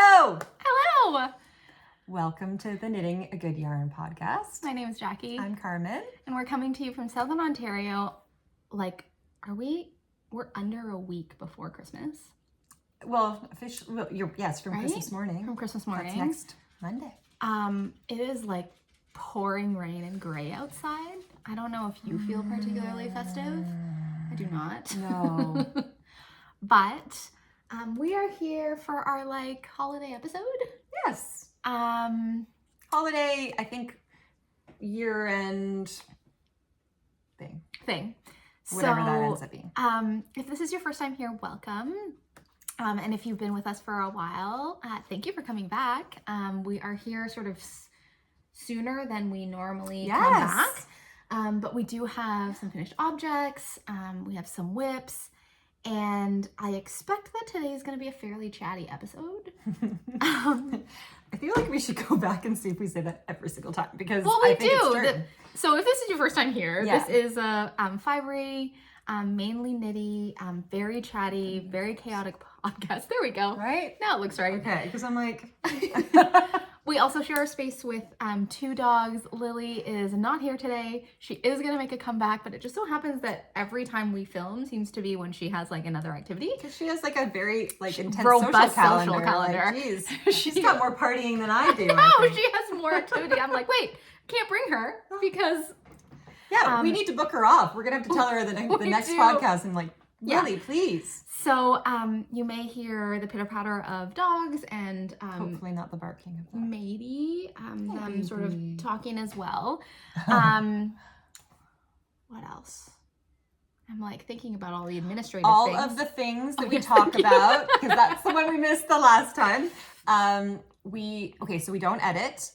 Hello! Hello! Welcome to the Knitting a Good Yarn podcast. My name is Jackie. I'm Carmen. And we're coming to you from Southern Ontario. We're under a week before Christmas. Well, officially, yes, from right? Christmas morning. From Christmas morning. That's next Monday. It is like pouring rain and gray outside. I don't know if you feel particularly festive. I do not. No. But we are here for our holiday episode. Yes. Holiday, I think, year-end thing. Whatever that ends up being. If this is your first time here, welcome. And if you've been with us for a while, thank you for coming back. We are here sort of sooner than we normally come back. But we do have some finished objects. We have some whips. And I expect that today is going to be a fairly chatty episode. I feel like we should go back and see if we say that every single time because I think it's true. So if this is your first time here, Yeah. this is a fibery, mainly knitty, very chatty, very chaotic podcast. There we go. Right? Now it looks right. Okay, because I'm like... We also share a space with two dogs. Lily is not here today. She is going to make a comeback, but it just so happens that every time we film seems to be when she has another activity. Because she has a very intense robust social calendar. calendar. Geez, she's got more partying than I do. No, she has more activity. I'm like, wait, can't bring her because... Yeah, we need to book her off. We're going to have to tell her the next podcast and Lily, please. So you may hear the pitter-patter of dogs and hopefully not the barking of dogs. Maybe them sort of talking as well. What else? I'm thinking about all the administrative things. All of the things that we talk about, because that's the one we missed the last time. So we don't edit.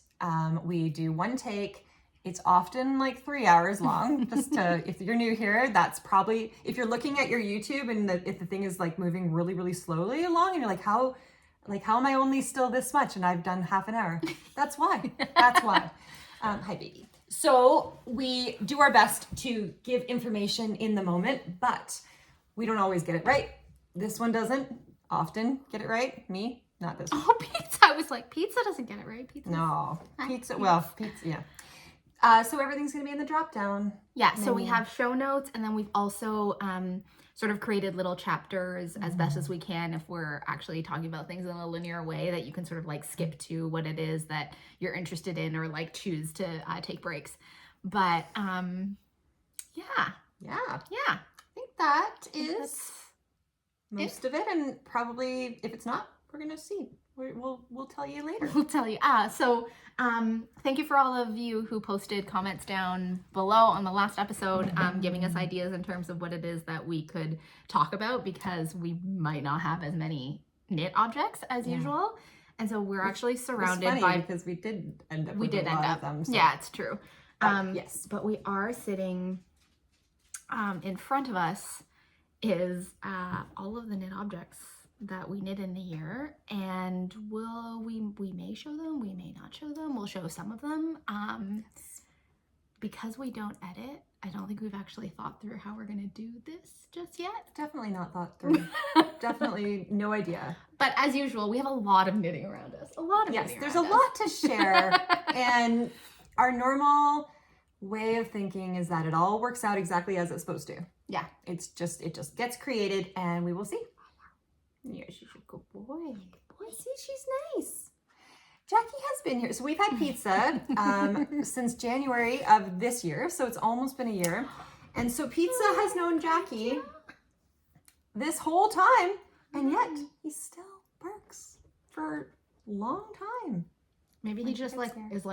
We do one take. It's often 3 hours long. Just to, if you're new here, that's probably, if you're looking at your YouTube and if the thing is moving really, really slowly along and you're how am I only still this much and I've done half an hour? That's why. That's why. Hi, baby. So we do our best to give information in the moment, but we don't always get it right. This one doesn't often get it right. Me, not this one. Oh, pizza. I was like, pizza doesn't get it right. Pizza. No. Pizza, yeah. So everything's going to be in the drop down. Yeah, so we have show notes, and then we've also sort of created little chapters as best as we can if we're actually talking about things in a linear way that you can sort of skip to what it is that you're interested in or choose to take breaks. But yeah. I think that is most of it, and probably if it's not, we're going to see. We'll tell you later. We'll tell you. So thank you for all of you who posted comments down below on the last episode, giving us ideas in terms of what it is that we could talk about, because we might not have as many knit objects as usual. And so we're actually surrounded by... because we did end up with a lot of them. So. Yeah, it's true. Yes. But we are sitting in front of us is all of the knit objects that we knit in the year, and we may show them, we may not show them, we'll show some of them. Because we don't edit, I don't think we've actually thought through how we're gonna do this just yet. Definitely not thought through. Definitely no idea. But as usual, we have a lot of knitting around us. Yes, there's a lot to share. And our normal way of thinking is that it all works out exactly as it's supposed to. Yeah. It just gets created, and we will see. Yeah, she's a good boy. See, she's nice. Jackie has been here. So we've had pizza since January of this year. So it's almost been a year. And so pizza has known Jackie this whole time. And yet he still barks for a long time. Maybe he just is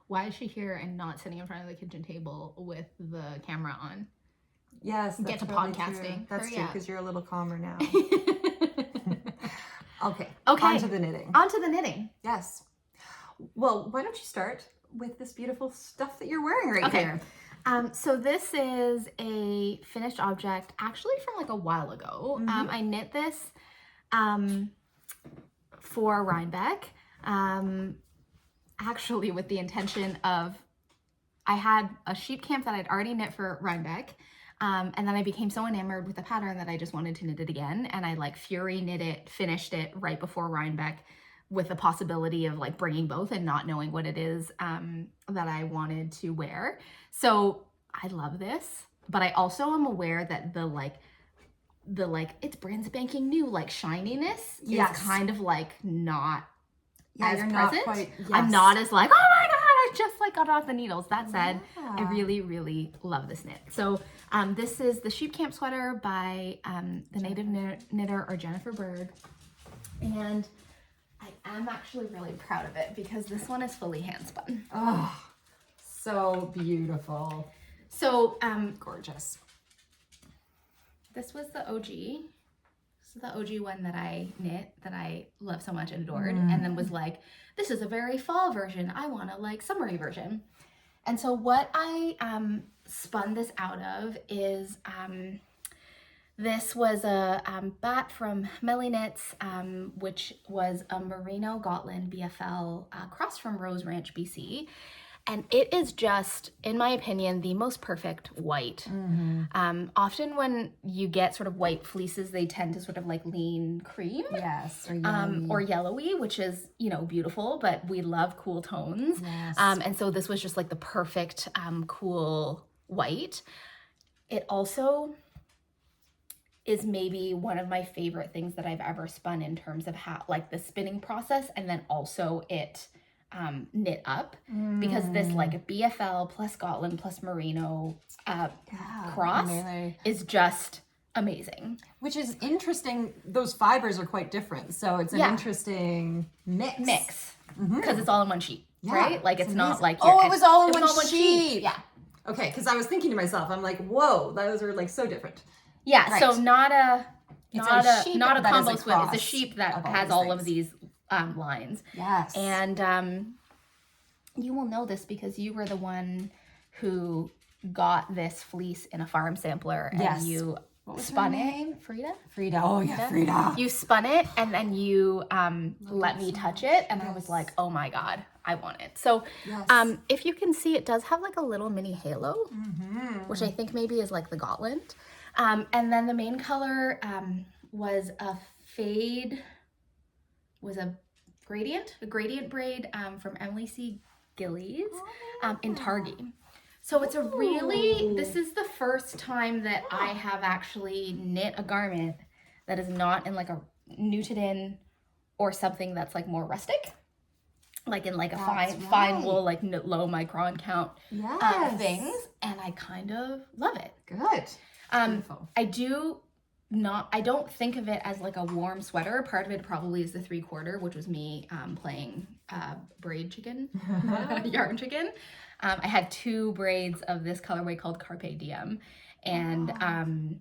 why is she here and not sitting in front of the kitchen table with the camera on? Yes, that's get to podcasting. True. That's true, because you're a little calmer now. Okay. On to the knitting. Yes. Well, why don't you start with this beautiful stuff that you're wearing right here? So this is a finished object, actually from a while ago. I knit this for Rhinebeck, actually with the intention of, I had a sheep camp that I'd already knit for Rhinebeck. And then I became so enamored with the pattern that I just wanted to knit it again. And I fury knit it, finished it right before Rhinebeck. with the possibility of like bringing both and not knowing what it is that I wanted to wear. So I love this, but I also am aware that the it's brand spanking new, like shininess is kind of like not as present. Not quite, I'm not as like, oh my God, I just like got off the needles. That said, I really, really love this knit. So this is the Sheep Camp sweater by the native knitter or Jennifer Berg. And I am actually really proud of it because this one is fully hand spun. Oh, so beautiful. So gorgeous. This was the OG. This is the OG one that I knit, that I love so much and adored, and then was like, this is a very fall version. I want a like summery version. And so what I spun this out of is this was a Batt from MellyKnits, which was a Merino Gotland BFL cross from Rose Ranch, BC. And it is just, in my opinion, the most perfect white. Often when you get sort of white fleeces, they tend to sort of like lean cream. Yes, or yellowy, which is, you know, beautiful, but we love cool tones. Yes. And so this was just like the perfect cool white. It also is maybe one of my favorite things that I've ever spun in terms of how, like the spinning process, and then also it knit up, because this like BFL plus Gotland plus Merino cross is just amazing. Which is interesting. Those fibers are quite different, so it's an interesting mix. Because it's all in one sheet, right? Like it's not like it was all in one sheet. Yeah. Okay, because I was thinking to myself, I'm like, whoa, those are like so different. Yeah. Right. So not a combo swim. It's a cross sheep that of all has these all things. of these lines. Yes. And you will know this because you were the one who got this fleece in a farm sampler, and you spun it. Frida? Oh yeah, Frida. You spun it, and then you let me touch it, and I was like, oh my God, I want it. So if you can see, it does have like a little mini halo, which I think maybe is like the Gotland. And then the main color was a fade, was a gradient braid from Emily C Gillies in Targhee. So it's a really, this is the first time that I have actually knit a garment that is not in like a Nutiden or something that's like more rustic, like in like a fine wool, like low micron count things, and I kind of love it. Good. Beautiful. I don't think of it as like a warm sweater. Part of it probably is the 3/4, which was me playing braid chicken, yarn chicken. I had 2 braids of this colorway called Carpe Diem, and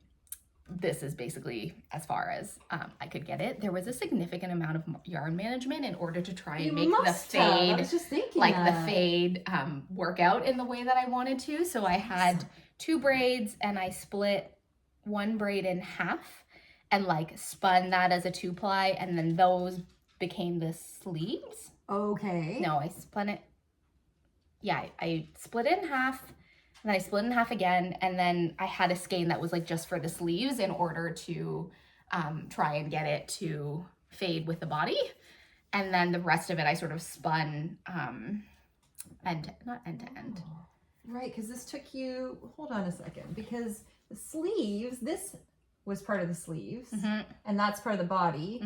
this is basically as far as I could get it. There was a significant amount of yarn management in order to try and make the fade, I was just thinking the fade work out in the way that I wanted to. So I had 2 braids, and I split 1 braid in half and like spun that as a 2-ply, and then those became the sleeves. Okay. No, I spun it. Yeah, I split it in half, and then I split it in half again, and then I had a skein that was like just for the sleeves in order to try and get it to fade with the body. And then the rest of it I sort of spun not end to end. Right, because this took you, hold on a second, because the sleeves, this was part of the sleeves, and that's part of the body.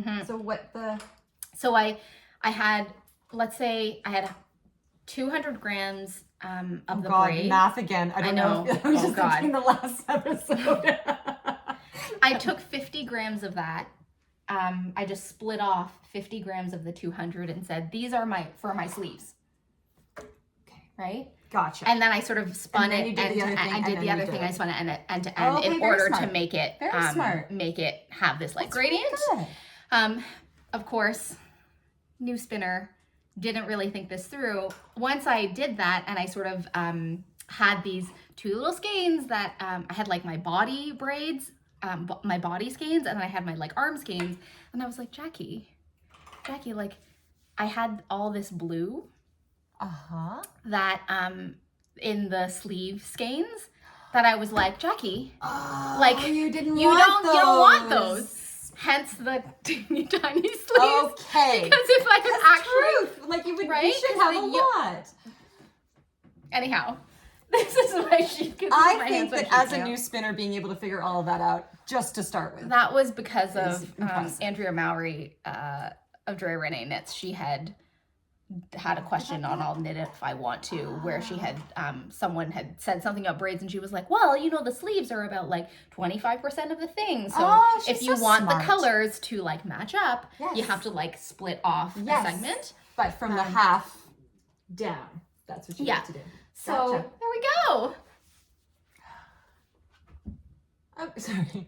So I had, let's say I had 200 grams of the braid. Math again. I don't know. I was just thinking the last episode. I took 50 grams of that. I just split off 50 grams of the 200 and said, these are for my sleeves. Okay. Right? Gotcha. And then I sort of spun it, and I did the other thing. I spun it end to end in order to make it make it have this like gradient. Of course, new spinner, didn't really think this through. Once I did that, and I sort of had these 2 little skeins that I had like my body braids, my body skeins, and then I had my like arm skeins, and I was like, Jackie, like I had all this blue. That in the sleeve skeins that I was like, Jackie, like you don't want those. Hence the teeny tiny sleeves. Okay. Because if I could actually... Truth. Like you would, Right? you should have a lot. Anyhow, this is my sheet. I think that as a new spinner, being able to figure all of that out just to start with. That was because of Andrea Mowry of Dre Renee Knits. She had a question on I'll Knit It If I Want To, where she had someone had said something about braids, and she was like, well, you know, the sleeves are about like 25% of the thing, so if you want the colors to like match up, you have to like split off a segment, but from the half down, that's what you have to do. So there we go. Oh, sorry.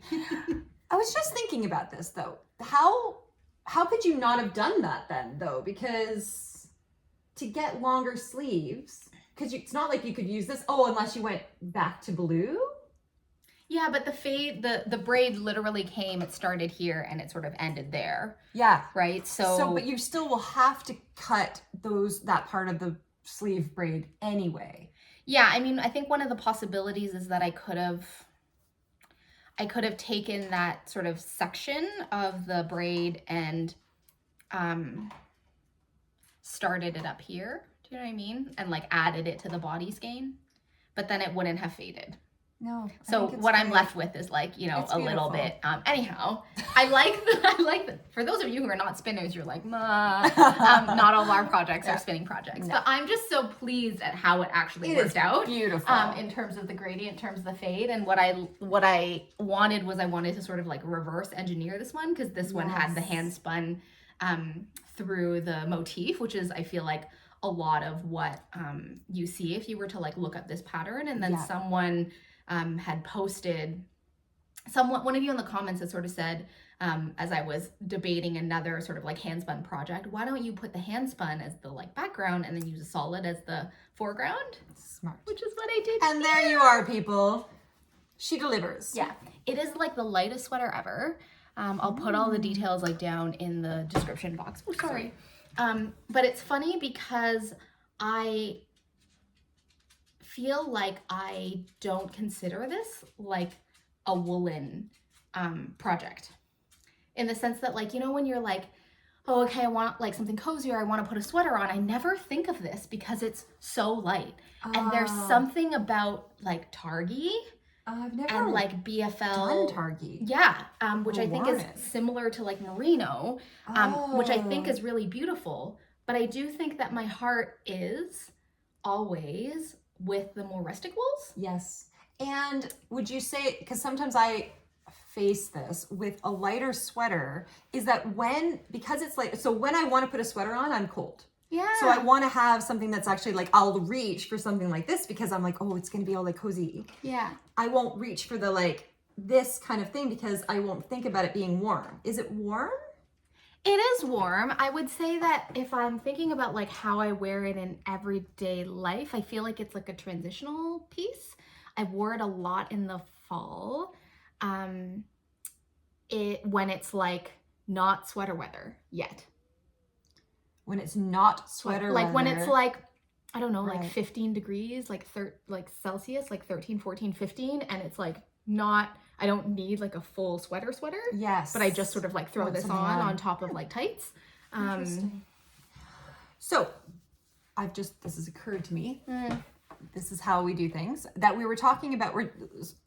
I was just thinking about this though. How could you not have done that then though? Because to get longer sleeves, because it's not like you could use this, unless you went back to blue. Yeah, but the braid literally came, it started here and it sort of ended there. Yeah. Right? So but you still will have to cut that part of the sleeve braid anyway. Yeah, I mean, I think one of the possibilities is that I could have taken that sort of section of the braid and started it up here. Do you know what I mean? And like added it to the body skein, but then it wouldn't have faded. No. So what I'm left with is like, you know, a little bit. Anyhow, I like the, for those of you who are not spinners, you're like, not all of our projects are spinning projects. No. But I'm just so pleased at how it actually worked out. Beautiful. In terms of the gradient, in terms of the fade. And what I wanted was I wanted to sort of like reverse engineer this one, because this one had the hand spun through the motif, which is, I feel like, a lot of what you see if you were to like look up this pattern. And then someone had posted, one of you in the comments had sort of said, as I was debating another sort of like handspun project, why don't you put the handspun as the like background and then use a solid as the foreground? Smart. Which is what I did. And there you are, people. She delivers. Yeah. It is like the lightest sweater ever. I'll put all the details like down in the description box. Oh, sorry. But it's funny because I feel like I don't consider this like a woolen project, in the sense that, like, you know, when you're like, oh, okay, I want like something cozier, I want to put a sweater on, I never think of this because it's so light. And there's something about like Targhee I've never and like BFL done Targhee. Yeah, which I think is similar to like Merino, which I think is really beautiful. But I do think that my heart is always with the more rustic wools. Yes. And would you say, because sometimes I face this with a lighter sweater, is that because it's like, so when I want to put a sweater on, I'm cold. Yeah. So I want to have something that's actually like, I'll reach for something like this because I'm like, oh, it's going to be all like cozy. Yeah. I won't reach for the like this kind of thing because I won't think about it being warm. Is it warm? It is warm. I would say that if I'm thinking about like how I wear it in everyday life, I feel like it's like a transitional piece. I wore it a lot in the fall. When it's like not sweater weather yet. When it's not sweater like weather. When it's like, I don't know, like 15 degrees, like Celsius, like 13, 14, 15, and it's like not, I don't need like a full sweater. Yes. But I just sort of like throw this on top of like tights. Interesting. So this has occurred to me. This is how we do things that we were talking about.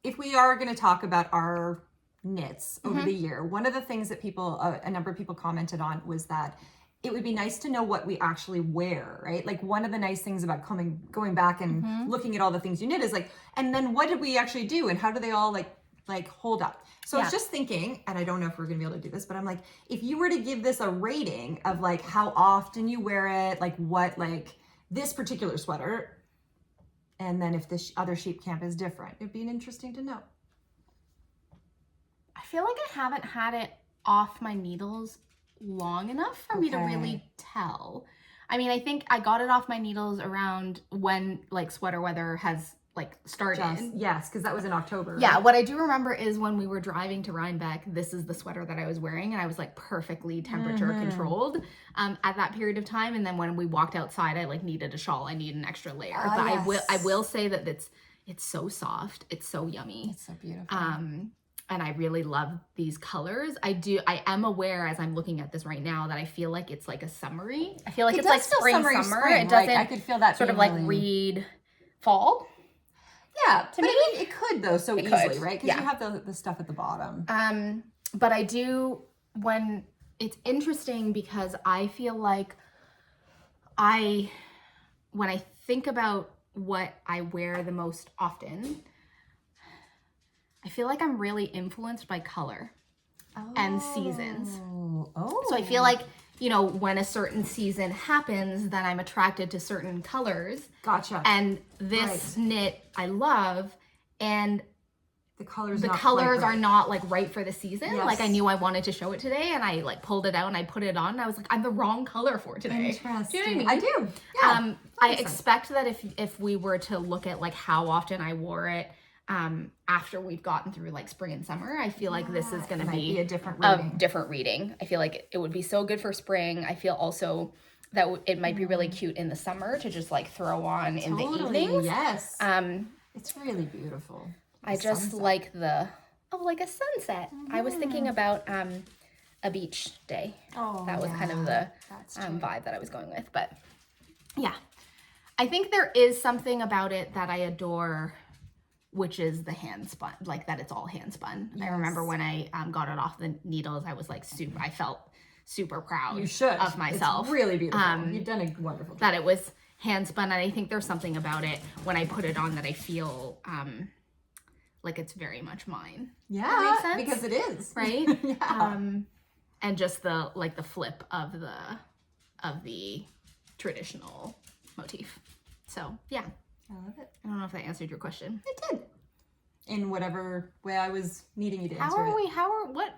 If we are going to talk about our knits over the year, one of the things that a number of people commented on was that it would be nice to know what we actually wear, right? Like one of the nice things about going back and looking at all the things you knit is like, and then what did we actually do and how do they all like hold up? So I was just thinking, and I don't know if we're gonna be able to do this, but I'm like, if you were to give this a rating of like how often you wear it, like what, like this particular sweater, and then if this other sheep camp is different, it'd be interesting to know. I feel like I haven't had it off my needles long enough for me to really tell. I mean, I think I got it off my needles around when like sweater weather has like started. Yes, because that was in October. Yeah, what I do remember is when we were driving to Rhinebeck, this is the sweater that I was wearing, and I was like perfectly temperature controlled at that period of time. And then when we walked outside, I like needed a shawl. I needed an extra layer. But I will say that it's so soft. It's so yummy. It's so beautiful. and I really love these colors. I am aware as I'm looking at this right now that I feel like it's like a summery. I feel like it's like spring, summer. It doesn't I could feel that sort of like read fall. Yeah, but I mean, it could though so easily, right? Because you have the stuff at the bottom. But I do, when it's interesting because I feel like when I think about what I wear the most often, I feel like I'm really influenced by color and seasons. So I feel like, you know, when a certain season happens, then I'm attracted to certain colors. Gotcha. And this knit I love, and the colors are not like right for the season. Yes. Like I knew I wanted to show it today, and I like pulled it out and I put it on, and I was like, I'm the wrong color for today. Interesting. Do you know what I mean? I do. Yeah. I expect that if we were to look at like how often I wore it after we've gotten through like spring and summer, I feel like this is going to be a different reading. I feel like it would be so good for spring. I feel also that it might be really cute in the summer to just like throw on in the evenings. Yes. It's really beautiful. I just like like a sunset. I was thinking about a beach day. That was kind of the vibe that I was going with. But yeah, I think there is something about it that I adore, which is the hand spun, like that it's all hand spun. Yes. I remember when I got it off the needles, I was like I felt super proud of myself. It's really beautiful. You've done a wonderful job. That it was hand spun, and I think there's something about it when I put it on that I feel like it's very much mine. Yeah, because it is. Right? Yeah. And just the flip of the traditional motif. So yeah. I love it. I don't know if that answered your question. It did. In whatever way I was needing you to answer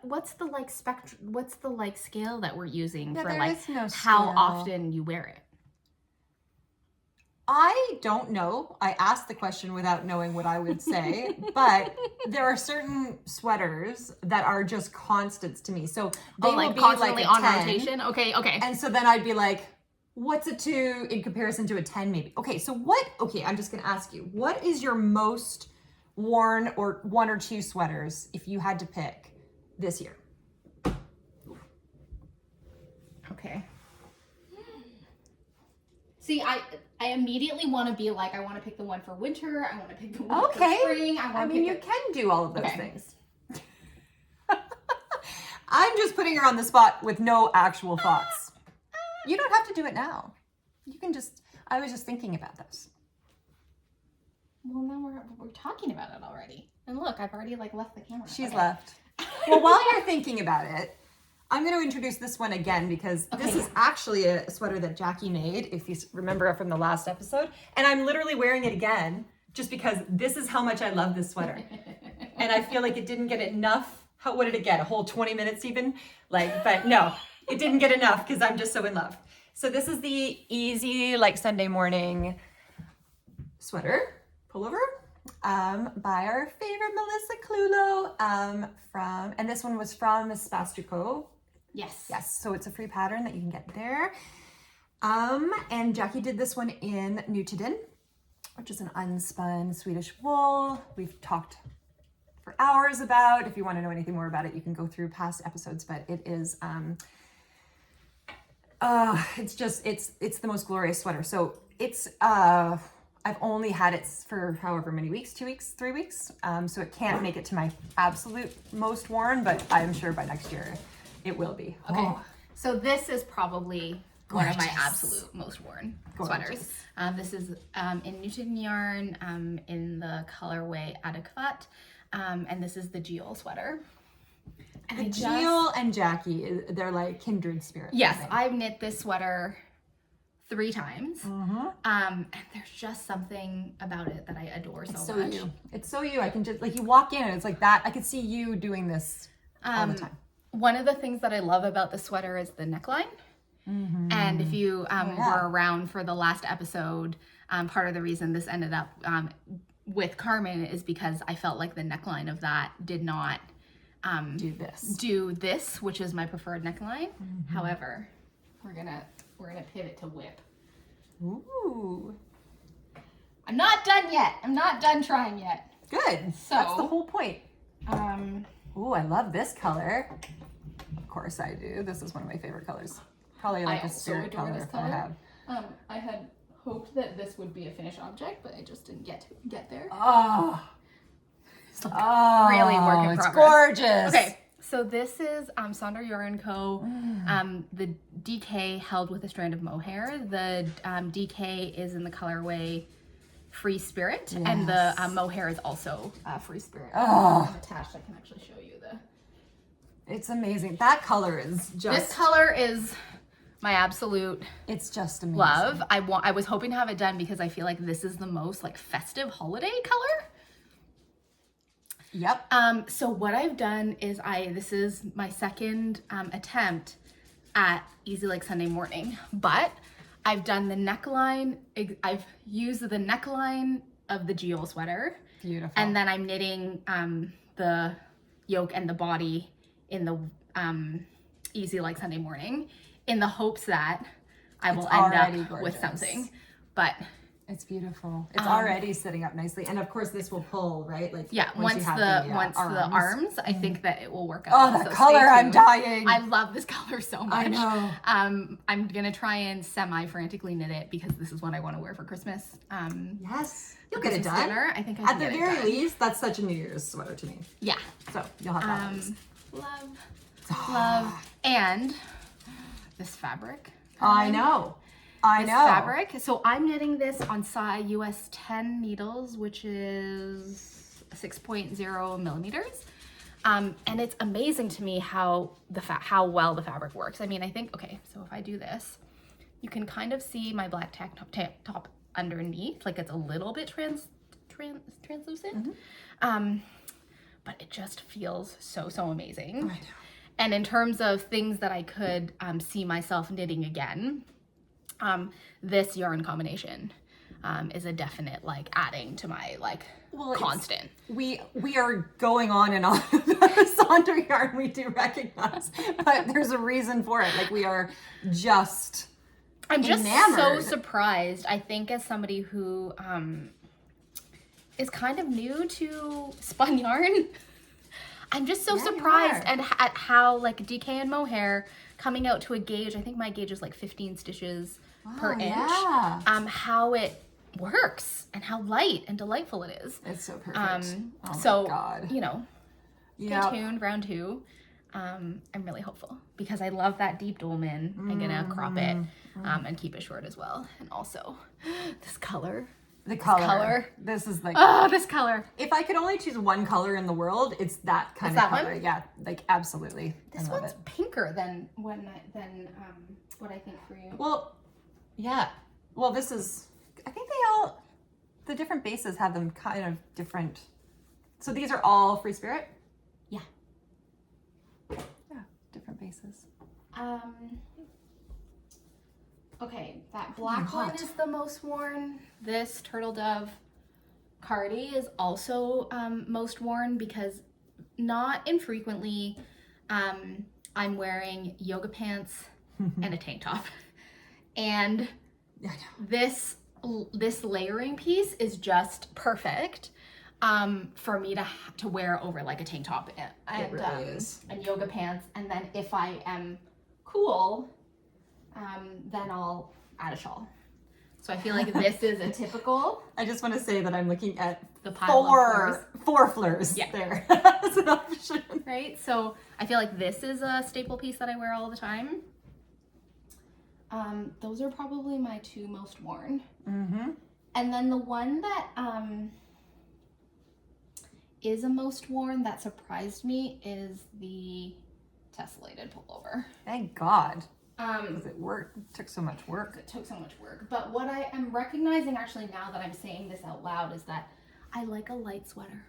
What's the like what's the like scale that we're using for there like is no how scale. often you wear it? I don't know. I asked the question without knowing what I would say, but there are certain sweaters that are just constants to me. So they will be constantly like on 10, rotation. Okay. And so then I'd be like, what's a 2 in comparison to a 10 maybe? Okay, so I'm just gonna ask you, what is your most worn or 1 or 2 sweaters if you had to pick this year? Okay. See, I immediately want to be like, I want to pick the one for winter. I want to pick the one for spring. You can do all of those things. I'm just putting her on the spot with no actual thoughts. You don't have to do it now. You can just, I was just thinking about this. Well, now we're talking about it already. And look, I've already like left the camera. She's left. Well, while you're thinking about it, I'm going to introduce this one again because this is actually a sweater that Jackie made, if you remember from the last episode. And I'm literally wearing it again just because this is how much I love this sweater. And I feel like it didn't get enough. What did it get? A whole 20 minutes even? But no, it didn't get enough because I'm just so in love. So this is the easy Sunday morning sweater pullover by our favorite Melissa Clulow and this one was from Espace Ducot. Yes, so it's a free pattern that you can get there. And Jackie did this one in Nutiden, which is an unspun Swedish wool. We've talked for hours about. If you want to know anything more about it, you can go through past episodes, but it is it's the most glorious sweater. So it's I've only had it for however many weeks, 2 weeks, 3 weeks. So it can't make it to my absolute most worn, but I'm sure by next year it will be. Okay. So this is probably one of my absolute most worn sweaters. This is in Nutiden yarn in the colorway Adequate. And this is the Geol sweater. And Geol and Jackie, they're like kindred spirits. Yes, I've knit this sweater 3 times. And there's just something about it that I adore so much. It's so you. I can just, you walk in and it's like that. I could see you doing this all the time. One of the things that I love about the sweater is the neckline. And if you were around for the last episode, part of the reason this ended up with Carmen is because I felt like the neckline of that did not do this, which is my preferred neckline. However, we're gonna pivot to whip. Ooh. I'm not done yet. I'm not done trying yet. Good. So that's the whole point. Oh, I love this color. Of course I do. This is one of my favorite colors. Probably like a spirit color if I have. I had hoped that this would be a finished object, but I just didn't get there. Oh, It's like really work in it's progress. gorgeous. Okay, so this is Sonder Yarn Co. The DK held with a strand of mohair. The DK is in the colorway Free Spirit, and the mohair is also Free Spirit. Oh. I'm attached. I can actually show you the. It's amazing. That color is just. This color is my absolute. It's just amazing. Love. I was hoping to have it done because I feel like this is the most like festive holiday color. Yep. So what I've done is this is my second attempt at Easy Like Sunday Morning, but I've done the neckline. I've used the neckline of the Geo sweater. Beautiful. And then I'm knitting the yoke and the body in the Easy Like Sunday Morning in the hopes that I will end up with something. But it's beautiful. It's already sitting up nicely, and of course this will pull, right? Like once the arms, I think that it will work out. Oh, the color! I'm dying. I love this color so much. I know. I'm gonna try and semi-frantically knit it because this is what I want to wear for Christmas. Yes, you'll get it done. Sooner. I think I at can the get it very done. least, that's such a New Year's sweater to me. Yeah. So you'll have that. Love, and this fabric. I know. This fabric. So I'm knitting this on size US 10 needles, which is 6.0 millimeters. And it's amazing to me how well the fabric works. I mean, I think, okay, so if I do this, you can kind of see my black tank top underneath, like it's a little bit translucent. But it just feels so amazing. I know. And in terms of things that I could see myself knitting again, this yarn combination is a definite like adding to my like constant. We are going on and on about the Sonder yarn, we do recognize, but there's a reason for it. Like we are just I'm just enamored. so surprised. I think as somebody who is kind of new to spun yarn, I'm just so surprised at how like DK and mohair coming out to a gauge. I think my gauge is like 15 stitches per inch. How it works and how light and delightful it is. It's so perfect. Oh my God. You know, stay tuned, round 2. I'm really hopeful because I love that deep dolman. I'm gonna crop it and keep it short as well. And also this color. This is like this color. If I could only choose one color in the world, it's that kind of color. One? Yeah, like absolutely. This one's pinker than what I think for you. Well, yeah. Well, this is. I think the different bases have them kind of different. So these are all Free Spirit. Yeah. Yeah, different bases. Okay, that black one is the most worn. This Turtle Dove Cardi is also most worn because not infrequently I'm wearing yoga pants and a tank top. And this layering piece is just perfect for me to wear over like a tank top and yoga pants. And then if I am cool, then I'll add a shawl. So I feel like this is a typical. I just want to say that I'm looking at the pile four fleurs there. That's an option. Right? So I feel like this is a staple piece that I wear all the time. Those are probably my 2 most worn. And then the one that is a most worn that surprised me is the Tessellated Pullover. Thank God. Because it took so much work. It took so much work. But what I am recognizing actually now that I'm saying this out loud is that I like a light sweater.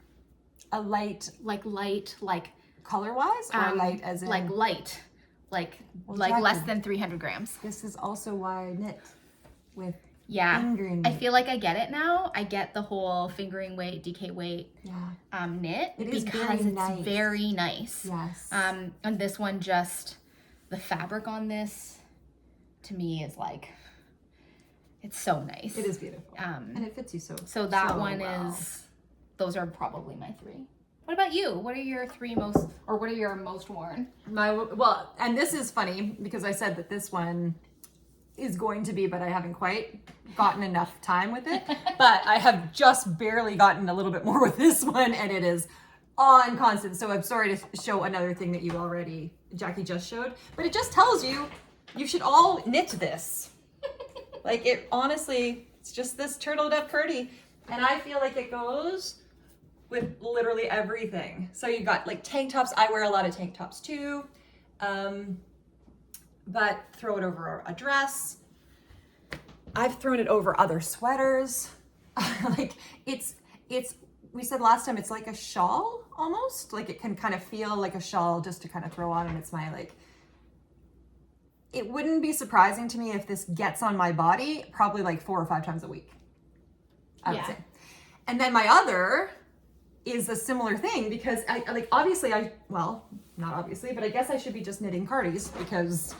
A light? Like color-wise? Or light as in? Like light. Like less than 300 grams. This is also why I knit with Yeah, fingering. I feel like I get it now. I get the whole fingering weight, DK weight knit. It is because very nice. It's very nice. Yes. And this one, just the fabric on this to me is like, it's so nice. It is beautiful. And it fits you so that so one well. those are probably my 3. What about you? What are your what are your most worn? Well, and this is funny because I said that this one is going to be, but I haven't quite gotten enough time with it. But I have just barely gotten a little bit more with this one, and it is on constant. So I'm sorry to show another thing that Jackie just showed, but it just tells you should all knit this. Like it, honestly, it's just this turtle dove curdy, and I feel like it goes with literally everything. So you got like tank tops. I wear a lot of tank tops too. But throw it over a dress. I've thrown it over other sweaters. Like it's, we said last time, it's like a shawl almost. Like it can kind of feel like a shawl just to kind of throw on, and it's my like, it wouldn't be surprising to me if this gets on my body probably like 4 or 5 times a week, I would say. And then my other is a similar thing because I like, obviously well, not obviously, but I guess I should be just knitting cardies because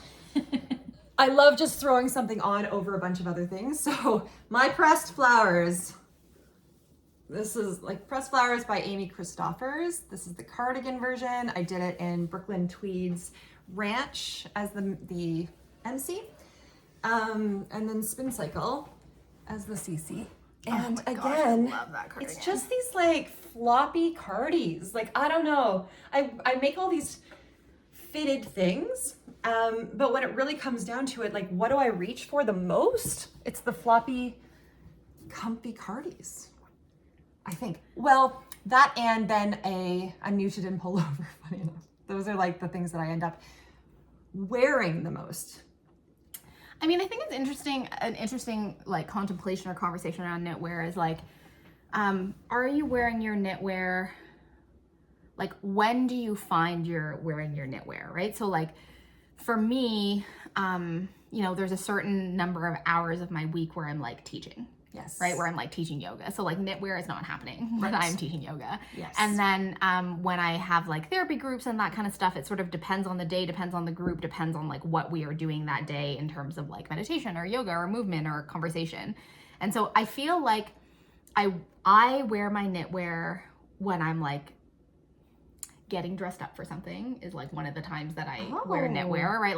I love just throwing something on over a bunch of other things. So my pressed flowers, this is like Pressed Flowers by Amy Christoffers. This is the cardigan version. I did it in Brooklyn Tweed's Ranch as the MC. And then Spin Cycle as the CC. And gosh, again, I love that cardigan. It's just these like floppy cardies. Like, I don't know. I make all these fitted things. But when it really comes down to it, like, what do I reach for the most? It's the floppy, comfy cardies, I think. Well, that and then a Nutiden pullover, funny enough. Those are like the things that I end up wearing the most. I mean, I think it's an interesting like contemplation or conversation around knitwear is like, are you wearing your knitwear, like when do you find you're wearing your knitwear, right? So like for me, you know, there's a certain number of hours of my week where I'm like teaching. Yes. Right, where I'm like teaching yoga. So like knitwear is not happening when I'm teaching yoga. Yes. And then when I have like therapy groups and that kind of stuff, it sort of depends on the day, depends on the group, depends on like what we are doing that day in terms of like meditation or yoga or movement or conversation. And so I feel like I wear my knitwear when I'm like getting dressed up for something is like one of the times that I wear knitwear, right?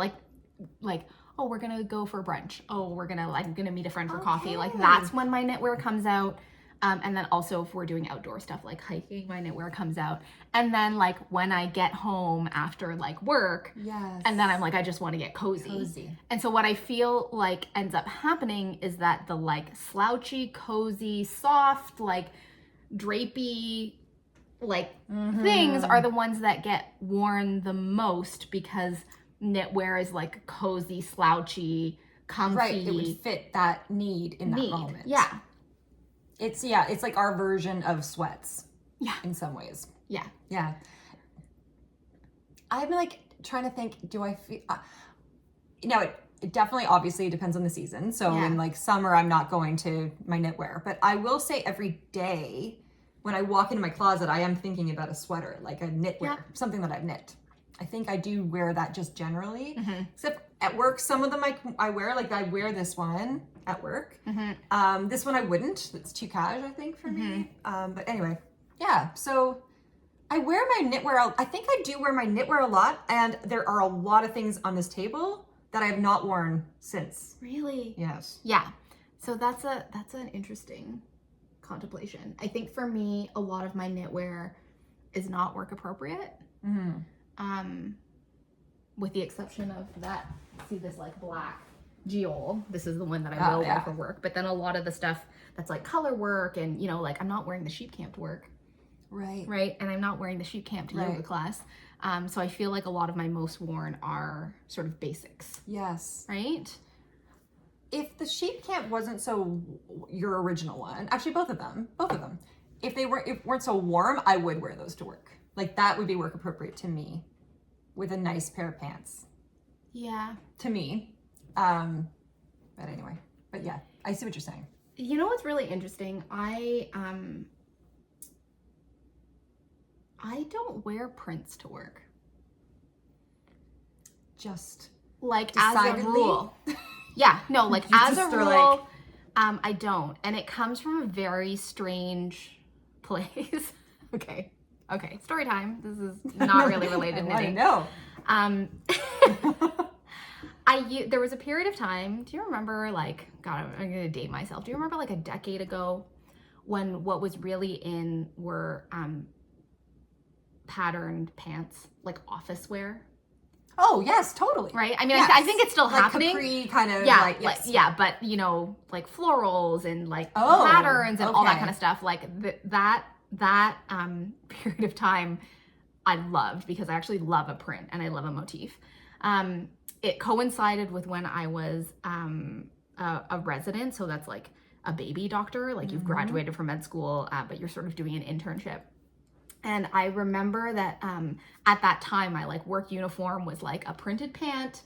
Like, oh, we're gonna go for brunch. Oh, I'm gonna meet a friend for coffee. Like that's when my knitwear comes out. And then also if we're doing outdoor stuff like hiking, my knitwear comes out. And then like when I get home after like work, and then I'm like, I just want to get cozy. And so what I feel like ends up happening is that the like slouchy, cozy, soft, like drapey, like things are the ones that get worn the most because knitwear is like cozy, slouchy, comfy. Right, it would fit that need in that moment. Yeah. It's like our version of sweats. Yeah. In some ways. Yeah. Yeah. I'm like trying to think, do I feel, it definitely obviously depends on the season. So in like summer, I'm not going to my knitwear, but I will say every day when I walk into my closet, I am thinking about a sweater, like a knitwear, something that I've knit. I think I do wear that just generally, except at work, some of them I wear, like I wear this one at work. This one I wouldn't, it's too cash, I think, for me. But anyway, yeah, so I wear my knitwear, I think I do wear my knitwear a lot, and there are a lot of things on this table that I have not worn since. Really? Yes. Yeah. So that's an interesting contemplation. I think for me, a lot of my knitwear is not work appropriate. With the exception of that, see this like black geol. This is the one that I will wear for work. But then a lot of the stuff that's like color work and, you know, like I'm not wearing the sheep camp to work. Right. And I'm not wearing the sheep camp to yoga class. So I feel like a lot of my most worn are sort of basics. Yes. Right? If the sheep camp wasn't so, your original one, actually both of them, if they weren't so warm, I would wear those to work. Like that would be work appropriate to me with a nice pair of pants. Yeah. To me. But anyway, but yeah, I see what you're saying. You know what's really interesting? I don't wear prints to work. Just like decidedly? As a rule. Yeah, no, like as a rule, I don't. And it comes from a very strange place. Okay. Okay, story time. This is not really related knitting. I There was a period of time, do you remember, like, God, I'm gonna date myself. Do you remember like a decade ago when what was really in were patterned pants, like office wear? Oh, yes, totally. Right? I mean, yes. I think it's still like happening. Capri kind of, yeah, like, yes. but, you know, like florals and like patterns and all that kind of stuff. Like that period of time I loved because I actually love a print and I love a motif. It coincided with when I was a resident. So that's like a baby doctor. Like you've graduated from med school, but you're sort of doing an internship. And I remember that at that time, my like work uniform was like a printed pant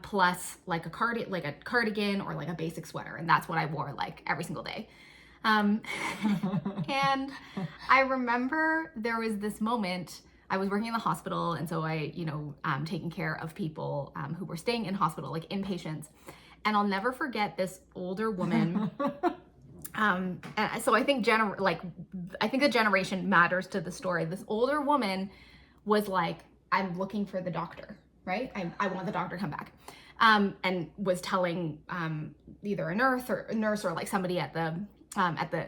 plus like a cardigan or like a basic sweater. And that's what I wore like every single day. And I remember there was this moment, I was working in the hospital. And so I, taking care of people who were staying in hospital, like inpatients. And I'll never forget this older woman. And so I think I think the generation matters to the story. This older woman was like, I'm looking for the doctor, right? I want the doctor to come back. And was telling either a nurse or like somebody at the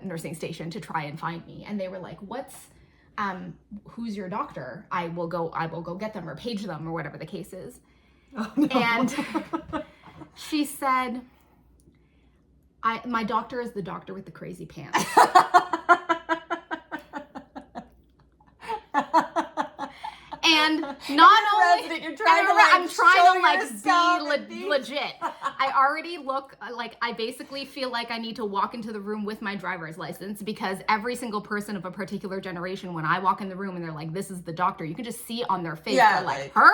nursing station to try and find me. And they were like, who's your doctor? I will go get them or page them or whatever the case is. Oh, no. And she said, my doctor is the doctor with the crazy pants. And not only you're trying I'm trying to be legit. I already look like I basically feel like I need to walk into the room with my driver's license because every single person of a particular generation, when I walk in the room and they're like, "This is the doctor," you can just see on their face. Yeah, they're like, "Her?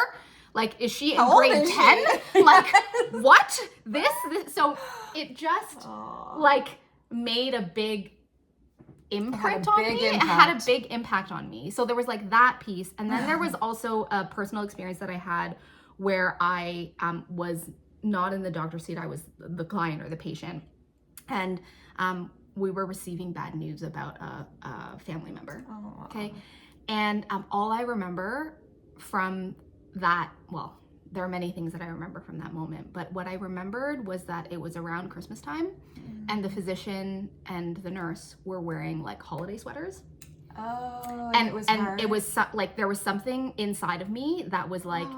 Like, is she in grade 10? Like, what? This?" So it just like made a big imprint on me. It had a big impact on me. So there was like that piece. And then there was also a personal experience that I had where I was not in the doctor's seat. I was the client or the patient. And we were receiving bad news about a family member. Oh. Okay. And all I remember from that, well, there are many things that I remember from that moment, but what I remembered was that it was around Christmas time and the physician and the nurse were wearing like holiday sweaters. Oh, and it was like there was something inside of me that was like,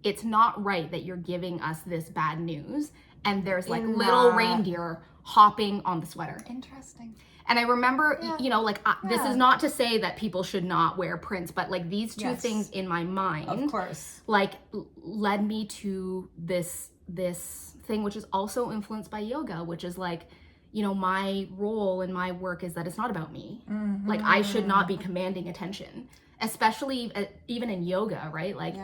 it's not right that you're giving us this bad news. And there's like little reindeer hopping on the sweater. Interesting. And I remember, this is not to say that people should not wear prints, but like these two things in my mind, of course, like led me to this thing, which is also influenced by yoga, which is like, my role in my work is that it's not about me. Mm-hmm. Like I should not be commanding attention, especially even in yoga, right? Like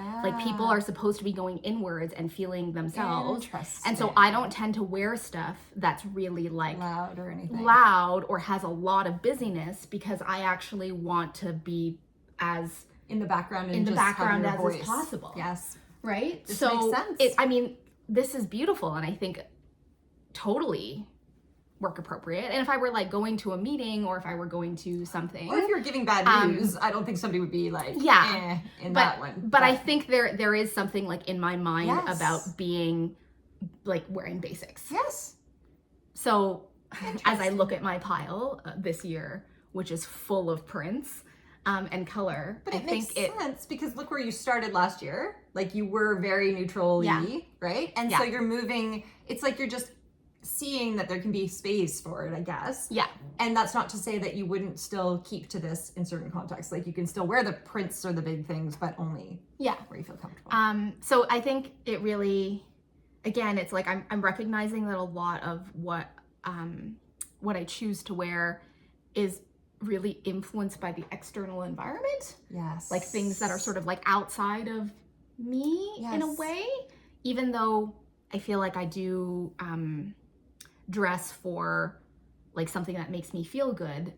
people are supposed to be going inwards and feeling themselves. And so I don't tend to wear stuff that's really like loud or has a lot of busyness because I actually want to be as in the background as possible. Yes. Right? This makes sense. This is beautiful and I think totally work appropriate. And if I were like going to a meeting or if I were going to something, or if you're giving bad news, I don't think somebody would be like that one. But I think there is something like in my mind about being like wearing basics. Yes. So as I look at my pile this year, which is full of prints and color, but it makes sense because look where you started last year. Like you were very neutral-y, right? And so you're moving. It's like you're just seeing that there can be space for it, I guess. Yeah. And that's not to say that you wouldn't still keep to this in certain contexts. Like you can still wear the prints or the big things, but only where you feel comfortable. So I think it really, again, it's like I'm recognizing that a lot of what I choose to wear is really influenced by the external environment. Yes. Like things that are sort of like outside of me in a way, even though I feel like I do dress for like something that makes me feel good.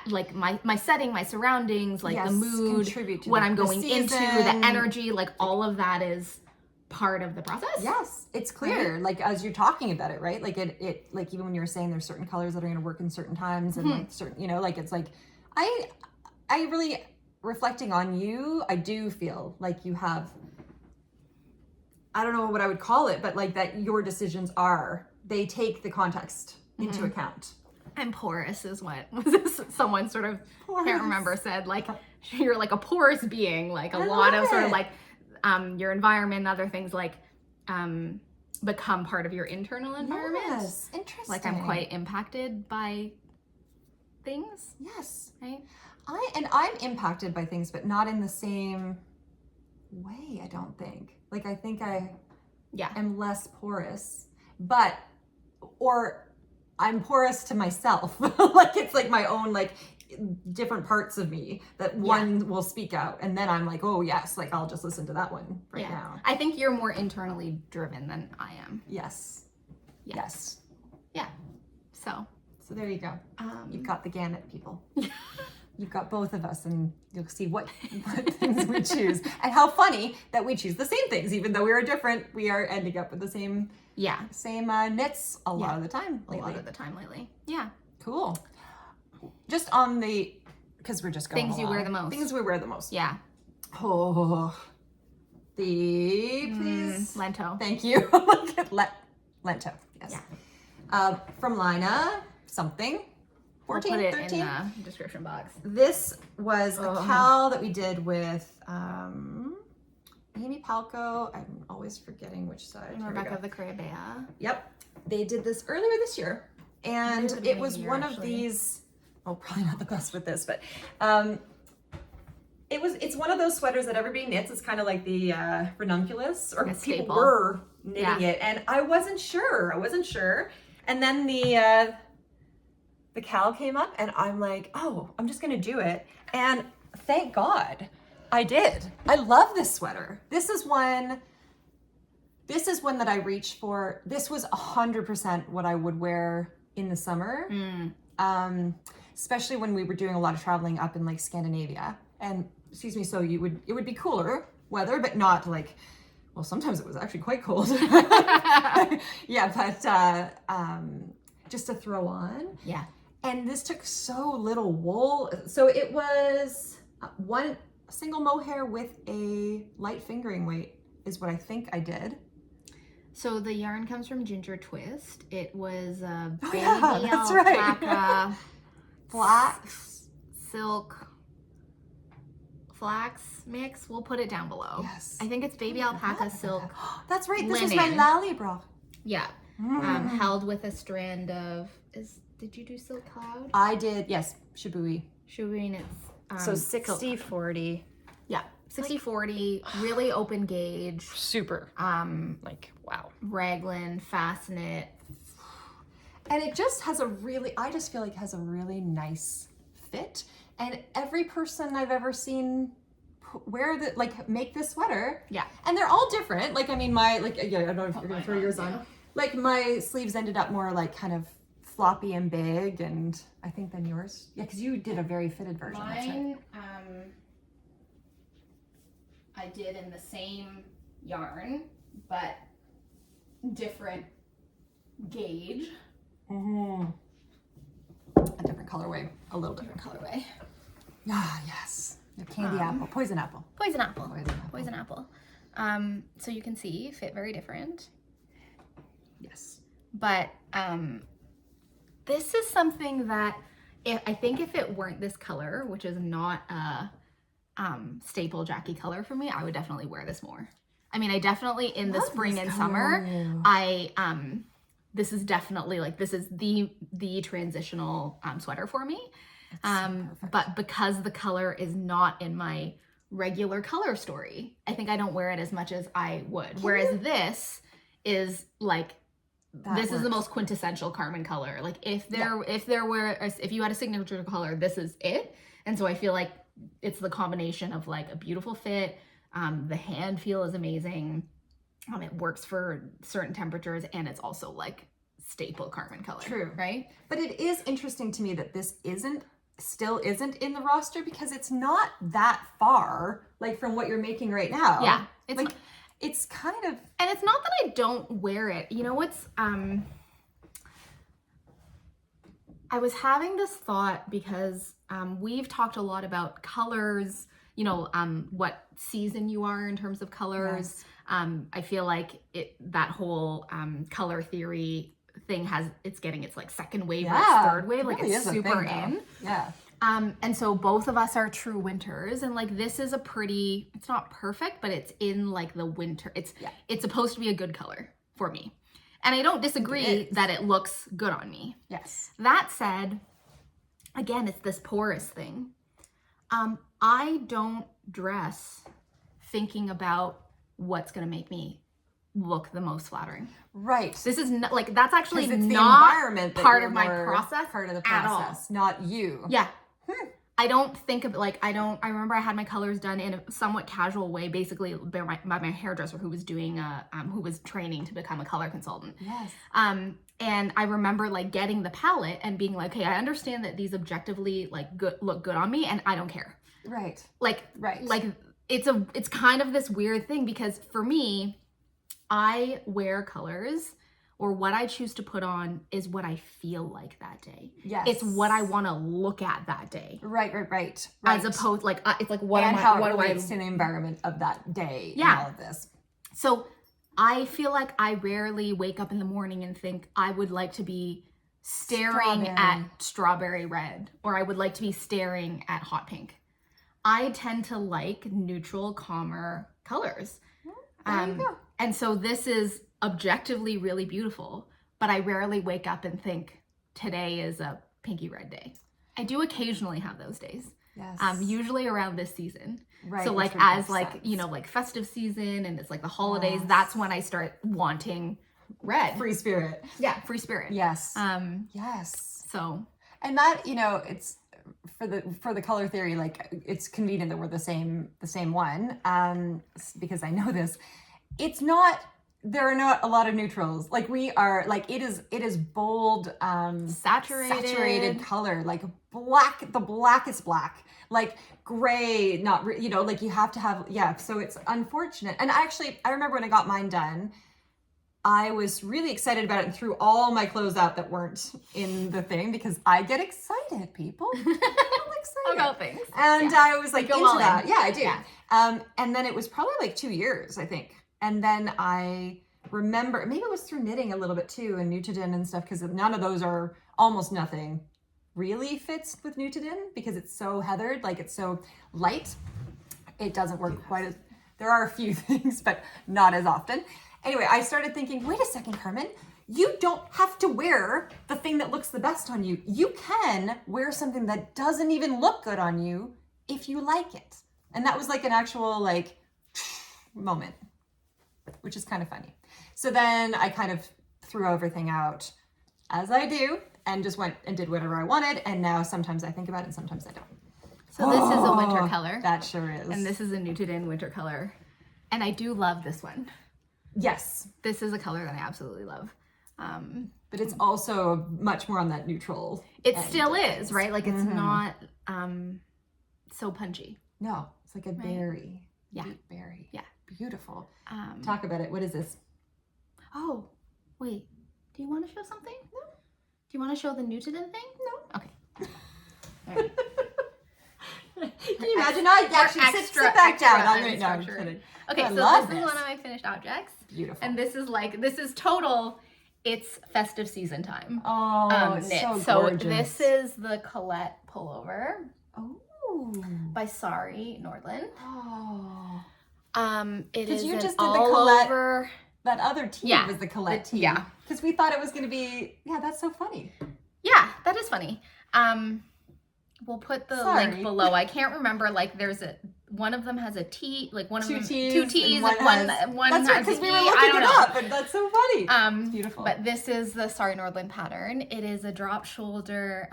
Like my setting, my surroundings, like the mood, what I'm going into, the energy, like all of that is part of the process. Yes, it's clear. Right? Like as you're talking about it, right? Like it like even when you were saying there's certain colors that are going to work in certain times and like certain, like it's like I really reflecting on you, I do feel like you have, I don't know what I would call it, but like that your decisions they take the context into account. And porous is what someone sort of, can't remember, said, like, you're like a porous being, like a lot of sort of like your environment and other things like become part of your internal environment. Yes, interesting. Like I'm quite impacted by things. Yes. Right? I'm impacted by things, but not in the same way, I don't think. Like I think I am less porous, or I'm porous to myself. Like it's like my own like different parts of me that one will speak out, and then I'm like, oh yes, like I'll just listen to that one now. I think you're more internally driven than I am. Yes. Yeah. So there you go. You've got the gamut, people. You've got both of us, and you'll see what things we choose, and how funny that we choose the same things, even though we are different. We are ending up with the same knits a lot of the time lately. Yeah. Cool. Just on because we're just going things you wear the most. Things we wear the most. Yeah. Oh, please. Lento. Thank you. Lento. Yes. Yeah. From Lina, something. 14, I'll put it 13. in the description box. This was a cal that we did with Amy Palco. I'm always forgetting which side. And Rebecca of the Caribbean. Yep. They did this earlier this year. And it was one of these, probably not the best with this, but it's one of those sweaters that everybody knits. It's kind of like the ranunculus, or people were knitting it. And I wasn't sure. And then the cal came up, and I'm like, oh, I'm just gonna do it. And thank God I did. I love this sweater. This is one that I reached for. This was 100% what I would wear in the summer. Especially when we were doing a lot of traveling up in like Scandinavia. And so it would be cooler weather, but not like, well, sometimes it was actually quite cold. Yeah, but just to throw on. Yeah. And this took so little wool. So it was one single mohair with a light fingering weight is what I think I did. So the yarn comes from Ginger Twist. It was a baby that's alpaca, Flax, silk, flax mix. We'll put it down below. Yes. I think it's baby alpaca, silk. That's right. This linen. was my lally bra. Yeah. Held with a strand of did you do silk cloud? I did, yes, Shibui. Shibui knits. So 60-40. Yeah, 60-40, really open gauge. Super. Like, wow. Raglan, fast knit. And it just has I just feel like it has a really nice fit. And every person I've ever seen make this sweater. Yeah. And they're all different. Like, I mean, I don't know if you're gonna throw yours on. Like, my sleeves ended up more like kind of floppy and big, and I think than yours. Yeah, because you did a very fitted version. Mine, I did in the same yarn, but different gauge. A different colorway. A little different colorway. Ah, yes. The candy apple. Poison apple. Poison apple. So you can see, fit very different. Yes. But this is something that I think if it weren't this color, which is not a staple Jackie color for me, I would definitely wear this more. I mean, I definitely in the spring and summer, this is definitely like, this is the transitional sweater for me. But because the color is not in my regular color story, I think I don't wear it as much as I would. Whereas this is like, this is the most quintessential Carmen color. Like if you had a signature color, this is it. And so I feel like it's the combination of like a beautiful fit. The hand feel is amazing. It works for certain temperatures, and it's also like staple Carmen color. True. Right? But it is interesting to me that this still isn't in the roster, because it's not that far like from what you're making right now. Yeah. It's kind of, and it's not that I don't wear it. You know what's I was having this thought because we've talked a lot about colors, you know, what season you are in terms of colors. Yes. I feel like that whole color theory thing it's getting its like second wave or third wave, like it's super in. Yeah. And so both of us are true winters, and like this is it's not perfect, but it's in like the winter. It's supposed to be a good color for me. And I don't disagree that it looks good on me. Yes. That said, again, it's this porous thing. I don't dress thinking about what's going to make me look the most flattering. Right. This is not, like, that's actually it's not the environment part of my process. Part of the process, not you. Yeah. I don't think of like, I remember I had my colors done in a somewhat casual way, basically by my hairdresser who was doing who was training to become a color consultant. Yes. And I remember like getting the palette and being like, hey, I understand that these objectively like look good on me and I don't care. Right. Like it's kind of this weird thing because for me, I wear colors, or what I choose to put on is what I feel like that day. Yes. It's what I want to look at that day. Right. As opposed, like, it's like, what and am how I, what it do I... relates to the environment of that day and all of this. So I feel like I rarely wake up in the morning and think I would like to be staring at strawberry red, or I would like to be staring at hot pink. I tend to like neutral, calmer colors. There you go. And so this is objectively really beautiful, but I rarely wake up and think today is a pinky red day. I do occasionally have those days. Yes. Usually around this season. Right. So like as like, sense. You know, like festive season and it's like the holidays, that's when I start wanting red. Free spirit. Yeah, free spirit. Yes. Yes. So. And that, you know, it's for the color theory, like it's convenient that we're the same one, because I know this. It's not, there are not a lot of neutrals. Like we are, like it is bold, saturated color, like black, the blackest black, like gray, not, you know, like you have to have, so it's unfortunate. And actually, I remember when I got mine done, I was really excited about it and threw all my clothes out that weren't in the thing because I get excited, people. I'm excited about things. And I was like into that. In. Yeah, I do. Yeah. And then it was probably like 2 years, I think. And then I remember, maybe it was through knitting a little bit too, and Nutiden and stuff, because none of those are, almost nothing really fits with Nutiden because it's so heathered, like it's so light. It doesn't work quite as, there are a few things, but not as often. Anyway, I started thinking, wait a second, Carmen, you don't have to wear the thing that looks the best on you. You can wear something that doesn't even look good on you if you like it. And that was like an actual like moment, which is kind of funny. So then I kind of threw everything out as I do and just went and did whatever I wanted. And now sometimes I think about it and sometimes I don't. So this is a winter color. That sure is. And this is a Nutiden winter color. And I do love this one. Yes. This is a color that I absolutely love. But it's also much more on that neutral. It still is, right? Like it's not so punchy. No, it's like a berry. Yeah. Deep berry. Yeah. Beautiful. Talk about it. What is this? Oh, wait. Do you want to show something? No. Do you want to show the Nutiden thing? No. Okay. Right. Can you imagine? I actually sit back down. I'm kidding. Okay, so this is one of my finished objects. Beautiful. And this is total, it's festive season time. Oh, knit. So gorgeous. This is the Colette pullover. Oh. By Sorry Nordland. Oh. It is you just did all the Colette, over. That other tee was the Colette tee. Yeah. Because we thought it was going to be, that's so funny. Yeah, that is funny. We'll put the link below. I can't remember, like one of them has a T, like one of them, two T's, and one that's has right, because we were looking it up, and that's so funny. It's beautiful. But this is the Sorry Nordland pattern. It is a drop shoulder,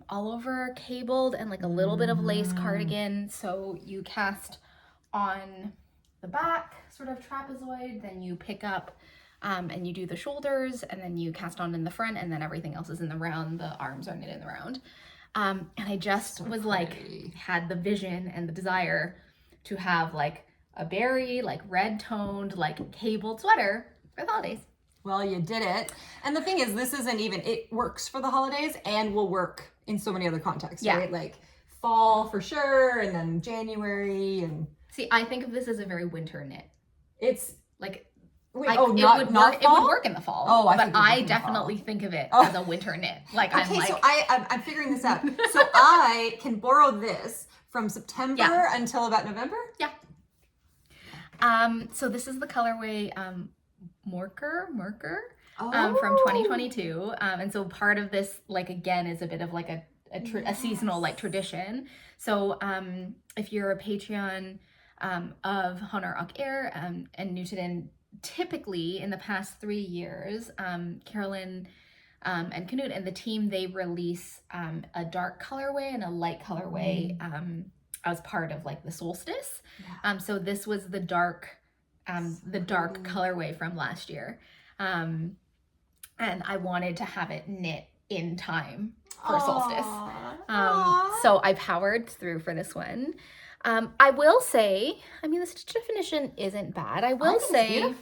all over cabled and like a little bit of lace cardigan. So you cast on the back, sort of trapezoid, then you pick up and you do the shoulders, and then you cast on in the front, and then everything else is in the round. The arms are knit in the round. And I just was like, had the vision and the desire to have like a berry, like red toned, like cabled sweater for the holidays. Well, you did it. And the thing is, this isn't even, it works for the holidays and will work in so many other contexts, right? Like fall for sure, and then January, and... See, I think of this as a very winter knit. It's... Like, wait, it would work in the fall. Oh, but I definitely think of it as a winter knit. Like, okay, I'm like... so I'm figuring this out. So I can borrow this from September until about November? Yeah. So this is the colorway Morker from 2022. And so part of this, like, again, is a bit of like a seasonal like tradition. So if you're a Patreon of Allaire and Nutiden, typically in the past 3 years, Carolyn and Knut and the team, they release a dark colorway and a light colorway as part of like the solstice. So this was the dark colorway from last year. And I wanted to have it knit in time for solstice. So I powered through for this one. I will say, I mean, the stitch definition isn't bad. I will say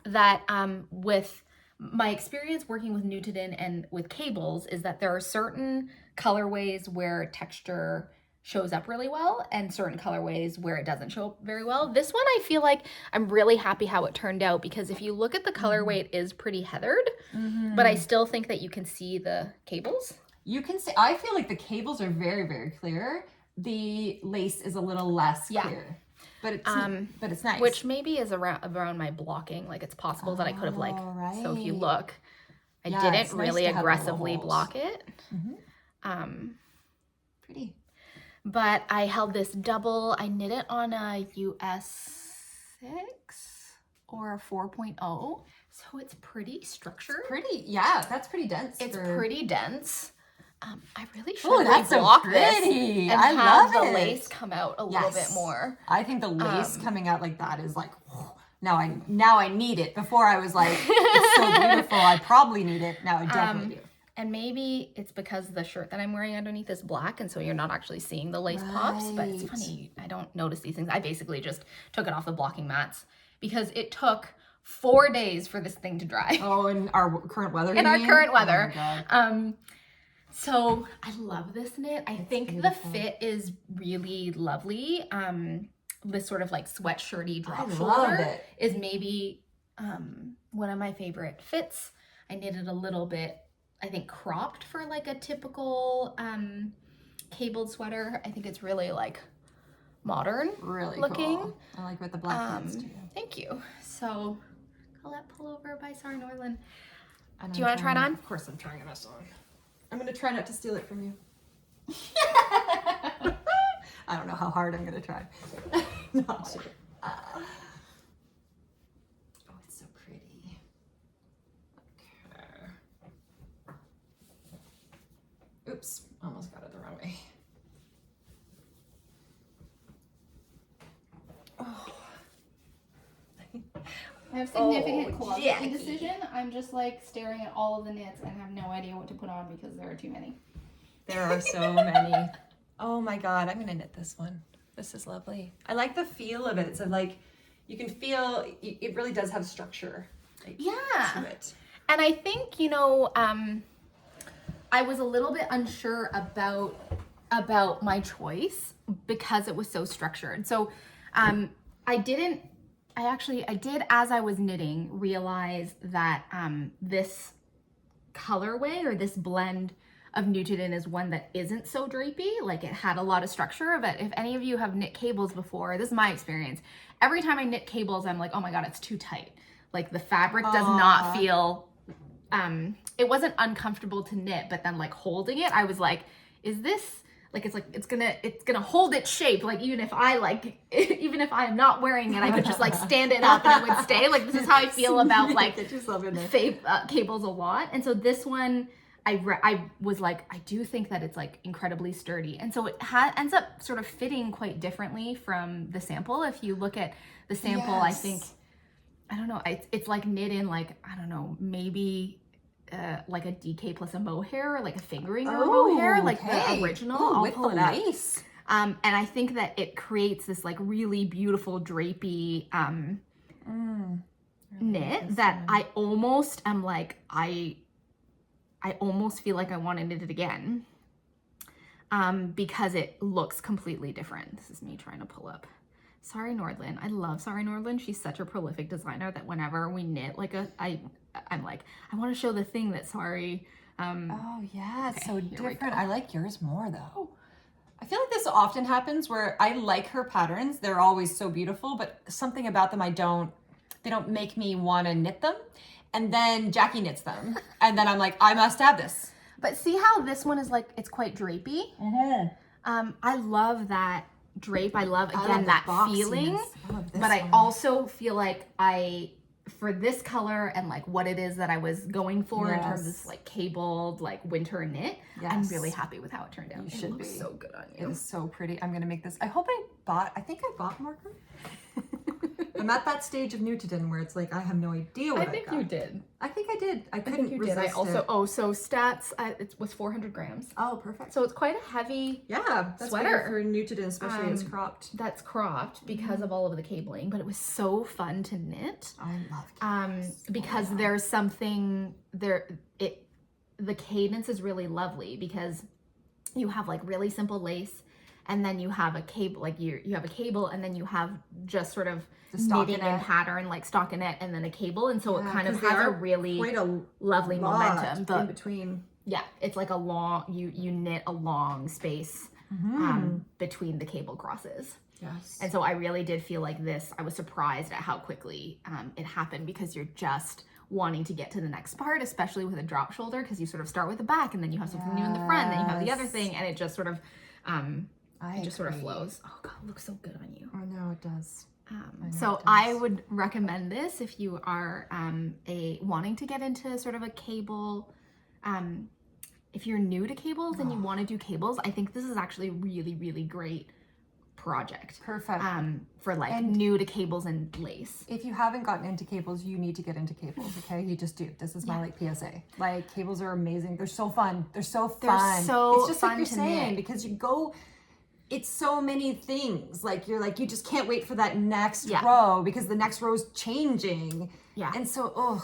that with my experience working with Nutiden and with cables is that there are certain colorways where texture shows up really well and certain colorways where it doesn't show up very well. This one, I feel like I'm really happy how it turned out, because if you look at the colorway, it is pretty heathered, but I still think that you can see the cables. You can see, I feel like the cables are very, very clear. The lace is a little less clear, but it's nice. Which maybe is around my blocking. Like, it's possible that I could have so if you look, I didn't really aggressively block it. Pretty. But I held this double. I knit it on a US 6 or a 4.0. So it's pretty structured. It's pretty, yeah, that's pretty dense. It's pretty dense. I really should block this and I have the lace come out a little bit more. I think the lace coming out like that is like, now I need it. Before I was like, it's so beautiful, I probably need it. Now I definitely do. And maybe it's because the shirt that I'm wearing underneath is black, and so you're not actually seeing the lace pops, but it's funny, I don't notice these things. I basically just took it off the blocking mats because it took 4 days for this thing to dry. Oh, in our current weather? In our current weather. Oh my God. So I love this knit. I think the fit is really lovely. This sort of like sweatshirty drop shoulder is maybe one of my favorite fits. I knitted a little bit, I think, cropped for like a typical cabled sweater. I think it's really like modern looking. Cool. I like with the black pants too. Thank you. So call that Pullover by Sarah Norland. Do you want to try it on? Of course I'm trying this on. I'm going to try not to steal it from you. I don't know how hard I'm going to try. Not sure. Oh, it's so pretty. Okay. Oops, almost got it the wrong way. Oh. I have significant closet indecision. I'm just like staring at all of the knits and have no idea what to put on because there are too many. There are so many. Oh my God, I'm going to knit this one. This is lovely. I like the feel of it. So like, you can feel, it really does have structure to it. And I think, you know, I was a little bit unsure about my choice because it was so structured. So I did, as I was knitting, realize that this colorway or this blend of Nutiden is one that isn't so drapey. Like, it had a lot of structure, but if any of you have knit cables before, this is my experience. Every time I knit cables, I'm like, oh my God, it's too tight. Like, the fabric does not feel, it wasn't uncomfortable to knit, but then like holding it, I was like, is this, like, it's gonna hold its shape. Like, even if I'm not wearing it, I could just like stand it up and it would stay. Like, this is how I feel about like Fave cables a lot. And so this one, I was like, I do think that it's like incredibly sturdy. And so it ends up sort of fitting quite differently from the sample. If you look at the sample, I think, I don't know, it's like knit in like, I don't know, maybe like a DK plus a mohair, or like a fingering or a mohair, like the original. I'll pull it up. Lace. And I think that it creates this like really beautiful drapey knit that I almost am like, I almost feel like I want to knit it again. Because it looks completely different. This is me trying to pull up Sari Nordlund. I love Sari Nordlund. She's such a prolific designer that whenever we knit like I'm like, I want to show the thing that Sari oh yeah, it's okay, so different. I like yours more though. I feel like this often happens where I like her patterns. They're always so beautiful, but something about them they don't make me want to knit them. And then Jackie knits them. And then I'm like, I must have this. But see how this one is like, it's quite drapey? I love that drape. I love, again, that feeling. But I also feel like for this color and like what it is that I was going for in terms of like cabled, like winter knit, I'm really happy with how it turned out. You should be. So good on you. It is so pretty. I'm going to make this. I think I bought marker. I'm at that stage of Nutiden where it's like, I have no idea what I think you did. I think I did. I couldn't resist I also, it. so stats, it was 400 grams. Oh, perfect. So it's quite a heavy that's sweater. For Nutiden, especially it's cropped. That's cropped because of all of the cabling, but it was so fun to knit. I love it. Because there's something there, the cadence is really lovely because you have like really simple lace and then you have a cable, like you have a cable and then you have just sort of knitting and pattern like stockinette and then a cable, and so it kind of has a really lovely momentum in between. Yeah, it's like a long, you knit a long space between the cable crosses. Yes. And so I really did feel like this, I was surprised at how quickly it happened because you're just wanting to get to the next part, especially with a drop shoulder, because you sort of start with the back and then you have something new in the front, then you have the other thing, and it just sort of sort of flows. Oh God, it looks so good on you. I know it does. So I would recommend this if you are wanting to get into sort of a cable. If you're new to cables and you want to do cables, I think this is actually a really, really great project. Perfect. For like new to cables and lace. If you haven't gotten into cables, you need to get into cables, okay? You just do. This is my like PSA. Like cables are amazing. They're so fun. They're so fun. They're so it's just fun like you're to saying, knit. because you go, it's so many things. Like you're like, you just can't wait for that next row because the next row's changing. Yeah. And so,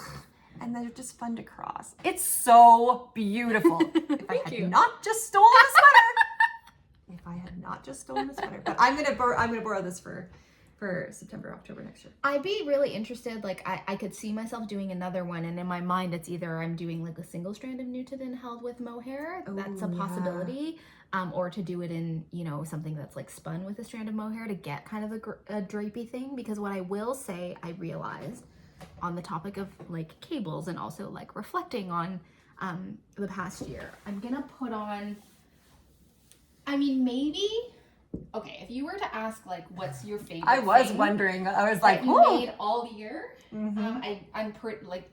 and they're just fun to cross. It's so beautiful. If I had not just stolen the sweater. If I had not just stolen the sweater. But I'm gonna borrow this for September, October next year. I'd be really interested, like I could see myself doing another one, and in my mind it's either I'm doing like a single strand of Nutiden held with mohair, that's a possibility, or to do it in, you know, something that's like spun with a strand of mohair to get kind of a drapey thing. Because what I will say, I realized on the topic of like cables and also like reflecting on the past year, I'm gonna put on, I mean, maybe, okay, if you were to ask like what's your favorite I was thing wondering, I was like, you made all year, I'm pretty like,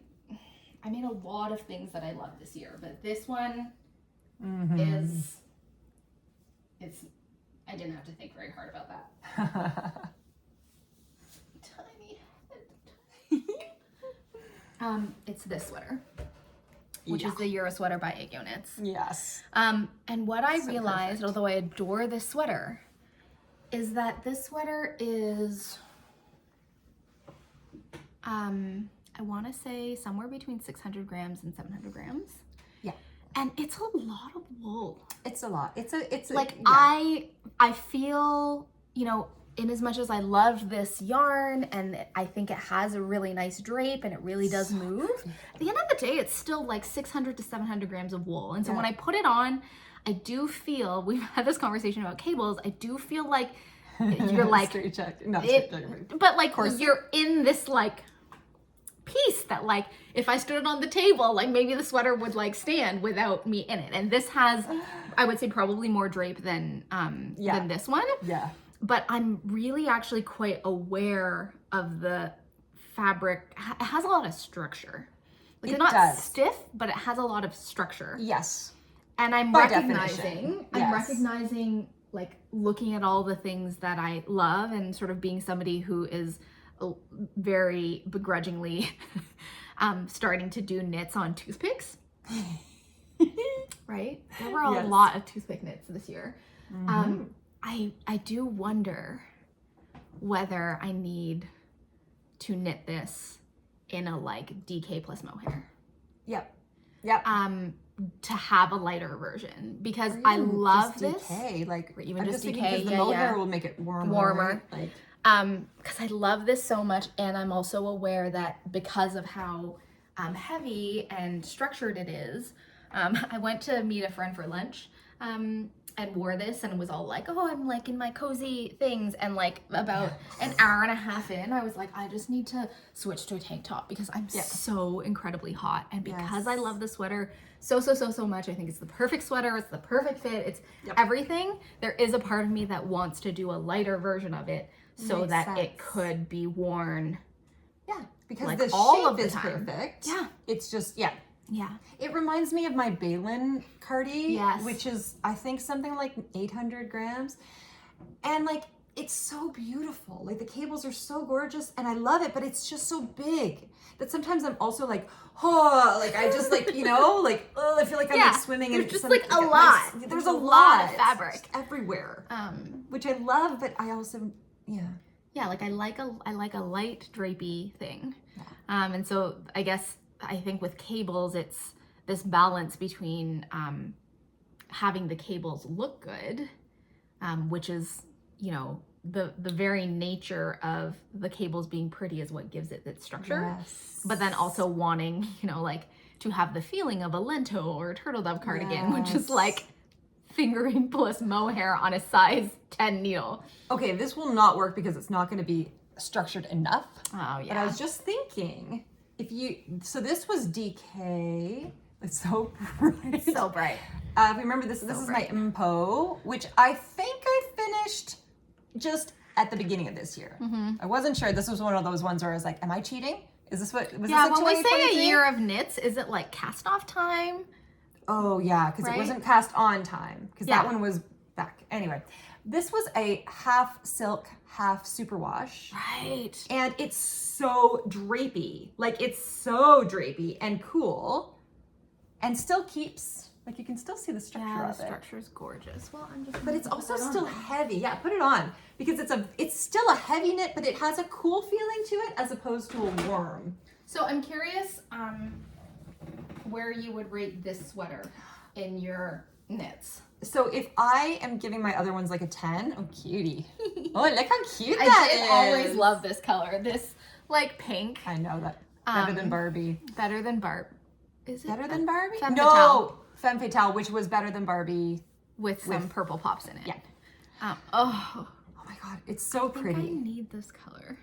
I made a lot of things that I love this year, but this one is, I didn't have to think very hard about that. It's this sweater, which is the Euro sweater by Eggo Knits. Yes. And what I realized, although I adore this sweater, is that this sweater is, I want to say somewhere between 600 grams and 700 grams. Yeah. And it's a lot of wool. It's a lot. It's like, I feel, you know, in as much as I love this yarn and I think it has a really nice drape and it really does move, at the end of the day, it's still like 600 to 700 grams of wool. And so when I put it on, I do feel, we've had this conversation about cables, I do feel like you're like, but like you're in this like piece that like, if I stood it on the table, like maybe the sweater would like stand without me in it. And this has, I would say probably more drape than this one. Yeah. But I'm really actually quite aware of the fabric. It has a lot of structure. Like it's not stiff, but it has a lot of structure. Yes. And I'm recognizing like looking at all the things that I love and sort of being somebody who is very begrudgingly starting to do knits on toothpicks. Right? There were a lot of toothpick knits this year. I do wonder whether I need to knit this in a like DK plus mohair. Yep. To have a lighter version because I love this. DK, like even I'm just thinking DK, the mohair will make it warmer. Right? Like, because I love this so much, and I'm also aware that because of how heavy and structured it is, I went to meet a friend for lunch. And wore this and was all like, oh, I'm like in my cozy things, and like about an hour and a half in, I was like, I just need to switch to a tank top because I'm so incredibly hot, and because I love the sweater so much, I think it's the perfect sweater, it's the perfect fit, it's everything. There is a part of me that wants to do a lighter version of it so that it could be worn because like the all shape of the is time. Perfect. Yeah, it's just it reminds me of my Balin Cardi, yes, which is I think something like 800 grams, and like it's so beautiful. Like the cables are so gorgeous, and I love it, but it's just so big that sometimes I'm also like, oh, like I just like like I feel like I'm like swimming in just like a lot. There's a lot of fabric everywhere, which I love, but I also like I like a light drapey thing, and so I think with cables, it's this balance between having the cables look good, which is, the very nature of the cables being pretty is what gives it its structure. Yes. But then also wanting, like to have the feeling of a lento or a turtle dove cardigan, which is like fingering plus mohair on a size 10 needle. Okay, this will not work because it's not going to be structured enough. Oh, yeah. But I was just thinking, so this was DK. It's so bright. It's so bright. Remember this is my Impo, which I think I finished just at the beginning of this year. Mm-hmm. I wasn't sure. This was one of those ones where I was like, am I cheating? Is this what, was this a 2023? When we say a year of knits, is it like cast off time? Oh yeah, because it wasn't cast on time. Because that one was back. Anyway, this was a half silk, half superwash. Right. And it's so drapey. Like it's so drapey and cool. And still keeps, like you can still see the structure of it. The structure's gorgeous. Well, but it's also still heavy. Yeah, put it on. Because it's still a heavy knit, but it has a cool feeling to it as opposed to a warm. So I'm curious where you would rate this sweater in your knits. So if I am giving my other ones like a 10, oh cutie. Oh, look how cute that is. I always love this color. This like pink. I know that. Better than Barbie. Better than Barb. Is it better than Barbie? Femme no, Fatale. Femme Fatale, which was better than Barbie. With some purple pops in it. Yeah. Oh my God, it's so pretty. I need this color. Do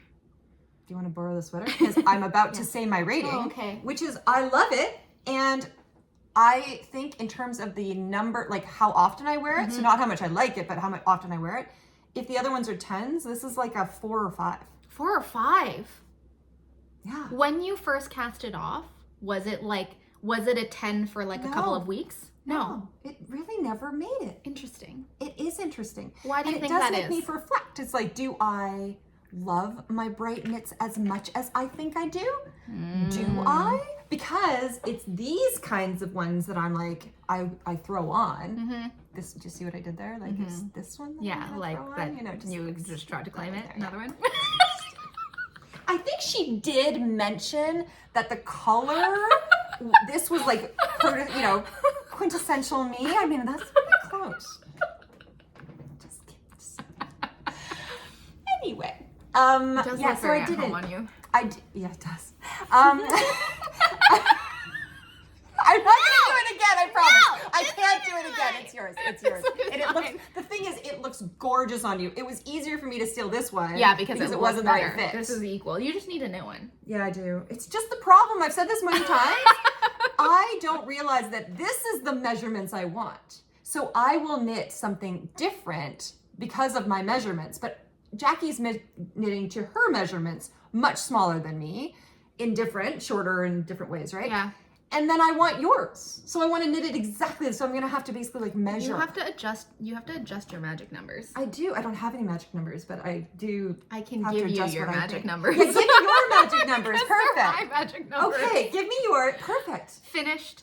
you want to borrow the sweater? Because I'm about to say my rating, which is I love it. And I think in terms of the number, like how often I wear it, so not how much I like it, but how much often I wear it. If the other ones are 10s, this is like a 4 or 5. 4 or 5? Yeah. When you first cast it off, was it a 10 for like a couple of weeks? No. It really never made it. Interesting. It is interesting. Why do you think that is? It does make me reflect. It's like, do I love my bright knits as much as I think I do? Do I? Because it's these kinds of ones that I'm like, I throw on. This, do you see what I did there? Like this one? That like that. You just, just tried to claim it. Another one. I think she did mention that the color, this was like, quintessential me. I mean, that's pretty close. Just kidding. Anyway. It does look very at home on you. Yeah, it does. I'm not gonna do it again, I promise. No, I can't do it again. It's yours. It's yours. And it looks, the thing is, it looks gorgeous on you. It was easier for me to steal this one. Yeah, because it wasn't the right fit. This is equal. You just need a new one. Yeah, I do. It's just the problem. I've said this many times. I don't realize that this is the measurements I want. So I will knit something different because of my measurements. But Jackie's knitting to her measurements much smaller than me shorter in different ways, right? Yeah. And then I want yours. So I want to knit it exactly. So I'm going to have to basically like measure. You have to adjust your magic numbers. I do. I don't have any magic numbers, but I do. I can give you your magic numbers. Yeah, give me your magic numbers. Perfect. My magic numbers. Okay, give me your perfect. Finished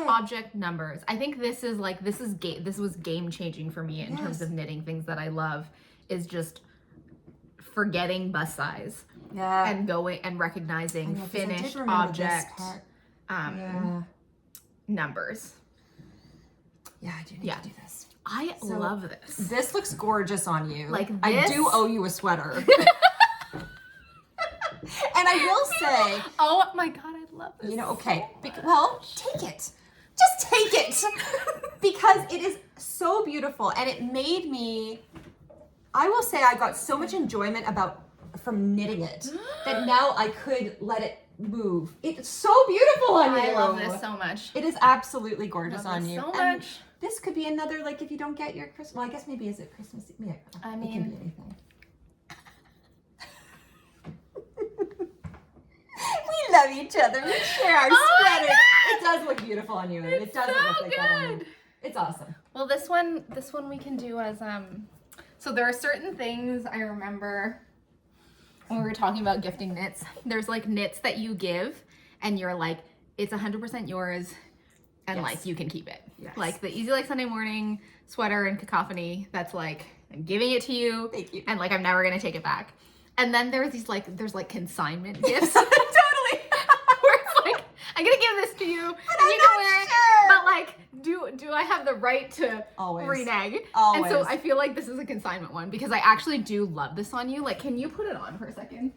object numbers. I think this was game changing for me in terms of knitting things that I love, is just forgetting bust size. Yeah. And going and recognizing finished object numbers. Yeah, I do need to do this. I love this. This looks gorgeous on you. Like this? I do owe you a sweater. And I will say, oh my god, I love this. You know, okay. Well, take it. Just take it. Because it is so beautiful, and it made me, I will say I got so much enjoyment from knitting it that now I could let it move. It's so beautiful on you. I love this so much. It is absolutely gorgeous on you. So much. This could be another, like, if you don't get your Christmas, well, I guess maybe is it Christmas? Yeah, I mean, it can be anything. We love each other. We share our sweaters. It does look beautiful on you. It does look like that on you. It's awesome. Well, this one we can do as so there are certain things I remember when we were talking about gifting knits. There's like knits that you give and you're like, it's 100% yours and like you can keep it. Yes. Like the Easy Like Sunday Morning sweater and Cacophony, that's like, I'm giving it to you. Thank you. And like, I'm never gonna take it back. And then there's these like, there's like consignment gifts. Totally. Where it's like, I'm gonna give this to you and you can wear it. But like, do I have the right to renege? Always. And so I feel like this is a consignment one because I actually do love this on you. Like, can you put it on for a second?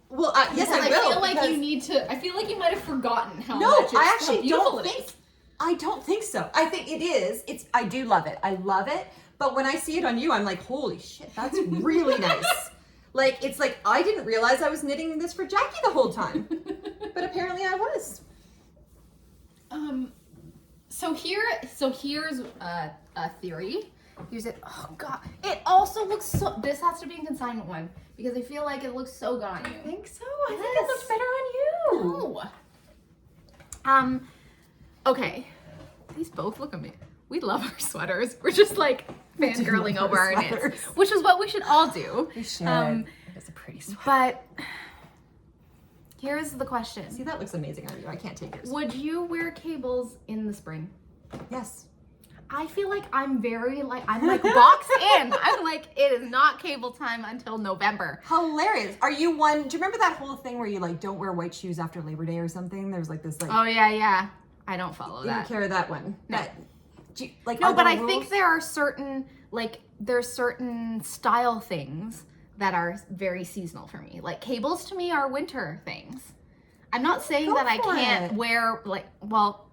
Well, yes, I will. I feel like you need to. I feel like you might have forgotten how much I actually how beautiful don't it think. is. I don't think so. I think it is. I do love it. I love it. But when I see it on you, I'm like, holy shit, that's really nice. Like, it's like, I didn't realize I was knitting this for Jackie the whole time. But apparently I was. So here's a theory. Here's it. Oh god. It also looks so, this has to be a consignment one because I feel like it looks so good on you. I think so. I think it looks better on you. Oh. Okay. These both look amazing. We love our sweaters. We're just like fangirling over our knits, which is what we should all do. We should. It's a pretty sweater. But here's the question. See, that looks amazing on you. I can't take yours. Would you wear cables in the spring? Yes. I feel like I'm like boxed in. I'm like, it is not cable time until November. Hilarious. Are you one, do you remember that whole thing where you like don't wear white shoes after Labor Day or something? There's like this like. Oh yeah. I don't follow You that. don't carry that one. No. No, but I think there are certain style things that are very seasonal for me. Like cables to me are winter things. I'm not saying that I can't wear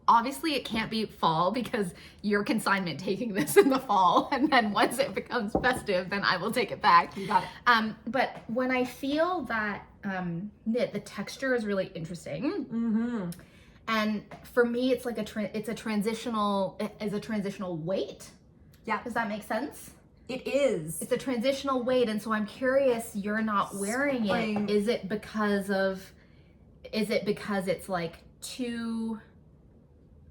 obviously it can't be fall because you're consignment taking this in the fall and then once it becomes festive then I will take it back. You got it. But when I feel that knit, the texture is really interesting. Mm-hmm. And for me, it's like it's a transitional weight. Yeah. Does that make sense? It is. It's a transitional weight. And so I'm curious, you're not wearing it. Is it because it's like too,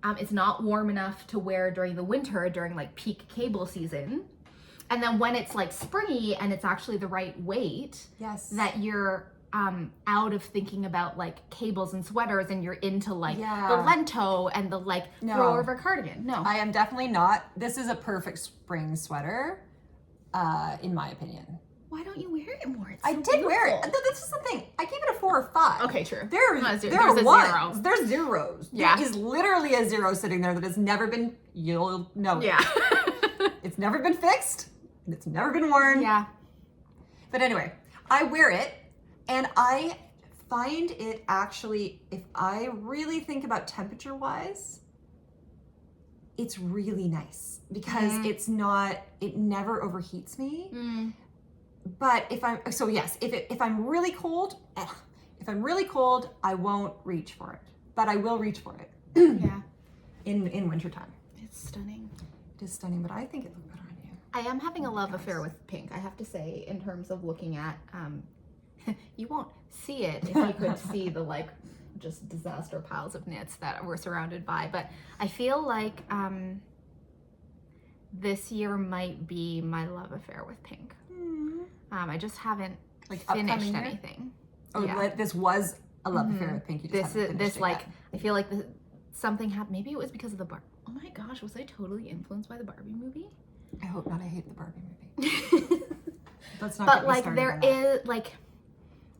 it's not warm enough to wear during the winter, during like peak cable season. And then when it's like springy and it's actually the right weight, yes, that you're out of thinking about like cables and sweaters and you're into like the lento and the like throw over cardigan. No, I am definitely not. This is a perfect spring sweater, in my opinion. Why don't you wear it more? I did wear it. This is the thing. I gave it a 4 or 5. Okay, true. There are ones. There's zeros. Yeah. There is literally a 0 sitting there that has never been, you'll know. Yeah. It's never been fixed. And it's never been worn. Yeah. But anyway, I wear it and I find it actually, if I really think about temperature wise, it's really nice because it's not, it never overheats me. But if I'm, so yes, if I'm really cold, I won't reach for it, but I will reach for it. Yeah. In wintertime. It's stunning. It is stunning, but I think it looks better on you. I am having a love affair with pink, I have to say, in terms of looking at, you won't see it if you could see the like just disaster piles of knits that we're surrounded by, but I feel like this year might be my love affair with pink. I just haven't like finished anything. Oh, yeah. This was a love affair with pink. You just haven't finished it yet. I feel like something happened. Maybe it was because of the Barbie. Oh my gosh, was I totally influenced by the Barbie movie? I hope not. I hate the Barbie movie. Let's not. But like there is like,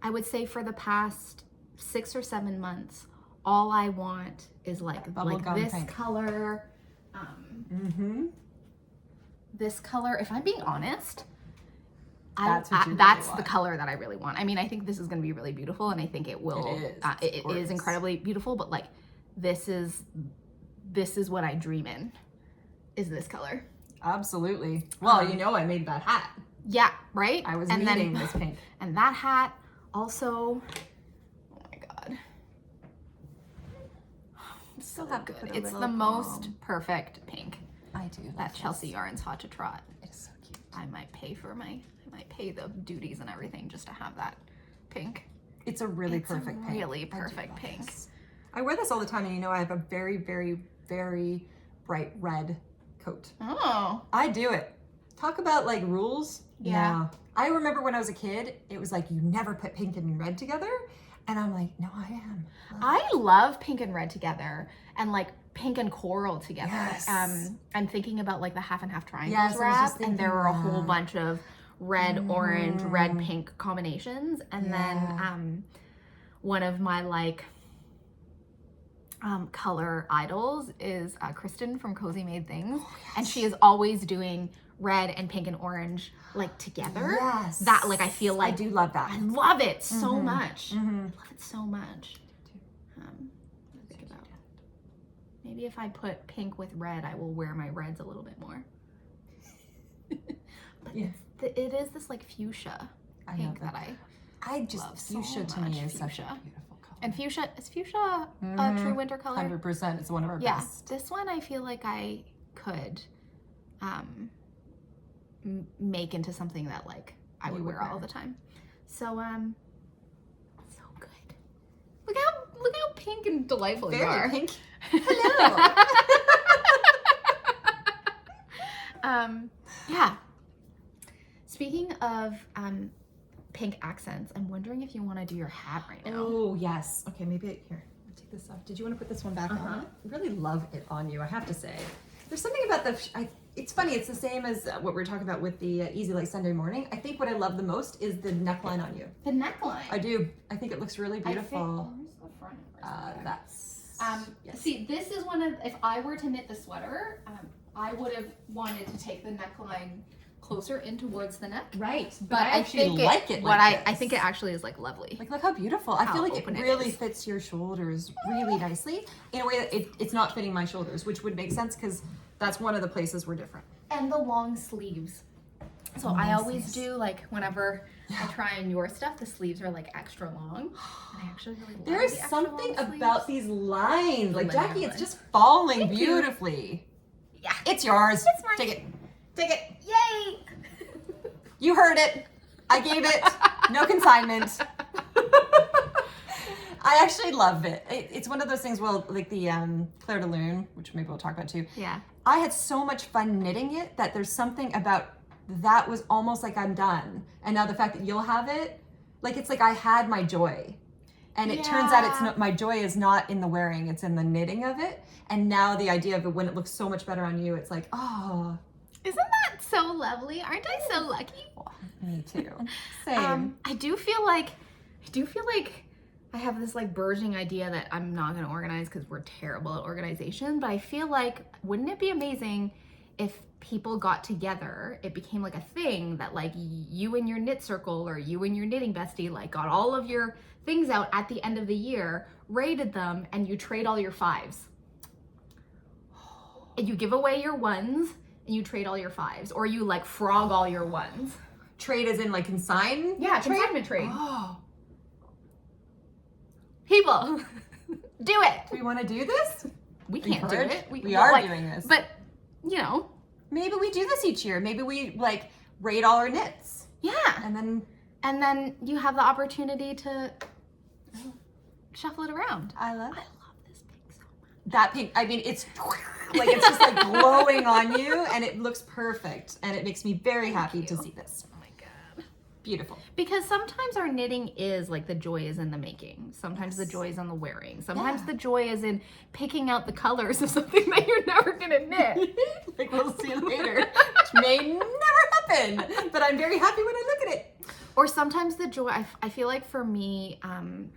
I would say for the past 6 or 7 months, all I want is like this pink. color, this color. If I'm being honest, that's the color that I really want. I mean, I think this is going to be really beautiful, and I think it will. It is incredibly beautiful, but like this is what I dream in, is this color. Absolutely. Well, you know, I made that hat. Yeah, right? I was needing this pink. And that hat also, oh my God. Still have good. to put It's the most perfect pink. I do. That Chelsea Yarn's Hot to Trot. It is so cute. I might pay the duties and everything just to have that pink. It's a really perfect pink. Really perfect pink. I wear this all the time, and you know I have a very, very, very bright red coat. Oh. I do it. Talk about like rules. Yeah. I remember when I was a kid, it was like you never put pink and red together. And I'm like, no, I am. I love pink and red together, and like pink and coral together. Yes. I'm thinking about like the half and half triangles Yes, wrap, and there were a whole bunch of red, orange, red, pink combinations. And then one of my like color idols is Kristen from Cozy Made Things. Oh, yes. And she is always doing red and pink and orange like together. Yes. That like I feel like I do love that. I love it so much. I love it so much. Think about maybe if I put pink with red, I will wear my reds a little bit more. But it is this like fuchsia pink that I just love fuchsia so to much. me is Fuchsia. such a beautiful color. And is fuchsia a true winter color? 100%. It's one of our best. This one I feel like I could make into something that like I would wear all the time. So so good. Look how pink and delightful you are. Very pink. Hello. Yeah. Speaking of pink accents, I'm wondering if you want to do your hat right now. Oh yes. Okay, maybe here. I'll take this off. Did you want to put this one back on? I really love it on you, I have to say. There's something about it's funny, it's the same as what we were talking about with the Easy Like Sunday Morning. I think what I love the most is the neckline on you. The neckline? I do. I think it looks really beautiful. Where's the front? That's... yes. See, this is one of, if I were to knit the sweater, I would have wanted to take the neckline closer in towards the neck. Right. But I think I think it actually is like lovely. Like, look how beautiful. I feel like it really fits your shoulders really nicely in a way that it's not fitting my shoulders, which would make sense because that's one of the places we're different. And the long sleeves. So I always do, like, whenever I try on your stuff, the sleeves are like extra long. And I actually really love There is something about these lines. Like, Jackie, it's just falling beautifully. Yeah. It's yours. It's mine. Take it. Take it. Yay! You heard it. I gave it. No consignment. I actually love it. It's one of those things, well, like the Claire de Lune, which maybe we'll talk about too. Yeah. I had so much fun knitting it that there's something about that was almost like I'm done. And now the fact that you'll have it, like it's like I had my joy. And it turns out it's not, my joy is not in the wearing, it's in the knitting of it. And now the idea of it when it looks so much better on you, it's like, oh. Isn't that so lovely? Aren't I so lucky? Oh, me too. Same. I do feel like I have this like burgeoning idea that I'm not going to organize because we're terrible at organization, but I feel like, wouldn't it be amazing if people got together, it became like a thing that like you and your knit circle or you and your knitting bestie like got all of your things out at the end of the year, rated them, and you trade all your fives. And you give away your ones and you trade all your fives, or you like frog all your ones. Trade as in like consign? Yeah, consignment trade. Oh. People, do it. Do we want to do this? We can't do it. We are doing this. But, you know. Maybe we do this each year. Maybe we like rate all our knits. Yeah. And then you have the opportunity to shuffle it around. I love this pink so much. That pink, I mean, it's like, it's just like glowing on you and it looks perfect. And it makes me very happy to see this. Oh my God. Beautiful. Because sometimes our knitting is like the joy is in the making. Sometimes the joy is on the wearing. Sometimes the joy is in picking out the colors of something that you're never gonna knit. Like we'll see later, which may never happen, but I'm very happy when I look at it. Or sometimes the joy, I feel like for me,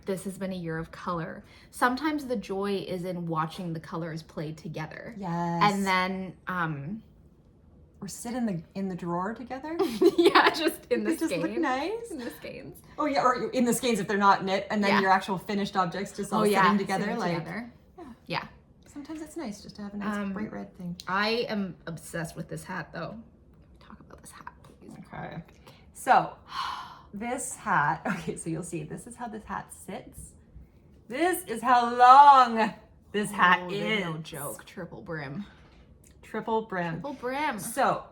this has been a year of color. Sometimes the joy is in watching the colors play together. Yes. And then, or sit in the drawer together. Yeah, just in the just skeins. look nice. In the skeins. Oh yeah, or in the skeins if they're not knit, and then your actual finished objects just all sitting together. Together. Yeah. Sometimes it's nice just to have a nice bright red thing. I am obsessed with this hat though. Talk about this hat, please. Okay. So this hat, okay, so you'll see, this is how this hat sits. This is how long this hat is. No joke. Triple brim. Triple brim. Triple brim. So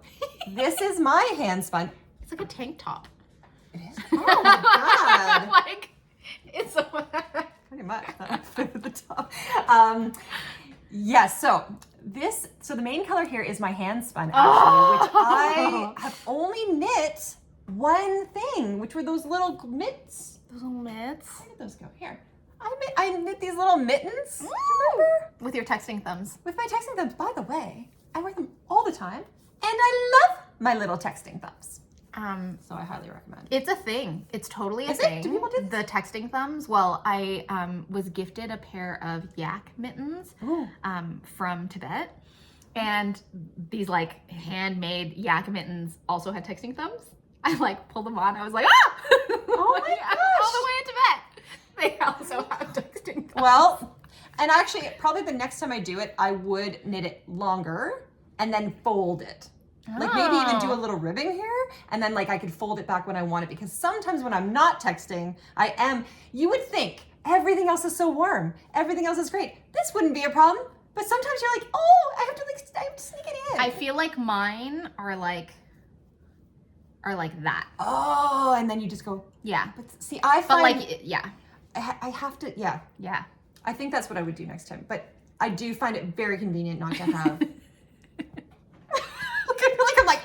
this is my handspun. It's like a tank top. It is? Oh my God. Like, it's so pretty much at the top. Yes, so the main color here is my handspun actually, which I have only knit one thing, which were those little mitts. Those little mitts. Where did those go? Here. I knit these little mittens. Do you remember? With your texting thumbs. With my texting thumbs. By the way, I wear them all the time, and I love my little texting thumbs. So I highly recommend. It's a thing. It's totally a Is thing. it? Do people do this? The texting thumbs? Well, I was gifted a pair of yak mittens from Tibet. And these like handmade yak mittens also had texting thumbs. I like pulled them on. I was like, ah! Oh my gosh! All the way in Tibet. They also have texting thumbs. Well, and actually, probably the next time I do it, I would knit it longer and then fold it. Like maybe even do a little ribbing here, and then like I could fold it back when I want it, because sometimes when I'm not texting, you would think everything else is so warm, everything else is great. This wouldn't be a problem, but sometimes you're like, oh, I have to sneak it in. I feel like mine are like that. Oh, and then you just go, Yeah. but see, I find, But like, yeah. I have to, yeah. Yeah. I think that's what I would do next time, but I do find it very convenient not to have I'm like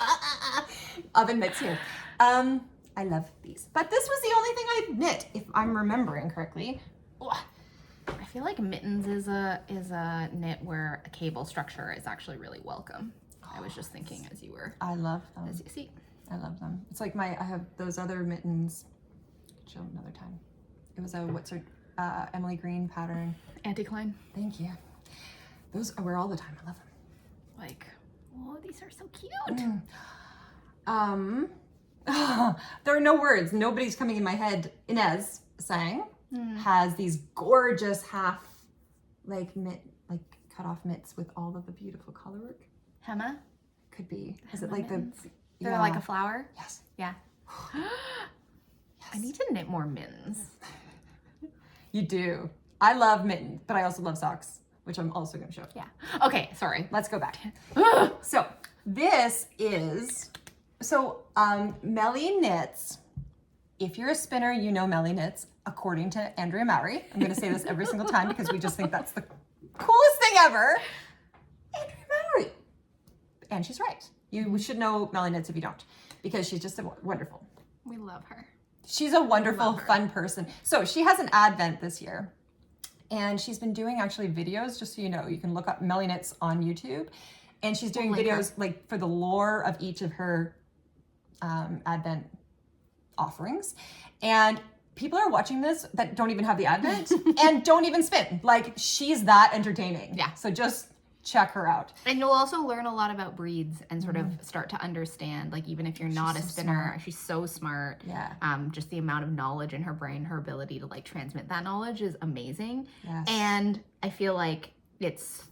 oven mitts here. I love these, but this was the only thing I knit, if I'm remembering correctly. I feel like mittens is a knit where a cable structure is actually really welcome. I was just thinking as you were. I love them. As you see. I love them. It's like I have those other mittens. Show them another time. It was a Emily Green pattern. Anticline. Thank you. Those I wear all the time. I love them. Like, oh, these are so cute. There are no words. Nobody's coming in my head. Inez sang has these gorgeous half cut off mitts with all of the beautiful color work. Hema? Could be. Is it like mittens? the? They're like a flower? Yes. Yeah. Yes. I need to knit more mittens. You do. I love mittens, but I also love socks, which I'm also going to show. Yeah. Okay, sorry. Let's go back. So this is, MellyKnits. If you're a spinner, you know MellyKnits, according to Andrea Mowry. I'm going to say this every single time because we just think that's the coolest thing ever. Andrea Mowry. And she's right. You should know MellyKnits if you don't, because she's just wonderful. We love her. She's a wonderful, fun person. So she has an advent this year, and she's been doing actually videos, just so you know. You can look up MellyKnits on YouTube, and she's doing videos like for the lore of each of her advent offerings. And people are watching this that don't even have the advent and don't even spin. Like, she's that entertaining. Yeah. So just check her out. And you'll also learn a lot about breeds and sort of start to understand, like, even if you're not a spinner, she's so smart. Yeah. Just the amount of knowledge in her brain, her ability to like transmit that knowledge is amazing. Yes. And I feel like it's,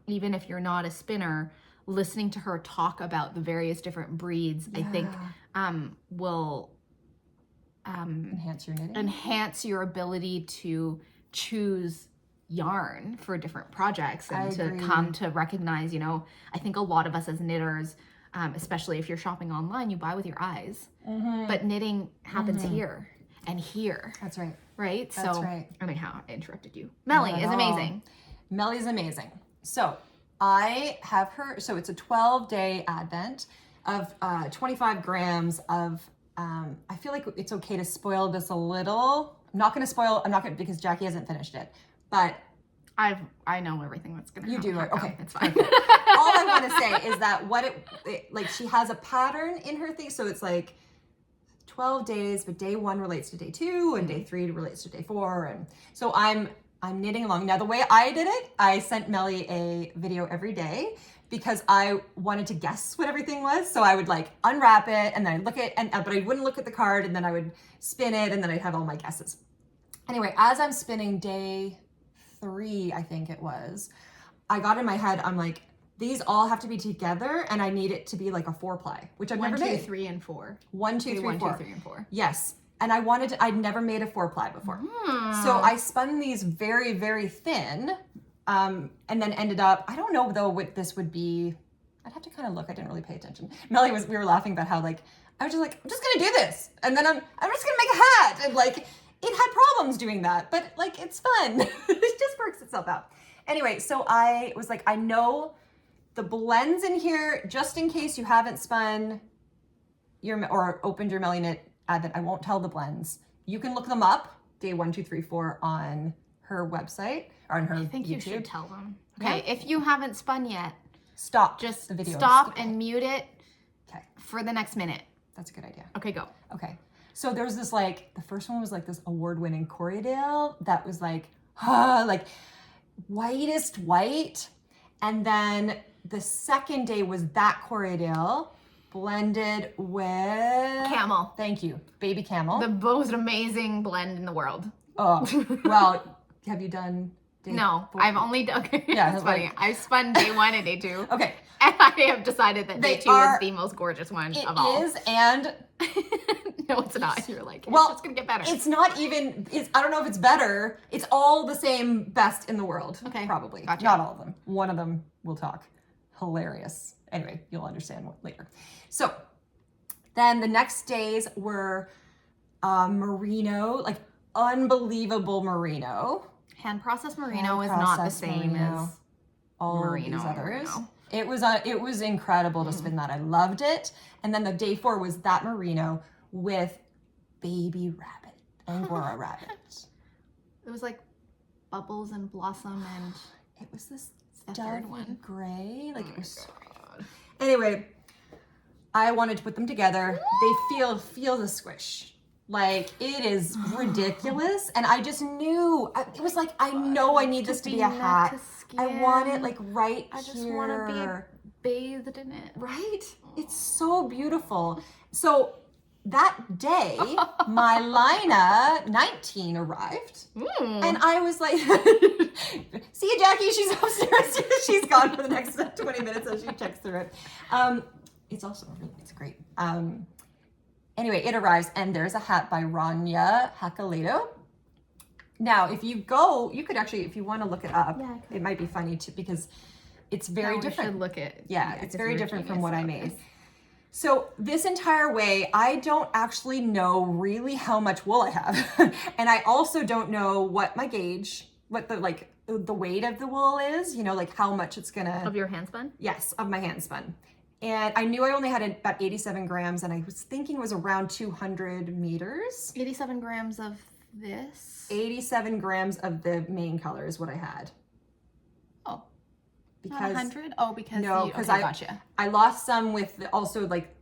even if you're not a spinner, listening to her talk about the various different breeds, I think will enhance your knitting. Enhance your ability to choose yarn for different projects and to come to recognize, I think a lot of us as knitters, especially if you're shopping online, you buy with your eyes, but knitting happens here and here. That's right. Right? That's right. I mean, how I interrupted you. Melly is amazing. Melly's amazing. So I have her, so it's a 12-day advent of 25 grams of, I feel like it's okay to spoil this a little. I'm not going to, because Jackie hasn't finished it. But I know everything that's gonna happen. You do it. Okay. It's fine. All I want to say is that she has a pattern in her thing. So it's like 12 days, but day 1 relates to day 2 and day 3 relates to day 4. And so I'm knitting along. Now, the way I did it, I sent Melly a video every day because I wanted to guess what everything was. So I would like unwrap it and then I'd look at but I wouldn't look at the card, and then I would spin it and then I'd have all my guesses. Anyway, as I'm spinning day 3, I think it was, I got in my head, I'm like, these all have to be together and I need it to be like a 4-ply, which I've never made. 1, 2, 3, and 4. 1, 2, 3, 4. 1, 2, 3, and 4. Yes. And I'd never made a 4-ply before. So I spun these very, very thin, and then ended up, I don't know though what this would be. I'd have to kind of look. I didn't really pay attention. Melly we were laughing about how like, I was just like, I'm just going to do this. And then I'm just going to make a hat. And like, it had problems doing that, but like, it's fun. It just works itself out. Anyway, so I was like, I know the blends in here, just in case you haven't spun or opened your MellyKnit, that I won't tell the blends. You can look them up, day 1, 2, 3, 4 on her website or on her YouTube. I think you should tell them. Okay, if you haven't spun yet, stop just the video. Stop and mute it okay. for the next minute. That's a good idea. Okay, go. Okay. So there's this like, the first one was like this award-winning Corriedale that was like whitest white. And then the second day was that Corriedale blended with Camel. Thank you. Baby camel. The most amazing blend in the world. Oh, well, have you done day No, 4? I've only done, okay, Yeah, that's funny. I've spun day 1 and day 2. Okay. And I have decided that day 2 is the most gorgeous one of all. It is, and no, it's not. You're like, well, it's gonna get better. It's not even, I don't know if it's better. It's all the same best in the world. Okay. Probably. Gotcha. Not all of them. One of them we'll talk. Hilarious. Anyway, you'll understand what later. So then the next days were merino, like unbelievable merino. Hand processed merino is not the same as all merino. These others. Merino. It was incredible to spin that. I loved it. And then the day 4 was that merino with baby rabbit, Angora rabbit. It was like bubbles and blossom and it was this the third dove one. Gray. Like it was. God. Anyway, I wanted to put them together. They feel the squish. Like it is ridiculous. And I just knew, it was like, I know I need this to be a hat. I want it like right here. I just want to be bathed in it. Right? It's so beautiful. So that day, my Lina 19 arrived. And I was like, see you, Jackie. She's upstairs. She's gone for the next 20 minutes as she checks through it. It's also really, it's great. Anyway, it arrives and there's a hat by Rania Hakaleto. Now, if you go, you could actually, if you want to look it up, it might be funny too, because it's very different. Should look at it's very different from what I made. So this entire way, I don't actually know really how much wool I have. And I also don't know what my gauge, what the weight of the wool is, you know, like how much it's gonna. Of your handspun? Yes, of my handspun. And I knew I only had about 87 grams and I was thinking it was around 200 meters. 87 grams of this? 87 grams of the main color is what I had. Oh. Because 100? Oh, because no, because I lost some with also like,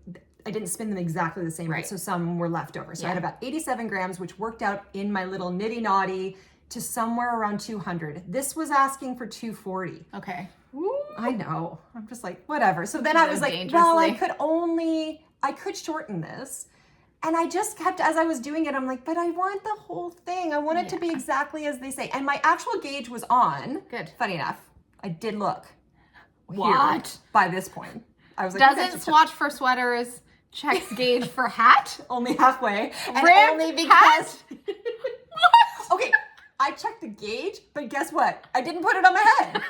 I didn't spin them exactly the same way, so some were left over. So I had about 87 grams, which worked out in my little nitty naughty to somewhere around 200. This was asking for 240. Okay. I know. I'm just like, whatever. So then I was like, well, I could shorten this. And I just kept, as I was doing it, I'm like, but I want the whole thing. I want it to be exactly as they say. And my actual gauge was on. Good. Funny enough, I did look. What? Here, by this point. I was like, doesn't swatch for sweaters, checks gauge for hat? Only halfway. And Rib, only because. hat? What? Okay, I checked the gauge, but guess what? I didn't put it on my head.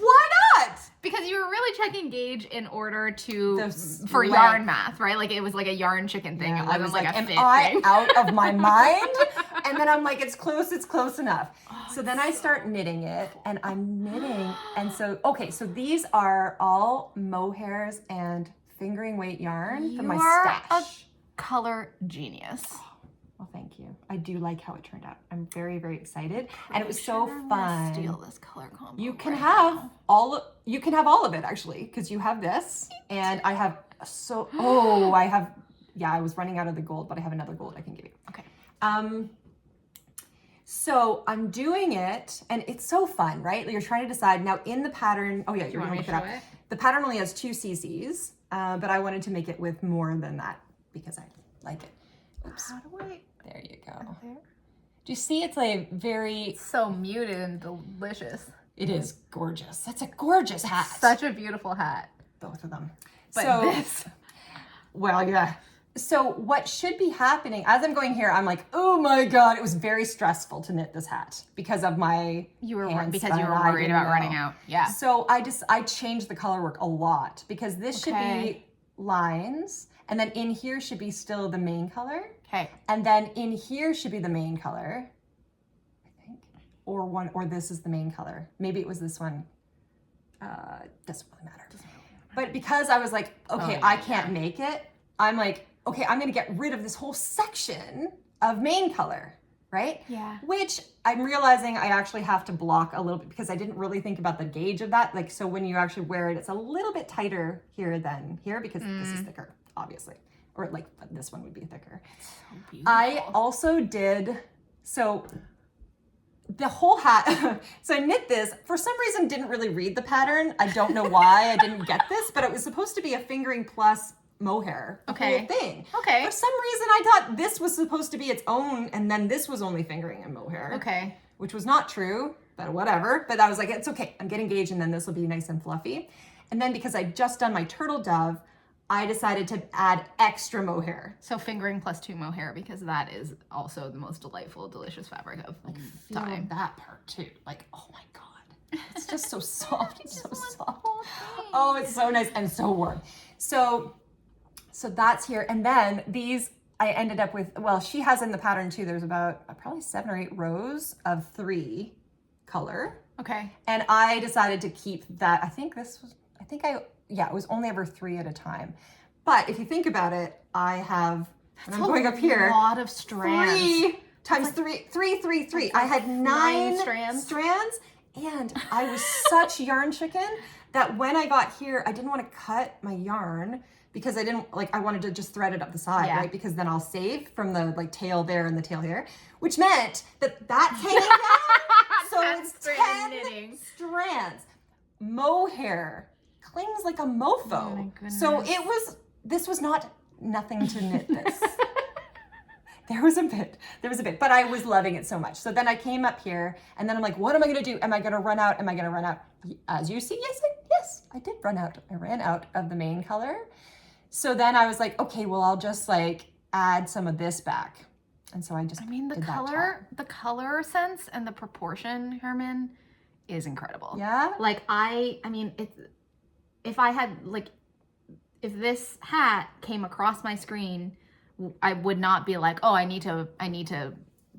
Why not? Because you were really checking gauge in order to for length. yarn math, right? Like it was like a yarn chicken thing. Yeah, It wasn't like a am fit I thing. out of my mind? And then I'm like, it's close enough. So then I start knitting it and I'm knitting. And so, okay, so these are all mohairs and fingering weight yarn from my stash. A color genius. Well, thank you. I do like how it turned out. I'm very, very excited. And it was so fun. Steal this color combo. You can have all of it actually, because you have this and I have So, I was running out of the gold, but I have another gold I can give you. Okay. So I'm doing it, and it's so fun, right? You're trying to decide. Now in the pattern, you're going to look it up. The pattern only has 2 CCs, but I wanted to make it with more than that because I like it. Oops. How do I? There you go. There? Do you see it's like very... So muted and delicious. It is gorgeous. That's a gorgeous hat. Such a beautiful hat. Both of them. But this... Well, yeah. So what should be happening, as I'm going here, I'm like, oh my God, it was very stressful to knit this hat because of my You were hand because spun. you were worried about running out. Yeah. So I changed the color work a lot because this should be lines, and then in here should be still the main color. Okay. And then in here should be the main color, I think. Or this is the main color. Maybe it was this one. Doesn't really matter. But because I was like, okay, I can't make it, I'm like, okay, I'm gonna get rid of this whole section of main color, right? Yeah. Which I'm realizing I actually have to block a little bit because I didn't really think about the gauge of that. Like, so when you actually wear it, it's a little bit tighter here than here because this is thicker, obviously. Or like this one would be thicker. It's so beautiful. I also did, so the whole hat, so I knit this, for some reason didn't really read the pattern. I don't know why I didn't get this, but it was supposed to be a fingering plus mohair, the whole thing. Okay. For some reason I thought this was supposed to be its own, and then this was only fingering and mohair. Okay. Which was not true, but whatever. But I was like, it's okay, I'm getting engaged, and then this will be nice and fluffy. And then because I'd just done my turtle dove, I decided to add extra mohair. So fingering plus 2 mohair, because that is also the most delightful, delicious fabric of time. That part too. Like, oh my God. It's just so soft. It's so soft. Oh, it's so nice and so warm. So that's here. And then these I ended up with, well, she has in the pattern too, there's about probably 7 or 8 rows of 3 color. Okay. And I decided to keep that. It was only ever 3 at a time. But if you think about it, I have, and I'm going up here. A lot of strands. 3 times 3. I had 9 strands. And I was such yarn chicken that when I got here, I didn't want to cut my yarn because I wanted to just thread it up the side, right? Because then I'll save from the tail there and the tail here, which meant that that's hanging down. So it's 10 strands. Mohair clings like a mofo. Oh my goodness. So this was not nothing to knit this. There was a bit, but I was loving it so much. So then I came up here and then I'm like, what am I going to do? Am I going to run out? As you see, yes, I did run out. I ran out of the main color. So then I was like, okay, well, I'll just add some of this back. And so I just the color sense and the proportion, Carmen, is incredible. Yeah. If this hat came across my screen, I would not be like, oh, I need to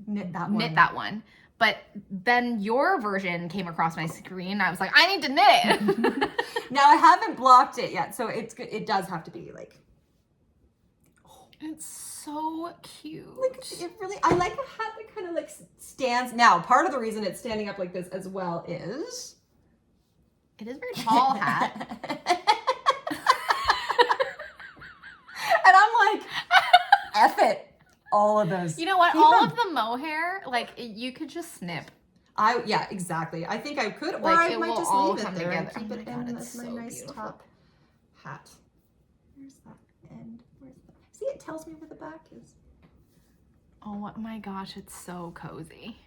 knit that one. But then your version came across my screen. I was like, I need to knit it. Now I haven't blocked it yet, so it does have to be It's so cute. I like a hat that kind of stands. Now, part of the reason it's standing up like this as well is it is a very tall hat. And I'm like, F it. All of those. You know what? All of the mohair, you could just snip. Yeah, exactly. I think I could, or I might just leave it there and keep it in as my nice top hat. Where's that end? See, it tells me where the back is. Oh my gosh, it's so cozy.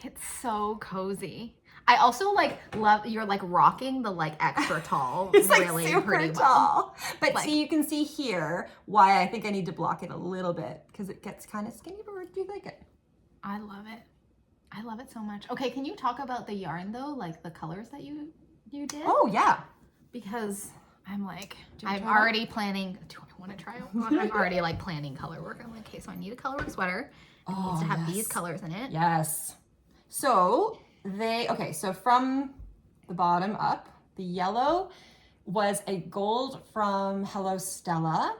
It's so cozy. I also love you're rocking the extra tall. It's really super pretty tall. But see, you can see here why I think I need to block it a little bit because it gets kind of skinny. But do you like it? I love it. I love it so much. Okay, can you talk about the yarn though, the colors that you did? Oh yeah. Because I'm already planning. Do I want to try it? I'm already planning color work. I'm like, okay, so I need a color work sweater. It needs to have these colors in it. Yes. So so from the bottom up, the yellow was a gold from Hello Stella.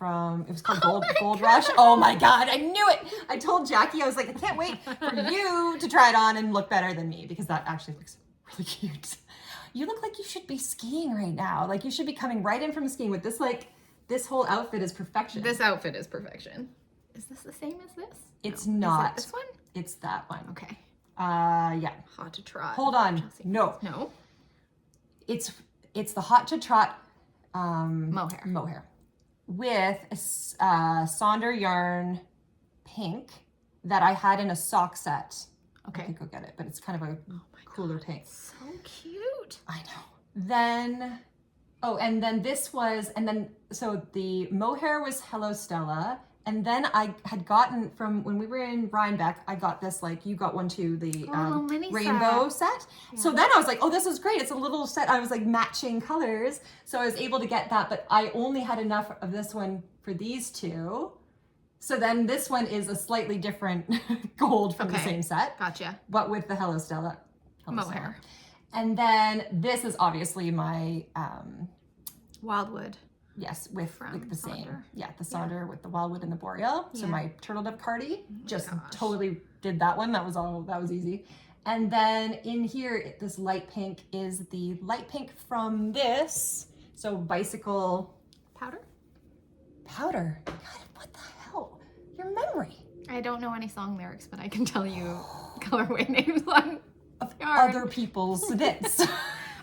It was called Gold Rush. Oh my God, I knew it. I told Jackie, I was like, I can't wait for you to try it on and look better than me because that actually looks really cute. You look like you should be skiing right now. Like you should be coming right in from skiing with this, like, this whole outfit is perfection. This outfit is perfection. Is this the same as this? It's no. not. Is it this one? It's that one. Okay. Yeah. Hot to trot. Hold on. Chelsea. No. No. It's the hot to trot mohair with a Sonder yarn pink that I had in a sock set. Okay. I think I'll get it, but it's kind of a cooler pink. So cute. I know. Then, and then this was, so the mohair was Hello Stella. And then I had gotten from when we were in Rhinebeck, I got this, like, you got one too, the rainbow set. Yeah. So then I was like, oh, this is great. It's a little set. I was like matching colors. So I was able to get that, but I only had enough of this one for these two. So then this one is a slightly different gold from the same set. Gotcha. But with the Hello Stella. Mohair. And then this is obviously my wildwood. Yes, with like the same. Sonder. Yeah, the Sonder with the wildwood and the boreal. So my turtle dove cardi, just gosh. totally did that one. That was easy. And then in here, this light pink is the light pink from this. So bicycle Powder. God, what the hell? Your memory. I don't know any song lyrics, but I can tell you colorway names on Of yarn. other people's knits.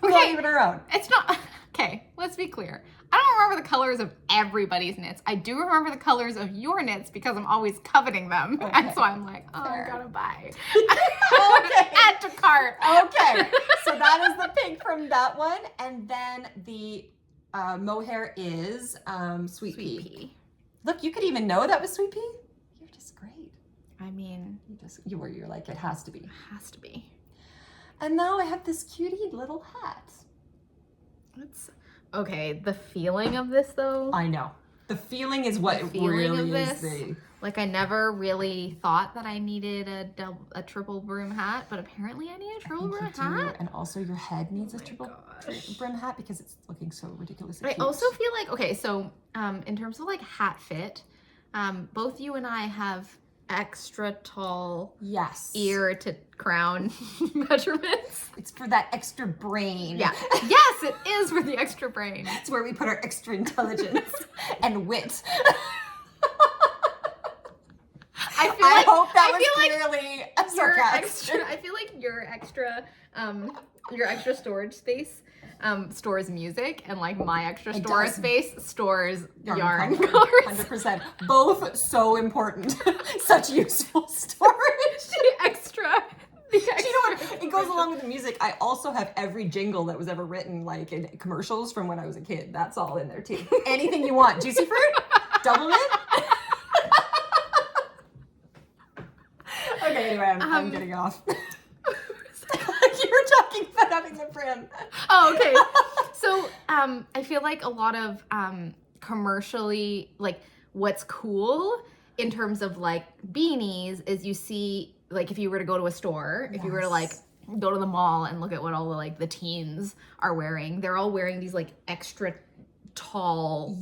Not even our own. It's not, okay, let's be clear. I don't remember the colors of everybody's knits. I do remember the colors of your knits because I'm always coveting them. Okay. And so I'm like, oh, I gotta buy. Okay. Add to cart. Okay. So that is the pink from that one. And then the mohair is Sweet Pea. Look, you could even know that was Sweet Pea. You're just great. I mean, you're like, it has to be. It has to be. And now I have this cutie little hat. Okay, the feeling of this though. I know. The feeling is what it really is. Like I never really thought that I needed a triple brim hat, but apparently I need a triple brim hat. And also your head needs a triple brim hat because it's looking so ridiculously cute. I also feel like, okay, so in terms of like hat fit, both you and I have extra tall ear to crown measurements. It's for that extra brain. Yeah. Yes, it is for the extra brain. It's where we put our extra intelligence and wit. I hope that was clearly a sarcasm. I feel like your extra storage space stores music, and like my extra storage space stores yarn colors. 100%. Both so important. Such useful storage. The extra. Do you know what? It goes along with the music. I also have every jingle that was ever written, like in commercials from when I was a kid. That's all in there too. Anything you want. Juicy fruit? Double mint? Okay, anyway, I'm getting off. You were talking about having the brim. Oh, okay. So I feel like a lot of commercially, like what's cool in terms of like beanies is you see, like if you were to go to a store, if you were to like go to the mall and look at what all the like the teens are wearing, they're all wearing these like extra tall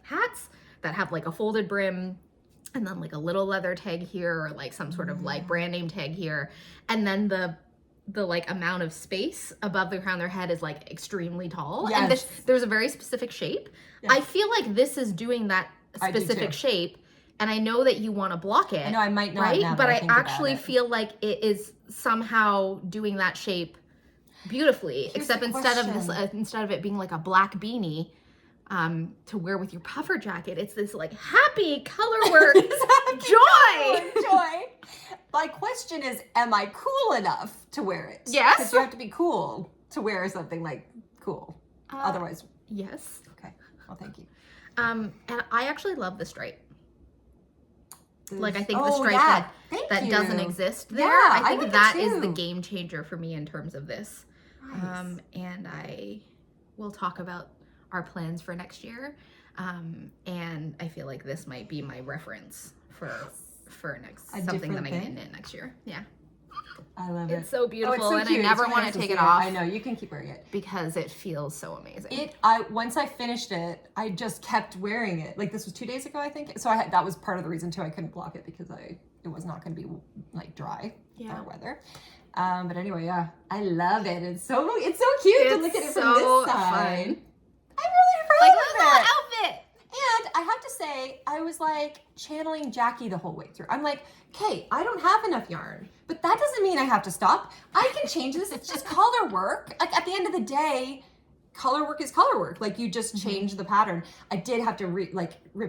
hats that have like a folded brim and then like a little leather tag here or like some sort of like brand name tag here. And then the like amount of space above the crown of their head is like extremely tall. Yes. And there's a very specific shape. Yes. I feel like this is doing that specific shape. And I know that you want to block it. I know I might not, right? Now but I actually feel like it is somehow doing that shape beautifully. Except instead of it being like a black beanie to wear with your puffer jacket, it's this like happy color work joy. My question is, am I cool enough to wear it? Yes. Because you have to be cool to wear something like cool. Otherwise. Yes. Okay. Well, thank you. And I actually love the stripe. Like I think the stripe that doesn't exist there. Yeah, I think that is the game changer for me in terms of this. Nice. And I will talk about our plans for next year. And I feel like this might be my reference for something that I can knit next year. Yeah. I love it. It's so beautiful, it's so and cute. I never want to take it off. I know, you can keep wearing it. Because it feels so amazing. Once I finished it, I just kept wearing it. Like this was 2 days ago, I think. So that was part of the reason too I couldn't block it because it was not going to be like dry or weather. But anyway, yeah, I love it. It's so cute to look at it from this side. Fun. I'm really proud Like of a little outfit. And I have to say, I was like channeling Jackie the whole way through. I'm like, okay, I don't have enough yarn, but that doesn't mean I have to stop. I can change this. It's just color work. Like at the end of the day, color work is color work. Like you just change the pattern. I did have to rip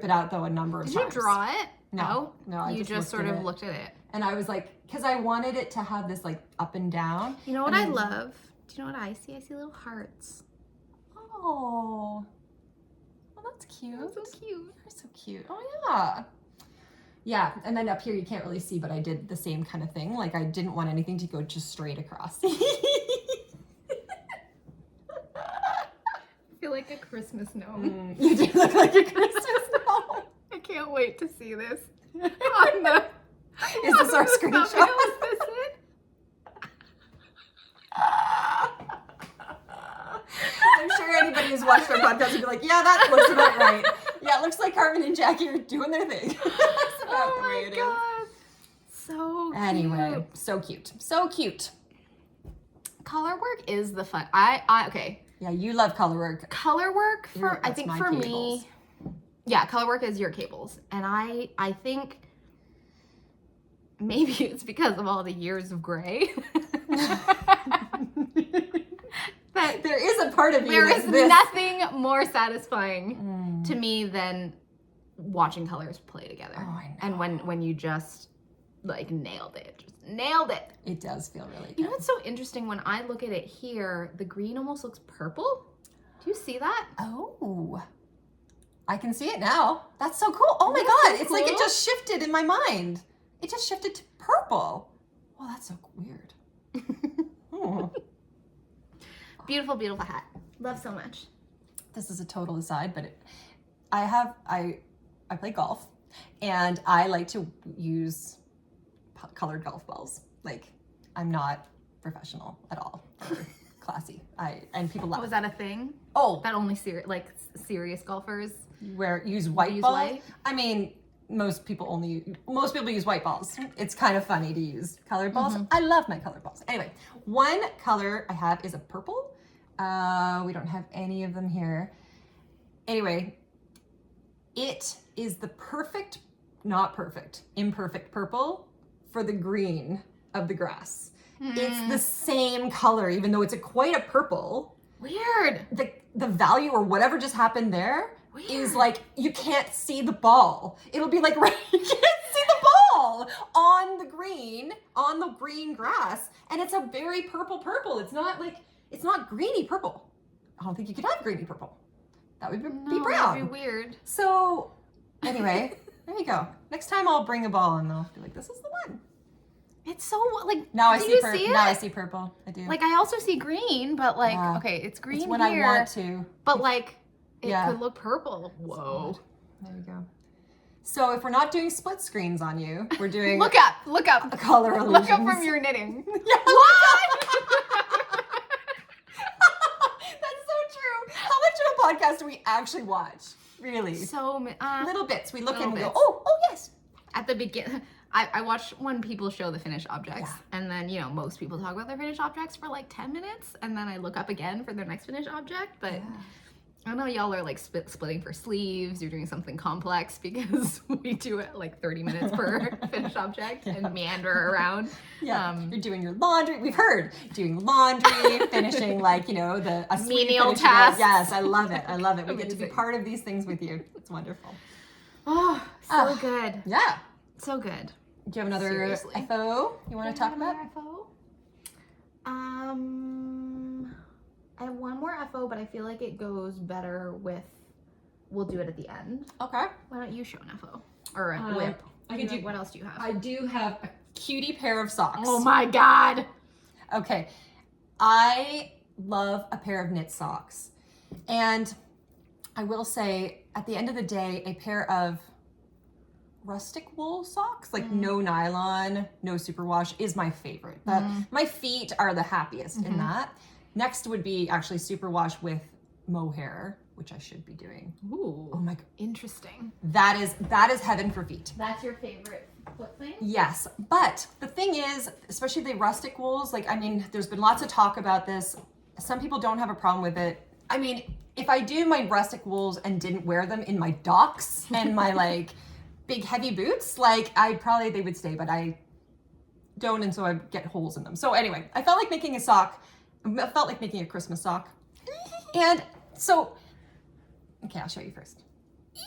it out though a number of times. Did you draw it? No. I you just sort of looked at it. And I was like, because I wanted it to have this like up and down. You know what I love? Do you know what I see? I see little hearts. Oh. Well, that's cute. That's so cute. You're so cute. Oh yeah. Yeah, and then up here you can't really see, but I did the same kind of thing. Like I didn't want anything to go just straight across. I feel like a Christmas gnome. You do look like a Christmas gnome. I can't wait to see this on the. Is this our screenshot? Is this it? I'm sure anybody who's watched our podcast would be like, yeah, that looks about right. Yeah, it looks like Carmen and Jackie are doing their thing. That's about the way it is. So cute. Anyway, so cute. So cute. Color work is the fun. Okay. Yeah, you love color work. Color work Yeah, I think for me, yeah, color work is your cables. And I think maybe it's because of all the years of gray. That there is a part of you there is nothing more satisfying to me than watching colors play together. Oh, I know. And when you just like nailed it. It does feel really good. You know what's so interesting? When I look at it here, the green almost looks purple. Do you see that? Oh, I can see it now. That's so cool. Oh my Isn't God. that It's cool? like it just shifted in my mind. It just shifted to purple. Oh, that's so weird. Oh. Beautiful, beautiful hat. Love so much. This is a total aside, but I play golf and I like to use colored golf balls. Like I'm not professional at all or classy. And people love Oh, is that a thing? Oh, That only serious golfers use white use balls. white? I mean, most people use white balls. It's kind of funny to use colored balls. I love my colored balls. Anyway, one color I have is a purple. We don't have any of them here. Anyway, it is the imperfect purple for the green of the grass. It's the same color, even though it's quite a purple. Weird. The value or whatever just happened there is like, you can't see the ball. It'll be like, right, you can't see the ball on the green grass. And it's a very purple. It's not greeny purple. I don't think you could have greeny purple. That would be brown. That'd be weird. So anyway, there you go. Next time I'll bring a ball and I'll be like, this is the one. It's so like. Now I do see you purple. see it? Now I see purple. I do. Like I also see green, but like Yeah. okay, it's green it's when here. I want to. But like it Yeah. could look purple. Whoa. There you go. So if we're not doing split screens on you, we're doing Look up. color illusions. Look up from your knitting. Yeah, what? That's so true. How much of a podcast do we actually watch? Really? So Little bits. We look little and we go, bits. oh yes. at the beginning, I watch when people show the finished objects, Yeah. and then most people talk about their finished objects for like 10 minutes, and then I look up again for their next finished object. But I know y'all are like splitting for sleeves. You're doing something complex because we do it like 30 minutes per finished object and meander around. Yeah, you're doing your laundry. We've heard doing laundry, finishing like a menial finish. tasks. Yes, I love it. I love it. We get to be Amazing. part of these things with you. It's wonderful. Oh, so good. Yeah. So good. Do you have another Seriously. FO you want to talk about? FO? I have one more FO, but I feel like it goes better with. We'll do it at the end. Okay. Why don't you show an FO or a whip? I can do. What else do you have? I do have a cutie pair of socks. Oh my god! Okay. I love a pair of knit socks. And I will say, at the end of the day, a pair of rustic wool socks, like no nylon, no superwash, is my favorite. My feet are the happiest in that. Next would be actually superwash with mohair, which I should be doing. Ooh. Oh my god. Interesting. That is heaven for feet. That's your favorite foot thing? Yes, but the thing is, especially the rustic wools, like, I mean, there's been lots of talk about this. Some people don't have a problem with it. I mean, if I do my rustic wools and didn't wear them in my docks and my like big heavy boots, like they would stay, but I don't, and so I get holes in them. So anyway, I felt like making a sock. I felt like making a Christmas sock. And so, okay, I'll show you first. Look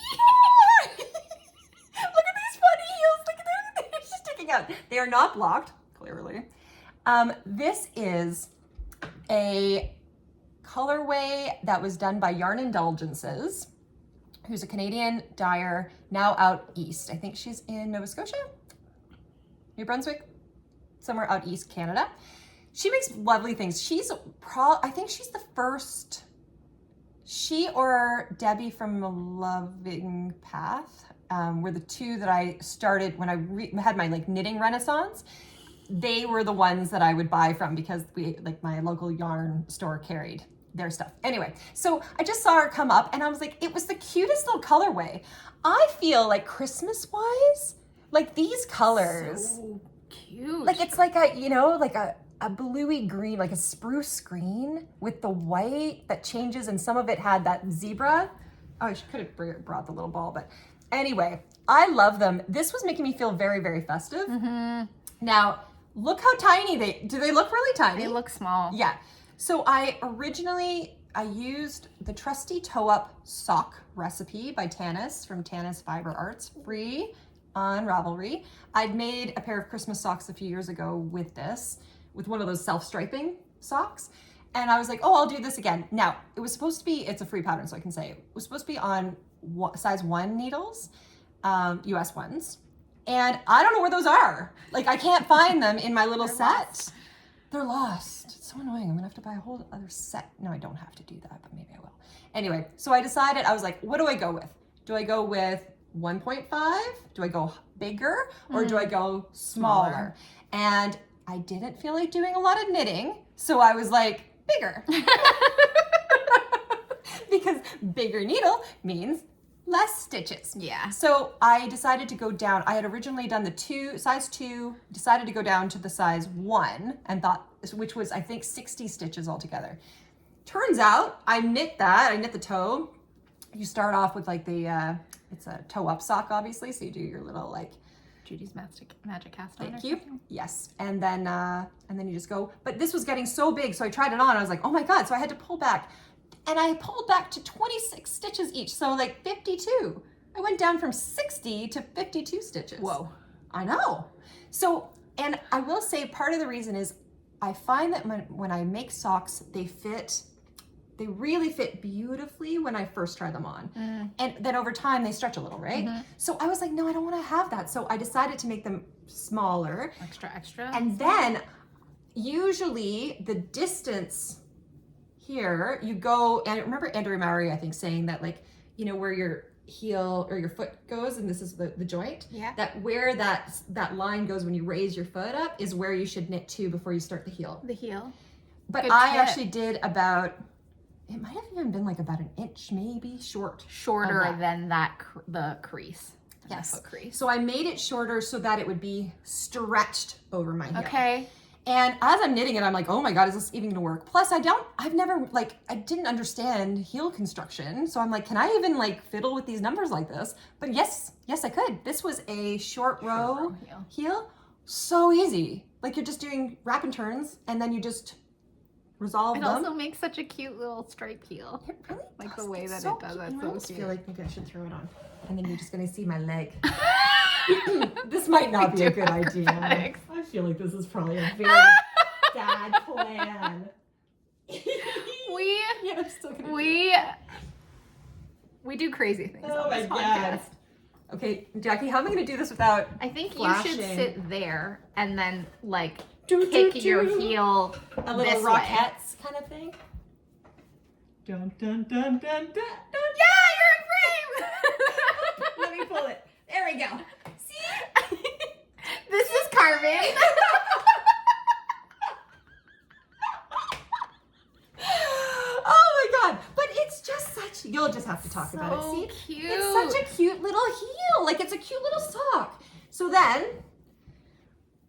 at these funny heels. Look at them. They're just sticking out. They are not blocked, clearly. This is a colorway that was done by Yarn Indulgences, who's a Canadian dyer now out east. I think she's in Nova Scotia, New Brunswick, somewhere out east Canada. She makes lovely things. I think she's the first, she or Debbie from Loving Path were the two that I started when I had my like knitting renaissance. They were the ones that I would buy from because my local yarn store carried their stuff. Anyway, so I just saw her come up and I was like, it was the cutest little colorway. I feel like Christmas wise, like these colors, So cute. like it's like a bluey green, like a spruce green with the white that changes, and some of it had that zebra. Oh, I could have brought the little ball, but anyway, I love them. This was making me feel very, very festive. Mm-hmm. Now, look how tiny do they look really tiny? They look small. Yeah. So I used the trusty toe up sock recipe by Tanis from Tanis Fiber Arts, free on Ravelry. I'd made a pair of Christmas socks a few years ago with this, with one of those self-striping socks. And I was like, oh, I'll do this again. Now, it was supposed to be, it's a free pattern, so I can say it was supposed to be on size 1 needles, US ones. And I don't know where those are. Like, I can't find them in my little set. They're lost. It's so annoying. I'm gonna have to buy a whole other set. No, I don't have to do that, but maybe I will. Anyway, so I decided, I was like, what do I go with? Do I go with 1.5? Do I go bigger? Or do I go smaller? And I didn't feel like doing a lot of knitting, so I was like, bigger. Because bigger needle means less stitches. Yeah. So I decided to go down. I had originally done the size 2, decided to go down to the size 1 and thought, which was I think 60 stitches altogether. Turns out I knit the toe. You start off with like it's a toe up sock obviously. So you do your little like Judy's magic cast on. Thank you. Yes. And then you just go, but this was getting so big. So I tried it on. I was like, oh my God. So I had to pull back. And I pulled back to 26 stitches each, so like 52. I went down from 60 to 52 stitches. Whoa. I know. So, and I will say part of the reason is I find that when I make socks, they really fit beautifully when I first try them on. Mm. And then over time, they stretch a little, right? Mm-hmm. So I was like, no, I don't want to have that. So I decided to make them smaller. Extra. And then usually the distance here, you go, and I remember Andrea Mowry, I think, saying that like, where your heel or your foot goes, and this is the joint, that where that line goes when you raise your foot up is where you should knit to before you start the heel. The heel. But good I tip. Actually did about, it might have even been like about an inch, maybe shorter than the crease. Yes. The foot crease. So I made it shorter so that it would be stretched over my heel. Okay. And as I'm knitting it, I'm like, oh my God, is this even gonna work? Plus I didn't understand heel construction. So I'm like, can I even like fiddle with these numbers like this? But yes, I could. This was a short row heel. So easy. Like you're just doing wrap and turns and then you just resolve them. It also makes such a cute little stripe heel. It really like does. the way that so it does. Cute. That's I so almost cute. feel like maybe I should throw it on. And then you're just gonna see my leg. This might not be a good idea. I feel like this is probably a very bad plan. We do crazy things on this podcast. God. Okay, Jackie, how am I going to do this without I think flashing? You should sit there and then like kick your heel a little Rockettes kind of thing. Dun dun dun dun dun dun. Yeah, you're in frame. Let me pull it. There we go. See? This is Carmen. Oh my God. But it's just such, you'll just have to talk about it. See? Cute. It's such a cute little heel. Like it's a cute little sock. So then,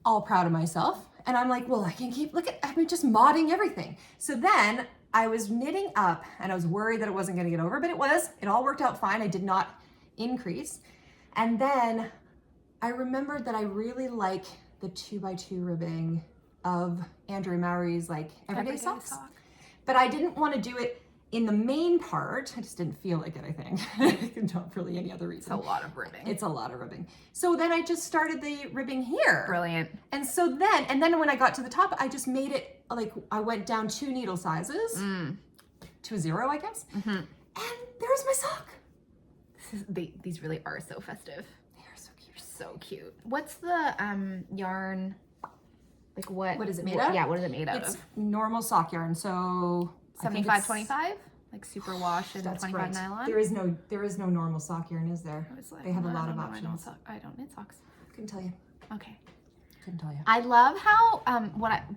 all proud of myself, and I'm like, well, I can keep, I'm just modding everything. So then I was knitting up and I was worried that it wasn't gonna get over, but it all worked out fine. I did not increase. And then I remembered that I really like the 2x2 ribbing of Andrea Mowry's like everyday socks. But I didn't want to do it in the main part. I just didn't feel like it, I think. Not really any other reason. It's a lot of ribbing. It's a lot of ribbing. So then I just started the ribbing here. Brilliant. And so then when I got to the top, I just made it like, I went down 2 needle sizes to a 0, I guess. And there's my sock. These really are so festive. They are so cute. So cute. What's the yarn? Like what is it made of? Yeah, what is it made It's of? normal sock yarn. So 75-25? Like super wash and 25 great. nylon? There is no normal sock yarn, is there? Like, they have a lot of options. I don't knit socks. Couldn't tell you. Okay. Couldn't tell you. I love how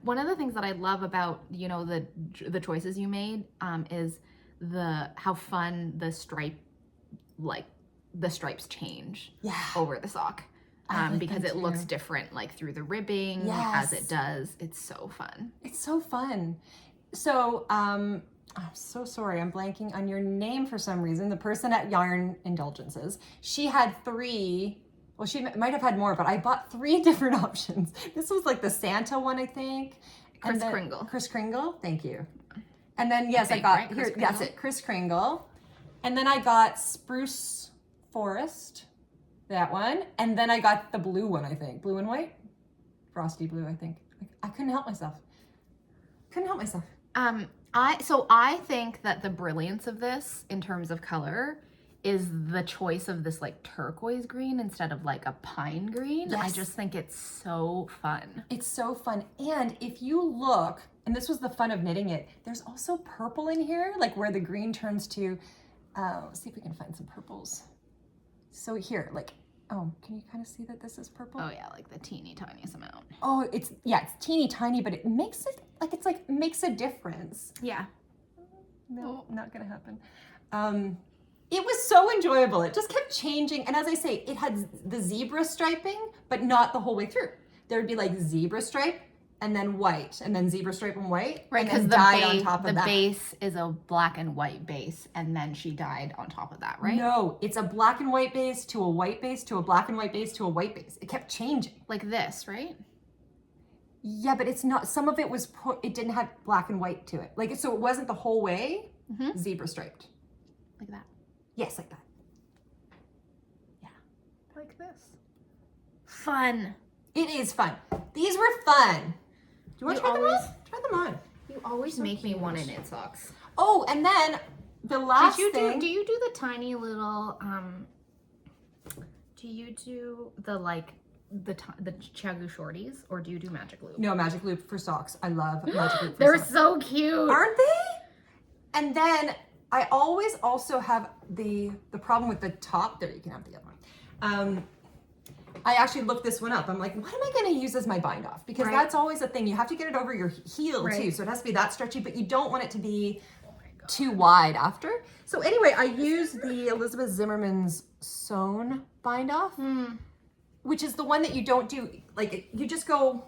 one of the things that I love about the choices you made is how fun the stripes change over the sock. Because it looks different like through the ribbing as it does. It's so fun. It's so fun. So I'm so sorry, I'm blanking on your name for some reason. The person at Yarn Indulgences, she had 3, well, she might have had more, but I bought 3 different options. This was like the Santa one, I think. Kringle. Kris Kringle, thank you. And then I got, here, that's it, Kris Kringle. And then I got Spruce Forest. That one, and then I got the blue one, I think. Blue and white? Frosty blue, I think. I couldn't help myself. I think that the brilliance of this in terms of color is the choice of this like turquoise green instead of like a pine green. Yes. I just think it's so fun. It's so fun. And if you look, and this was the fun of knitting it, there's also purple in here, like where the green turns to, let's see if we can find some purples. So here, like, oh, can you kind of see that this is purple? Oh yeah, like the teeny tiniest amount. Oh, it's teeny tiny, but it makes it, like, it's like, makes a difference. Yeah. No, not gonna happen. It was so enjoyable. It just kept changing. And as I say, it had the zebra striping, but not the whole way through. There would be like zebra stripe, and then white, and then zebra stripe and white, right? Because the base is a black and white base, and then she dyed on top of that, right? No, it's a black and white base to a white base to a black and white base to a white base. It kept changing. Like this, right? Yeah, but it's not. Some of it was it didn't have black and white to it. Like, so it wasn't the whole way zebra striped. Like that. Yes, like that. Yeah. Like this. Fun. It is fun. These were fun. Do you want to try them on? Try them on. You always make me want to knit socks. Oh, and then the last thing. Do you do the tiny little, do you do the like, the Chagu shorties, or do you do magic loop? No, magic loop for socks. I love magic loop for They're socks. so cute. Aren't they? And then I always also have the problem with the top. There, you can have the other one. I actually looked this one up. I'm like, what am I going to use as my bind off? Because that's always a thing. You have to get it over your heel too. So it has to be that stretchy, but you don't want it to be too wide after. So anyway, I used the Elizabeth Zimmerman's sewn bind off, which is the one that you don't do, like you just go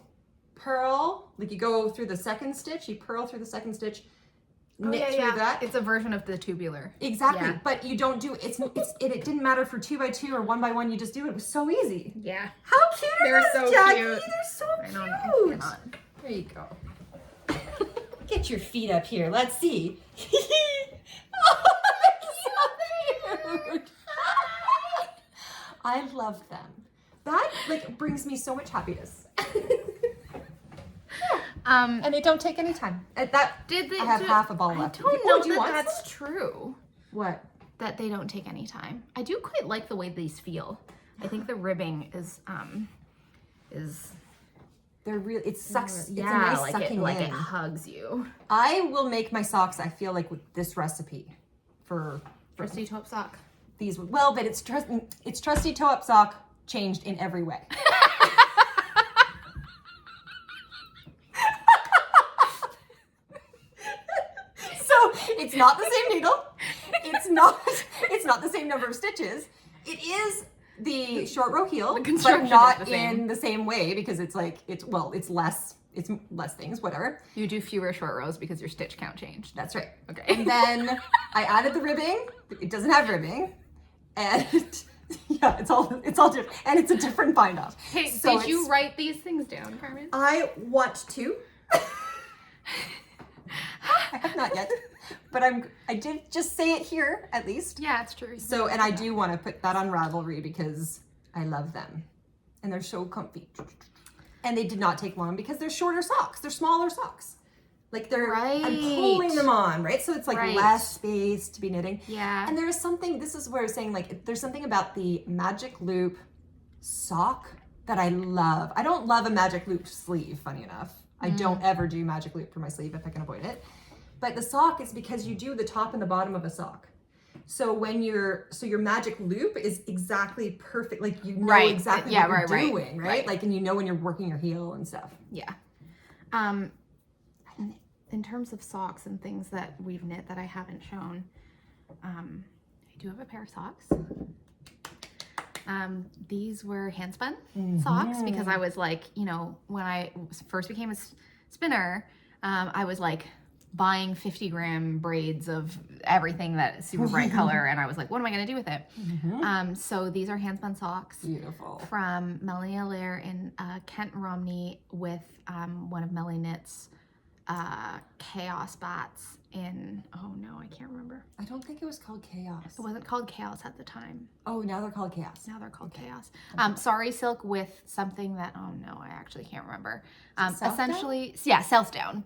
purl, like you go through the second stitch, you purl through the second stitch, knit through that. It's a version of the tubular. Exactly, but you don't do, it didn't matter for 2x2 or 1x1, you just do it. It was so easy. Yeah. How cute are those, Jackie? They're so cute. I cannot. There you go. Get your feet up here. Let's see. Oh, so cute. I love them. That like brings me so much happiness. And they don't take any time. I have half a ball left. I don't know that that's true. What? That they don't take any time. I do quite like the way these feel. I think the ribbing is they're real. It sucks. It's a nice sucking like in. it hugs you. I will make my socks. I feel like with this recipe for Trusty toe-up sock. These well, but it's trusty toe-up sock changed in every way. It's not the same needle. It's not the same number of stitches. It is the short row heel, but construction not is the same. in the same way because it's like, it's less things, whatever. You do fewer short rows because your stitch count changed. That's right. Okay. And then I added the ribbing. It doesn't have ribbing. And yeah, it's all different. And it's a different bind off. Hey, so did you write these things down, Carmen? I want to. I have not yet, but I did just say it here at least. Yeah, it's true. So, and I do want to put that on Ravelry because I love them and they're so comfy. And they did not take long because they're shorter socks. They're smaller socks. Like I'm pulling them on, right? So it's like less space to be knitting. Yeah. And there is something, this is where I was saying, like, there's something about the magic loop sock that I love. I don't love a magic loop sleeve, funny enough. I don't ever do magic loop for my sleeve if I can avoid it. But the sock is because you do the top and the bottom of a sock. So when your magic loop is exactly perfect, like you know exactly what you're doing, right? Like, and you know when you're working your heel and stuff. Yeah. In terms of socks and things that we've knit that I haven't shown, I do have a pair of socks. These were handspun socks because I was like, you know, when I first became a spinner, I was like buying 50-gram braids of everything that super bright color, and I was like, what am I going to do with it? So these are handspun socks. Beautiful. From Melanie Allaire in Kent Romney with one of MellyKnits Chaos bats in, oh no, I can't remember. I don't think it was called Chaos. It wasn't called Chaos at the time. Oh, now they're called Chaos. Now they're called Chaos. Sorry Silk with something that, oh no, I actually can't remember. Essentially, yeah, self down.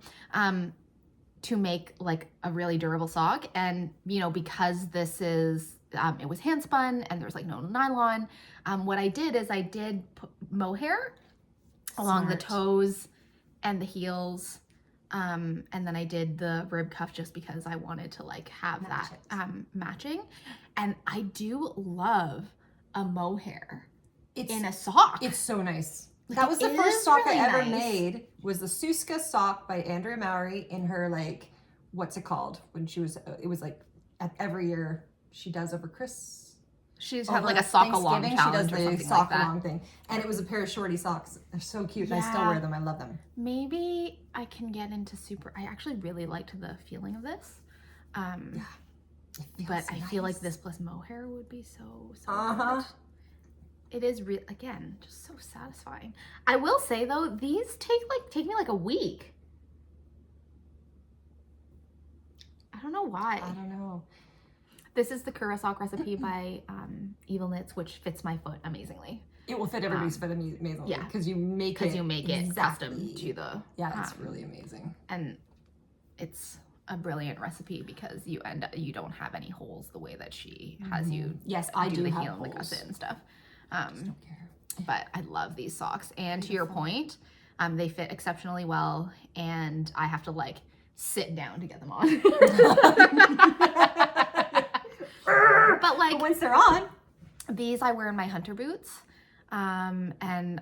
To make like a really durable sock. And, you know, because this is, it was hand spun and there's like no nylon, what I did is I did put mohair along the toes and the heels. And then I did the rib cuff just because I wanted to like have that matching. And I do love a mohair in a sock. It's so nice. That was the first sock I ever made, was the Suska sock by Andrea Mowry in her, like, what's it called? When she was, it was like every year she does over Chris. She's had like a sock along challenge or something like that. She does the sock along thing. And it was a pair of shorty socks. They're so cute. And I still wear them. I love them. Maybe I can get into I actually really liked the feeling of this. But I feel like this plus mohair would be so good. It is again, just so satisfying. I will say though, these take me like a week. I don't know why. I don't know. This is the Kura sock recipe by Evil Knits, which fits my foot amazingly. It will fit everybody's foot amazingly. Yeah, because you make it custom to the. Yeah, it's really amazing. And it's a brilliant recipe because you don't have any holes the way that she has you. Yes, I do the have heel and the holes. gusset and stuff. Don't care. But I love these socks, and to your point, they fit exceptionally well, and I have to like sit down to get them on. But once they're on, these I wear in my hunter boots, and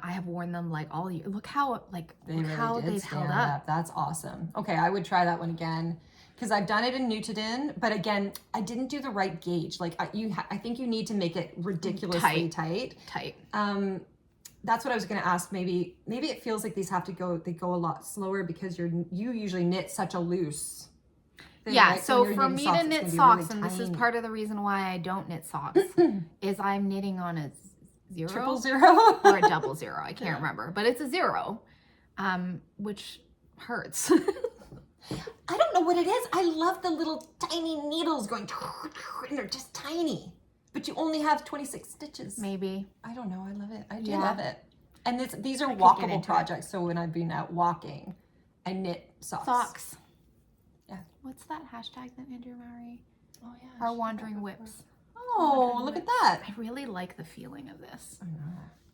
I have worn them like all year. Look how they've held up. That's awesome. Okay, I would try that one again. Because I've done it in Nutiden, but again, I didn't do the right gauge. Like I think you need to make it ridiculously tight. That's what I was going to ask. Maybe it feels like these they go a lot slower because you usually knit such a loose thing. Yeah. Right? So for me to knit socks, and this is part of the reason why I don't knit socks, is I'm knitting on a 0, 000 or a 00. I can't remember, but it's a 0, which hurts. I don't know what it is. I love the little tiny needles going, and they're just tiny. But you only have 26 stitches. Maybe. I don't know. I love it. I do love it. And these are walkable projects. So when I've been out walking, I knit socks. Yeah. What's that hashtag that Andrea Mowry? Oh yeah. Our Wandering Whips. Oh, look at that. I really like the feeling of this.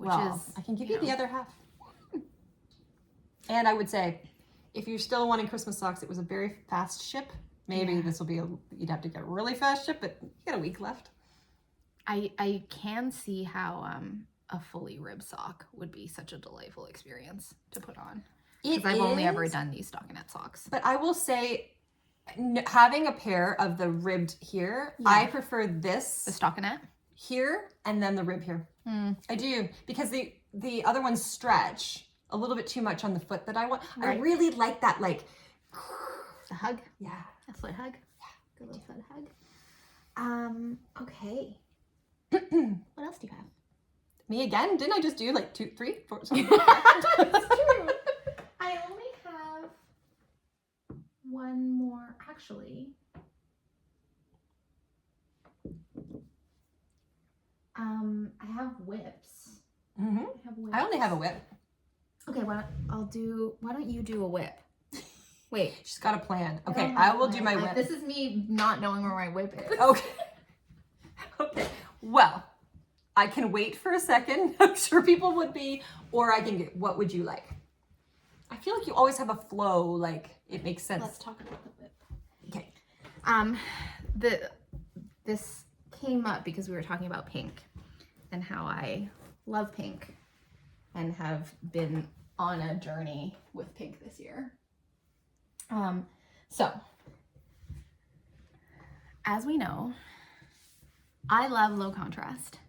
I can give you the other half. And I would say, if you're still wanting Christmas socks, it was a very fast ship. Maybe this will be you'd have to get a really fast ship, but you got a week left. I can see how a fully ribbed sock would be such a delightful experience to put on. Because I've only ever done these stockinette socks. But I will say, having a pair of the ribbed here, I prefer this. The stockinette? here and then the rib here. I do, because the other ones stretch a little bit too much on the foot that I want. Right. I really like that, like the hug. Yeah. A foot hug. Yeah. Good little foot hug. Okay. What else do you have? Me again? Didn't I just do like 2, 3, 4? Something? That's true. I only have one more, actually. I have whips. I only have a whip. Okay, why don't you do a whip? Wait. She's got a plan. Okay, I will do my whip. This is me not knowing where my whip is. Okay. Okay. Well, I can wait for a second. I'm sure people would be, or I can get, what would you like? I feel like you always have a flow, like it makes sense. Let's talk about the whip. Okay. This came up because we were talking about pink and how I love pink and have been on a journey with pink this year. So as we know, I love low contrast.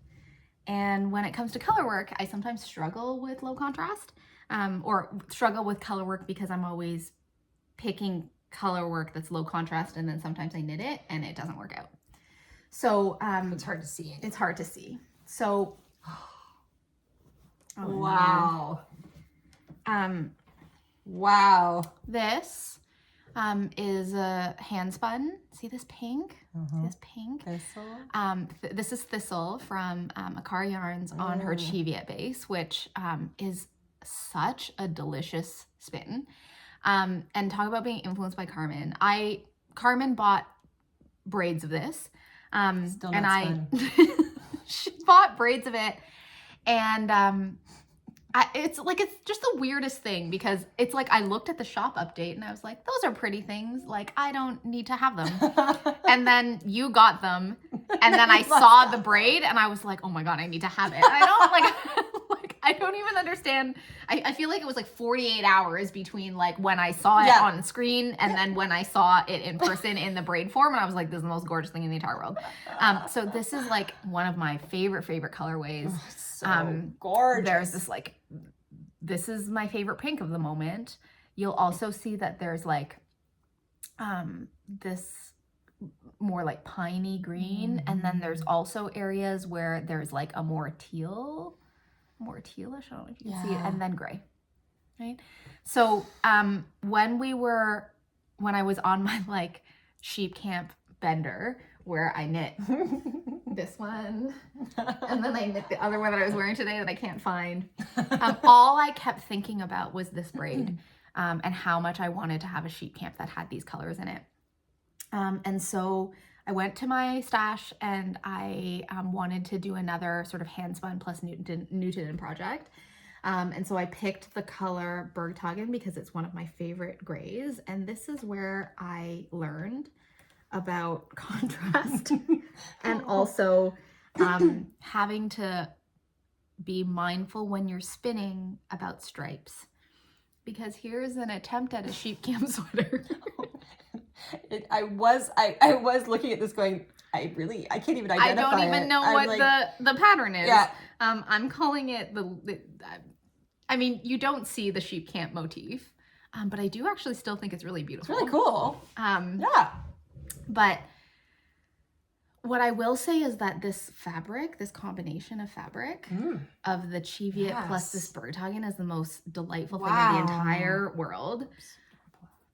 And when it comes to color work, I sometimes struggle with low contrast, or struggle with color work because I'm always picking color work that's low contrast, and then sometimes I knit it and it doesn't work out. So it's hard to see. It's hard to see. So wow. Wow. This is a handspun. See this pink? See this pink? Thistle. This is Thistle from Akar Yarns on her Cheviot base, which is such a delicious spin. And talk about being influenced by Carmen. Carmen bought braids of this. She bought braids of it, and it's just the weirdest thing, because it's like I looked at the shop update and I was like, those are pretty things, like I don't need to have them. And then you got them, and then I saw the braid and I was like, oh my god, I need to have it. And I don't like I don't even understand. I feel like it was like 48 hours between like when I saw it on screen and then when I saw it in person in the braid form, and I was like, this is the most gorgeous thing in the entire world. So this is like one of my favorite colorways. So gorgeous. There's this this is my favorite pink of the moment. You'll also see that there's like this more like piney green, and then there's also areas where there's like a more tealish, I don't know if you can see it, and then gray, right? So when I was on my like sheep camp bender where I knit this one, and then I knit the other one that I was wearing today that I can't find, all I kept thinking about was this braid, and how much I wanted to have a sheep camp that had these colors in it. And so I went to my stash and I wanted to do another sort of handspun plus Nutiden project. And so I picked the color Bergtagen because it's one of my favorite grays. And this is where I learned about contrast and also having to be mindful when you're spinning about stripes. Because here's an attempt at a sheep camp sweater. I was looking at this going, I can't even identify it. I don't even know what like, the pattern is. Yeah. I'm calling it I mean, you don't see the sheep camp motif, but I do actually still think it's really beautiful. It's really cool. Yeah. But what I will say is that this combination of fabric of the Cheviot plus this Bergtagen is the most delightful thing in the entire world.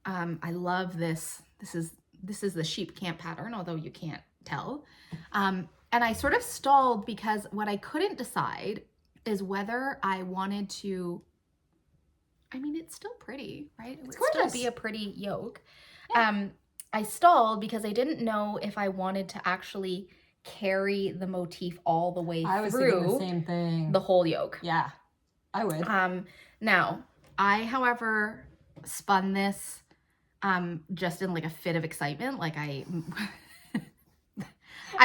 I love this. This is the sheep camp pattern, although you can't tell. And I sort of stalled because what I couldn't decide is whether I wanted to, I mean, it's still pretty, right? It would still be a pretty yoke. Yeah. I stalled because I didn't know if I wanted to actually carry the motif all the way I was through thinking the same thing. The whole yoke. Yeah, I would. Now, I, however, spun this just in like a fit of excitement. Like I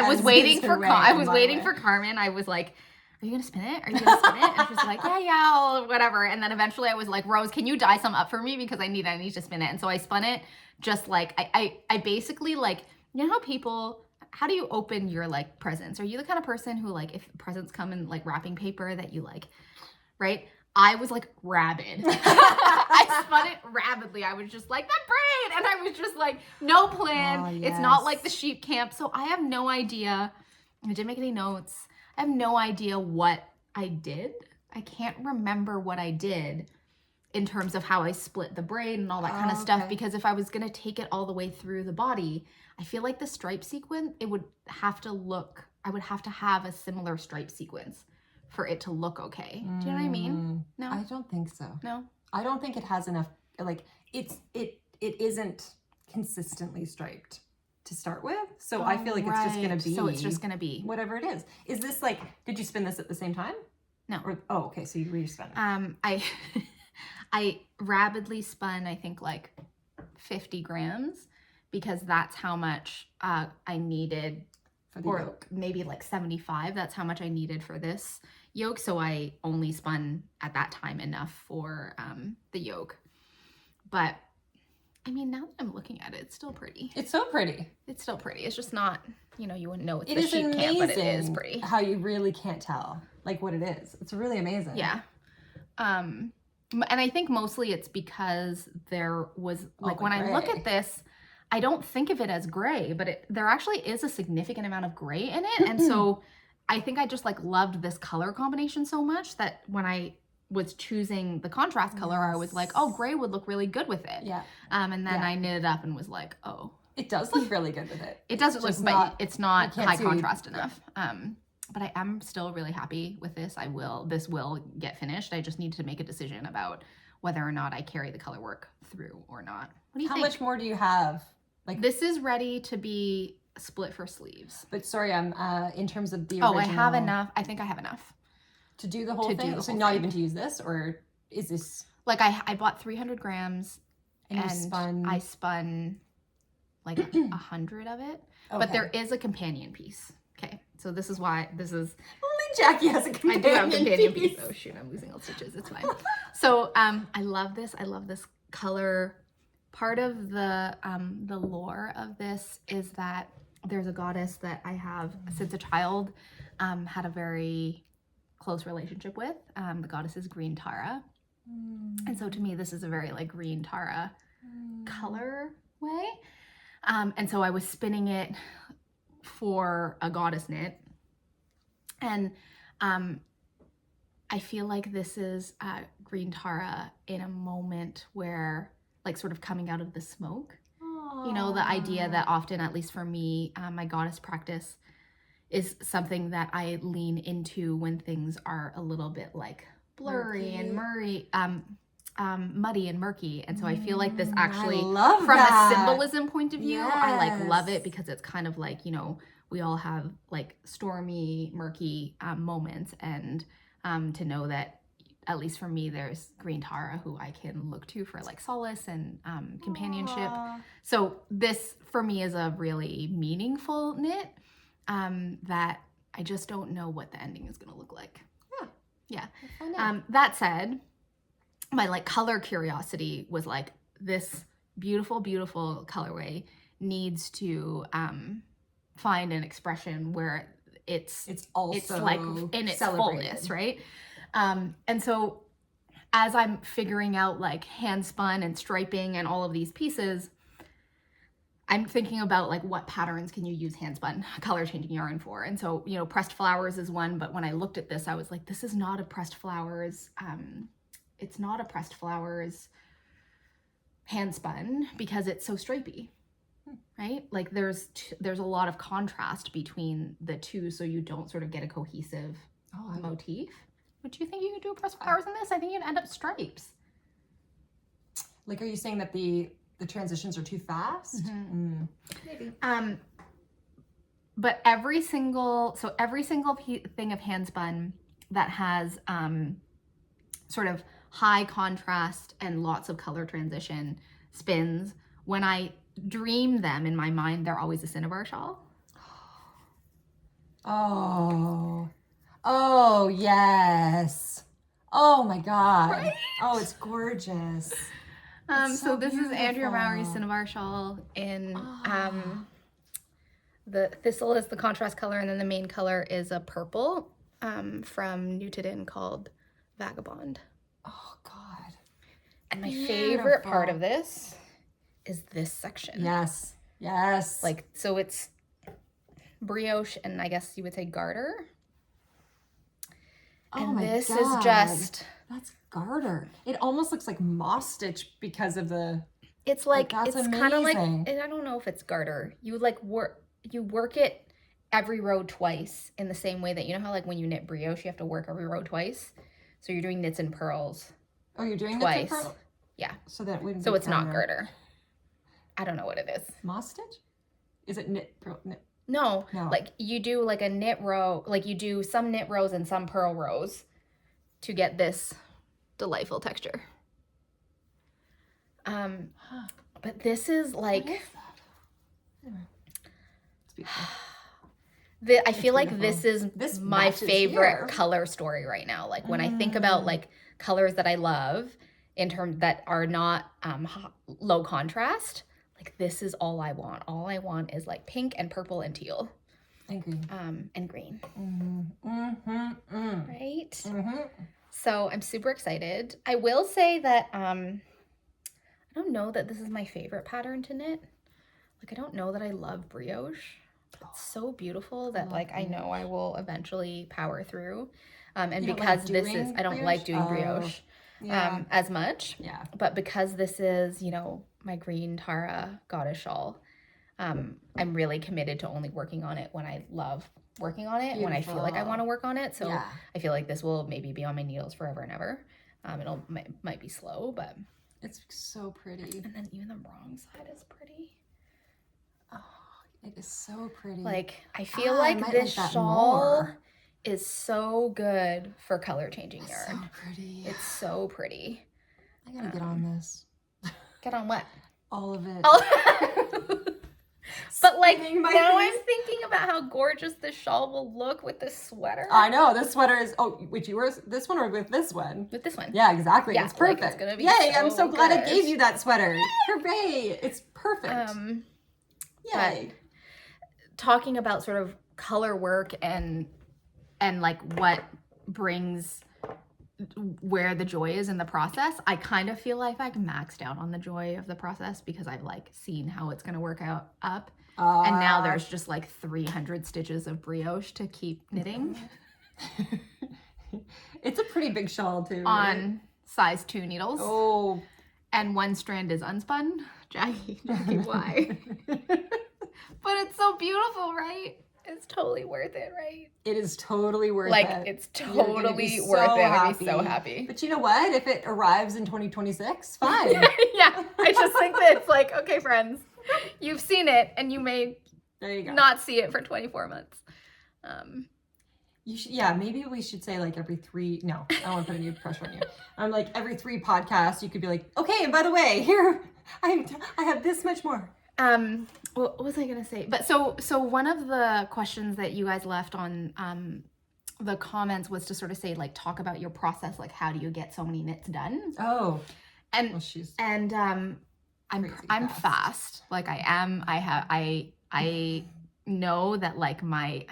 was waiting for Carmen. I was like, are you gonna spin it? Are you gonna spin it? And she's like, yeah, whatever. And then eventually I was like, Rose, can you dye some up for me? Because I need to spin it. And so I spun it just like, I basically like, you know how people, how do you open your like presents? Are you the kind of person who like if presents come in like wrapping paper that you like, right? I was like rabid. I spun it rabidly. I was just like, that braid. And I was just like, no plan. Oh, yes. It's not like the sheep camp. So I have no idea. I didn't make any notes. I have no idea what I did. I can't remember what I did in terms of how I split the braid and all that kind of stuff. Because if I was going to take it all the way through the body, I feel like the stripe sequence, I would have to have a similar stripe sequence for it to look okay. Do you know what I mean? No? I don't think so. No? I don't think it has enough, like, it isn't consistently striped to start with. So I feel like it's just going to be. So it's just going to be. Whatever it is. Is this like, did you spin this at the same time? No. Oh, okay, so you re-spun it. I rapidly spun, I think, like 50 grams because that's how much I needed. For the or yoke. Maybe like 75. That's how much I needed for this yoke. So I only spun at that time enough for the yoke. But I mean, now that I'm looking at it, it's still pretty. It's so pretty. It's still pretty. It's just not, you know, you wouldn't know it's It the is sheep amazing camp, but it is pretty. how you really can't tell like what it is. It's really amazing. Yeah. And I think mostly it's because there was like when I look at this, I don't think of it as gray, but there actually is a significant amount of gray in it. And so I think I just like loved this color combination so much that when I was choosing the contrast color, I was like, oh, gray would look really good with it. Yeah. And then I knit it up and was like, oh. It does look really good with it. It does look, but it's not high contrast enough. But I am still really happy with this. This will get finished. I just need to make a decision about whether or not I carry the color work through or not. What do you think? How much more do you have? Like this is ready to be split for sleeves. But sorry, I'm in terms of the original. Oh, I have enough. I think I have enough. To do the whole thing? So not even to use this? Or is this? Like I bought 300 grams and I spun like 100 of it. Okay. But there is a companion piece. Okay, so this is why this is... Only Jackie has a companion piece. I do have a companion piece. Oh shoot, I'm losing all stitches. It's fine. So I love this. I love this color. Part of the lore of this is that there's a goddess that I have since a child had a very close relationship with. The goddess is Green Tara. And so to me, this is a very like Green Tara color way. And so I was spinning it for a goddess knit. And I feel like this is Green Tara in a moment where like sort of coming out of the smoke. Aww. You know, the idea that often, at least for me, my goddess practice is something that I lean into when things are a little bit like blurry and muddy and murky. And so I feel like this actually, from a symbolism point of view, I like love it because it's kind of like, you know, we all have like stormy, murky moments. And to know that, at least for me, there's Green Tara who I can look to for like solace and companionship. Aww. So this for me is a really meaningful knit that I just don't know what the ending is gonna look like. Yeah. That said, my like color curiosity was like, this beautiful, beautiful colorway needs to find an expression where it's like in its fullness, right? And so as I'm figuring out like hand spun and striping and all of these pieces, I'm thinking about like what patterns can you use hand spun color changing yarn for. And so, you know, pressed flowers is one, but when I looked at this, I was like, this is not a pressed flowers. It's not a pressed flowers hand spun because it's so stripey, right? Like there's a lot of contrast between the two, so you don't sort of get a cohesive motif. Would you think you could do pressed flowers in this? I think you'd end up stripes. Like, are you saying that the transitions are too fast? Mm-hmm. Maybe. But every single thing of hand spun that has sort of high contrast and lots of color transition spins, when I dream them in my mind, they're always a cinnabar shawl. Oh, yes. Oh my God. Right? Oh, it's gorgeous. So this is Andrea Mowry's cinnabar shawl in The Thistle is the contrast color, and then the main color is a purple from Nutiden called Vagabond. Oh, God. And my favorite part of this is this section. Yes. Yes. Like, so it's brioche and I guess you would say garter. Oh and my this God. is just... That's garter. It almost looks like moss stitch because of the... It's like that's it's kind of like, amazing. and I don't know if it's garter. You like work it every row twice in the same way that, you know how like when you knit brioche, you have to work every row twice? So you're doing knits and purls. Oh, you're doing twice. knits and pearl? Yeah. So that wouldn't So be it's not garter. I don't know what it is. Moss stitch? Is it knit, pearl, knit? No, No. like you do like a knit row, like you do some knit rows and some purl rows to get this delightful texture. But this is like, What is that? Anyway, it's beautiful. I feel like this is This my matches favorite here. color story right now. Like when I think about like colors that I love in terms that are not low contrast, like this is all I want. All I want is like pink and purple and teal. And green. And green. Mm-hmm. Right? Mm-hmm. So I'm super excited. I will say that I don't know that this is my favorite pattern to knit. Like I don't know that I love brioche. It's so beautiful that like I know I will eventually power through. And You because like this is, I don't like doing brioche as much. Yeah. But because this is, you know, my green Tara goddess shawl, I'm really committed to only working on it when I love working on it, when I feel like I want to work on it. So Yeah. I feel like this will maybe be on my needles forever and ever. Might be slow, but It's so pretty. and then even the wrong side is pretty. Oh, it is so pretty. Like I feel I like might this like that shawl more. is so good for color changing So yarn. pretty. It's so pretty. I gotta get on this. Get on what? All of it. Oh. But like Spinning my now I'm face. thinking about how gorgeous this shawl will look with this sweater. I know this sweater is. Oh, which you were this one or with this one? With this one. Yeah, exactly. Yeah, it's like, perfect. it's gonna be Yay! I'm so so glad I good. gave you that sweater. Hooray! It's perfect. Yay! Talking about sort of color work and like what brings where the joy is in the process, I kind of feel like I've maxed out on the joy of the process because I've like seen how it's gonna work out up. And now there's just like 300 stitches of brioche to keep knitting It's a pretty big shawl too. on size 2 needles. Oh. And one strand is unspun. Jackie, why? But it's so beautiful, right? It's totally worth it, right? It is totally worth Like, it. it's You're gonna totally be worth so it. I'm gonna be so happy. happy. But you know what? If it arrives in 2026, fine. Yeah, I just think that it's like, okay, friends, you've seen it and you may There you go. not see it for 24 months. You should, yeah, maybe we should say like every 3, no, I don't want to put any pressure on you. I'm like every 3 podcasts, you could be like, okay, and by the way, here, I have this much more. What was I gonna say? But so one of the questions that you guys left on the comments was to sort of say like talk about your process, like how do you get so many knits done? Oh, And well, she's I'm fast. Like I am. I know that like my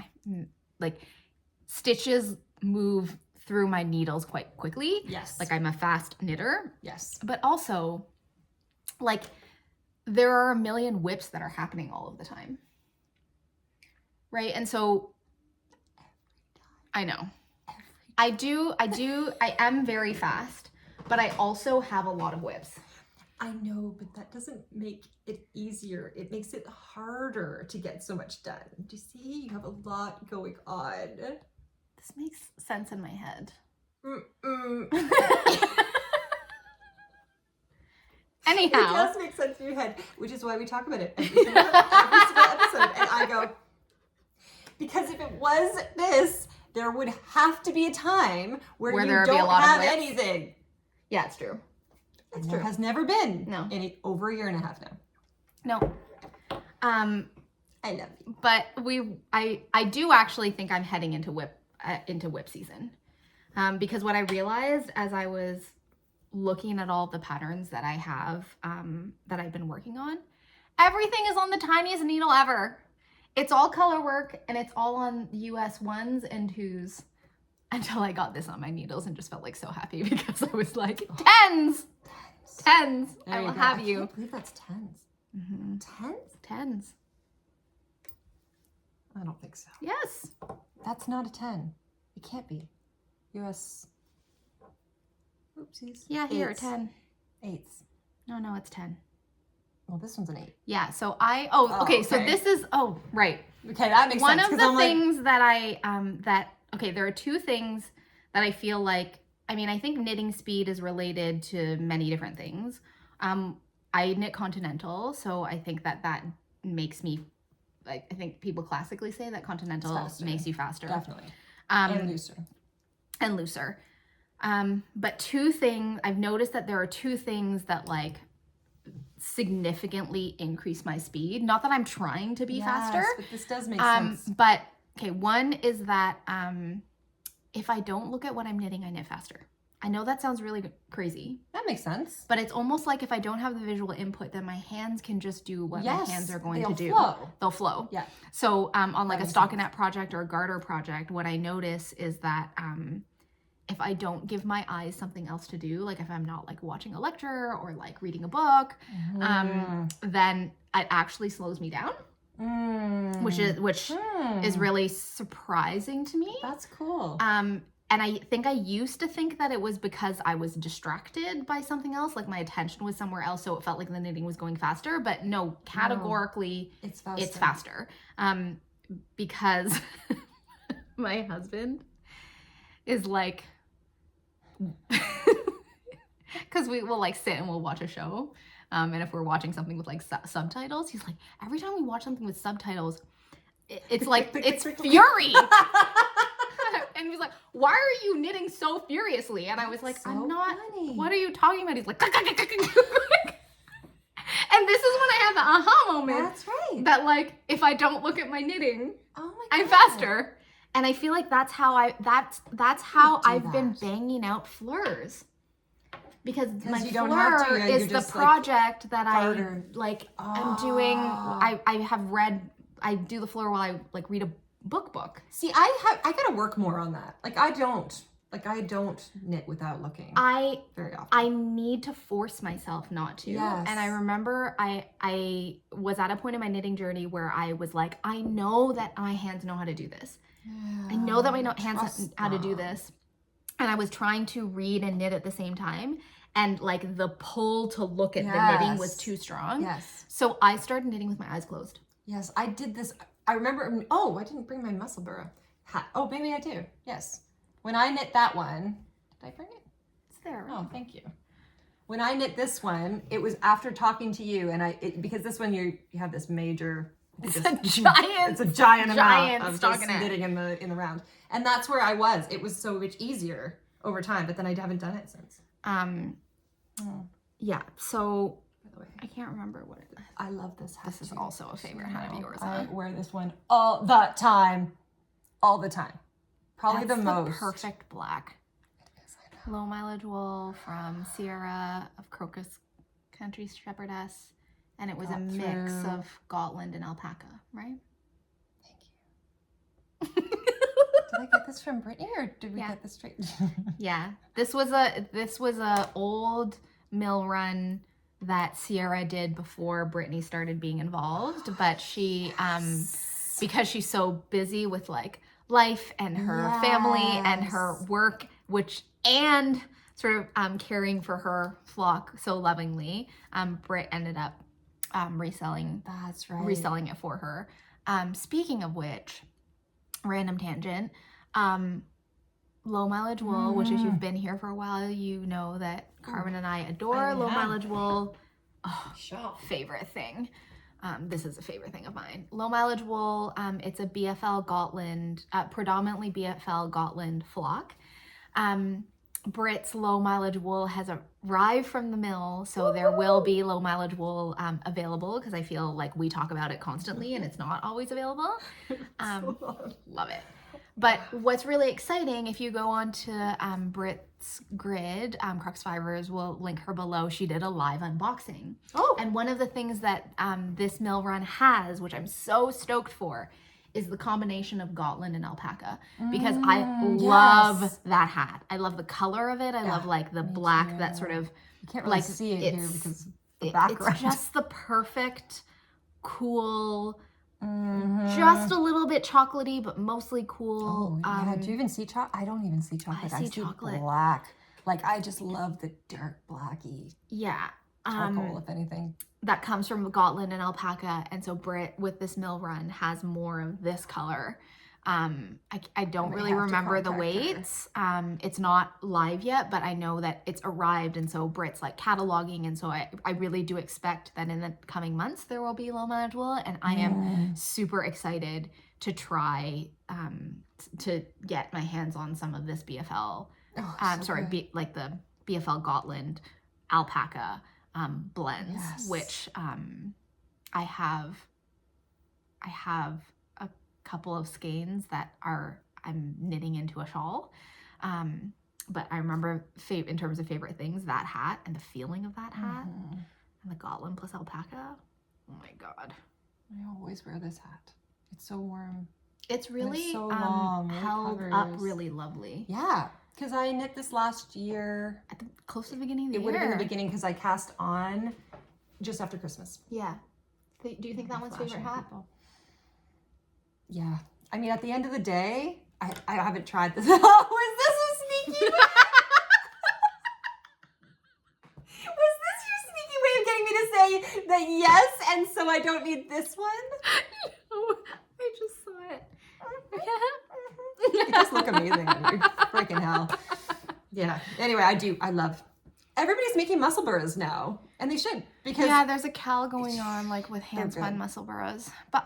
stitches move through my needles quite quickly. yes, Like I'm a fast knitter, yes, but also like there are a million whips that are happening all of the time. Right? And so I know. I am very fast, but I also have a lot of whips. I know, but that doesn't make it easier. It makes it harder to get so much done. Do you see? You have a lot going on. This makes sense in my head. Anyhow. It does make sense in your head, which is why we talk about it every single episode. And I go, because if it was this, there would have to be a time where you there would be a don't lot of have whips. anything. Yeah, it's true. And there has never been. No. In over a year and a half now. No. I love you. But I do actually think I'm heading into whip season. Because what I realized as I was looking at all the patterns that I have that I've been working on, everything is on the tiniest needle ever. It's all color work, and it's all on US 1s and 2s until I got this on my needles and just felt like so happy because I was like, 10s! 10s! I will have you. I can't believe that's 10s. 10s? 10s. I don't think so. Yes. That's not a 10. It can't be. US. Oopsies. Yeah, here, Eights. 10. 8s. No, it's 10. Well, this one's an 8. Yeah, so okay. so this is, right. Okay, that makes One sense. of the things that there are two things that I feel like, I mean, I think knitting speed is related to many different things. I knit continental, so I think that makes me, like, I think people classically say that continental makes you faster. Definitely. And looser. But two things, I've noticed that there are two things that like significantly increase my speed. Not that I'm trying to be faster. But this does make sense. But okay, one is that if I don't look at what I'm knitting, I knit faster. I know that sounds really crazy. That makes sense. But it's almost like if I don't have the visual input, then my hands can just do what my hands are going to do. They'll flow. Yeah. So on like a stockinette project or a garter project, what I notice is that if I don't give my eyes something else to do, like if I'm not like watching a lecture or like reading a book, then it actually slows me down. Which is really surprising to me. That's cool. And I think I used to think that it was because I was distracted by something else, like my attention was somewhere else, so it felt like the knitting was going faster. But no, categorically, it's faster. Because my husband is like, because we will like sit and we'll watch a show. And if we're watching something with like subtitles, he's like, every time we watch something with subtitles, it's like, it's fury. And he was like, why are you knitting so furiously? And I was like, I'm not, what are you talking about? He's like, and this is when I had the aha moment. That's right. That like, if I don't look at my knitting, I'm faster. And I feel like that's how I've been banging out fleurs. Because my fleur is the project that I like, I'm doing, I have read, I do the fleur while I like read a book. See, I gotta work more on that. Like I don't knit without looking very often. I need to force myself not to. Yes. And I remember I was at a point in my knitting journey where I was like, I know that my hands know how to do this. Yeah, I know that my hands know how to do this. And I was trying to read and knit at the same time. And like the pull to look at the knitting was too strong. Yes. So I started knitting with my eyes closed. Yes, I did this. I remember, I didn't bring my Musselburgh hat. Oh, maybe I do. Yes. When I knit that one, did I bring it? It's there. Oh, thank you. When I knit this one, it was after talking to you, and because this one you have this major. It's a giant amount of just knitting in the round, and that's where I was. It was so much easier over time, but then I haven't done it since. Yeah. So I can't remember what it is. I love this hat. This is also a favorite hat of yours. I wear this one all the time. All the time. Probably the most. Perfect black. It is, I know. Low mileage wool from Sierra of Crocus Country Shepherdess. And it was a mix of Gotland and alpaca, right? Thank you. Did I get this from Brittany or did we get this straight? Yeah. This was a old mill run that Sierra did before Brittany started being involved, but she because she's so busy with like life and her family and her work, and sort of caring for her flock so lovingly, Britt ended up reselling it for her. Speaking of which, random tangent, low mileage wool, which if you've been here for a while, you know that Carmen and I adore low mileage wool. Favorite thing. This is a favorite thing of mine. Low mileage wool, it's a BFL Gotland, predominantly BFL Gotland flock. Brit's low mileage wool has arrived from the mill, so there will be low mileage wool available, because I feel like we talk about it constantly and it's not always available. Love it. But what's really exciting, if you go on to Brit's grid, Crux Fibers will link her below, she did a live unboxing. Oh! And one of the things that this mill run has, which I'm so stoked for, is the combination of Gotland and alpaca, because I love that hat. I love the color of it. I love like the black, that sort of, you can't really see it here because of the background. It's just the perfect, cool, just a little bit chocolatey, but mostly cool. Oh, yeah. Do you even see chocolate? I don't even see chocolate. I see chocolate. Black. Like, I just love the dark blacky. Yeah. Charcoal, if anything. That comes from Gotland and alpaca, and so Brit with this mill run has more of this color. I don't really remember the weights. It's not live yet, but I know that it's arrived, and so Brit's like cataloging, and so I really do expect that in the coming months there will be low mileage wool, and I am super excited to try to get my hands on some of this BFL. Like the BFL Gotland alpaca blends, which I have a couple of skeins that I'm knitting into a shawl, but I remember in terms of favorite things, that hat and the feeling of that hat and the Gotland plus alpaca. Oh my god, I always wear this hat. It's so warm. It's really it's so long. held up really lovely. Yeah. Because I knit this last year. Close to the beginning of the year. It would have been the beginning because I cast on just after Christmas. Yeah. Do you think that one's favorite hat? Yeah. I mean, at the end of the day, I haven't tried this. Oh, is this a sneaky way? Was this your sneaky way of getting me to say that yes, and so I don't need this one? No, I just saw it. It does look amazing. Freaking hell. Yeah. Anyway, I love. Everybody's making muscle burras now, and they should, because there's a KAL going on like with handspun muscle burras. But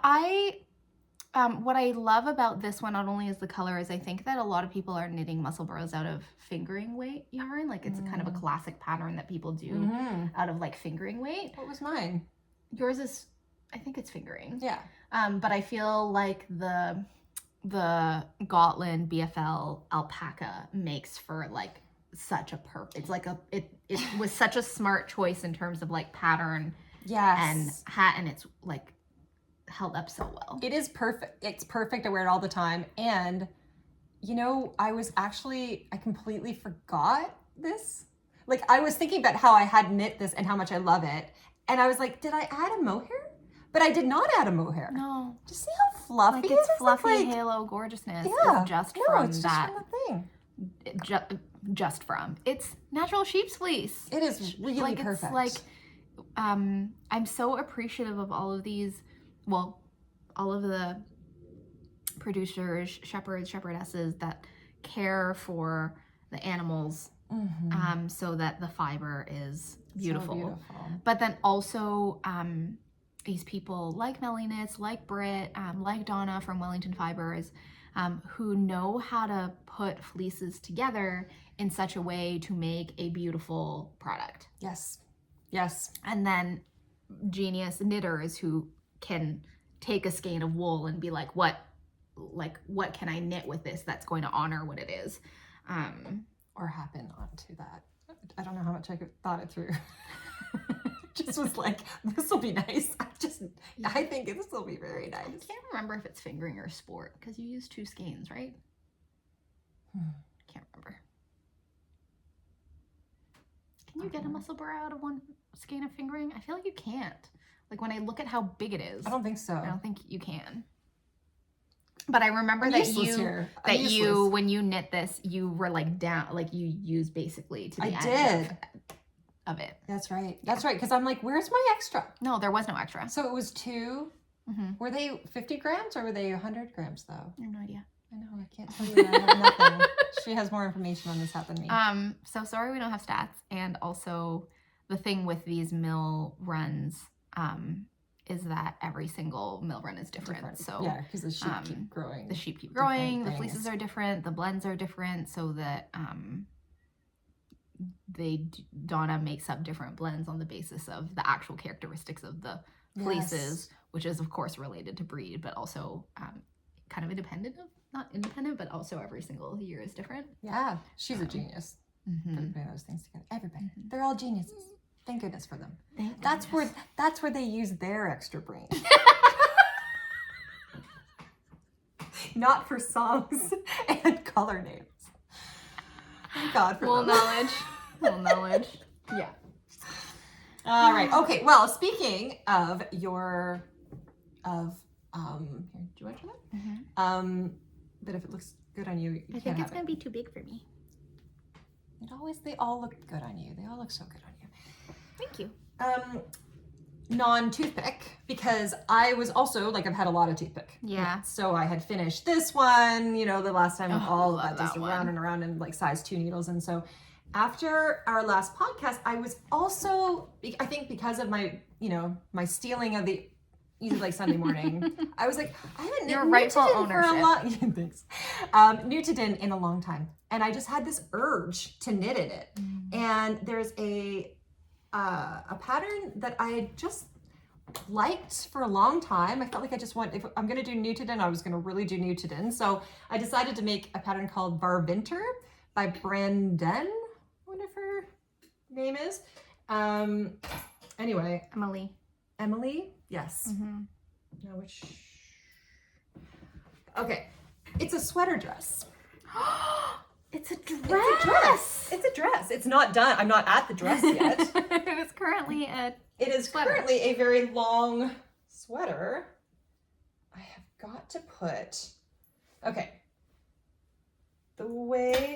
what I love about this one not only is the color, is I think that a lot of people are knitting muscle burras out of fingering weight yarn. Like it's kind of a classic pattern that people do out of like fingering weight. What was mine? Yours is, I think it's fingering. Yeah. But I feel like the Gotland BFL alpaca makes for like such a it's like it was such a smart choice in terms of like pattern and hat, and it's like held up so well. It is perfect. It's perfect. I wear it all the time. And you know, I completely forgot this. Like, I was thinking about how I had knit this and how much I love it, and I was like, did I add a mohair? But I did not add a mohair. No. Just see how fluffy like it's fluffy halo gorgeousness. Yeah. Is just no, from it's that. Just from the thing. Just from. It's natural sheep's fleece. It is really like, perfect. It's like, I'm so appreciative of all of these, well, all of the producers, shepherds, shepherdesses that care for the animals so that the fiber is beautiful. So beautiful. But then also these people like MellyKnits, like Brit, like Donna from Wellington Fibers, who know how to put fleeces together in such a way to make a beautiful product. Yes. Yes. And then genius knitters who can take a skein of wool and be like, what can I knit with this that's going to honor what it is? Or happen onto that. I don't know how much I thought it through. Just was like, this will be nice. I think this will be very nice. I can't remember if it's fingering or sport, because you use 2 skeins, right? Can't remember. Can you get a muscle burra out of 1 skein of fingering? I feel like you can't. Like, when I look at how big it is. I don't think so. I don't think you can. But I remember that you when you knit this, you were like down, like you used basically to the end of it. That's right. That's right. Because I'm like, where's my extra? No, there was no extra. So it was 2. Were they 50 grams or were they 100 grams though? I have no idea. I know. I can't tell you. I have nothing. She has more information on this hat than me. So sorry we don't have stats. And also the thing with these mill runs is that every single mill run is different. So yeah, because the sheep keep growing. The sheep keep growing. The fleeces are different. The blends are different. So that Donna makes up different blends on the basis of the actual characteristics of the fleeces, which is of course related to breed, but also kind of not independent, but also every single year is different. Yeah, she's a genius for putting those things together. Everybody, they're all geniuses. Thank goodness for them. That's where they use their extra brain. Not for songs and color names. Thank God for them. knowledge. Yeah. All right. Okay. Well, speaking of here, do you want to try that? But if it looks good on you, I think it's gonna be too big for me. They all look good on you. They all look so good on you. Thank you. Non-toothpick, because I was also like, I've had a lot of toothpick. Yeah. So I had finished this one, the last time with all of that, just one. around and around in like size 2 needles. And so after our last podcast, I was also, I think because of my, my stealing of the Easy Like Sunday morning, I was like, I haven't Your rightful Nutiden for a long ownership. Thanks. Nutiden in a long time. And I just had this urge to knit in it. And there's a pattern that I had just liked for a long time. I felt like if I'm going to do Nutiden, I was going to really do Nutiden. So I decided to make a pattern called Varvinter by Brandon, whatever her name is. Anyway. Emily? Yes. Now which? Okay. It's a sweater dress. It's a dress. It's a dress. It's not done. I'm not at the dress yet. It is currently currently a very long sweater. I have got to put, okay.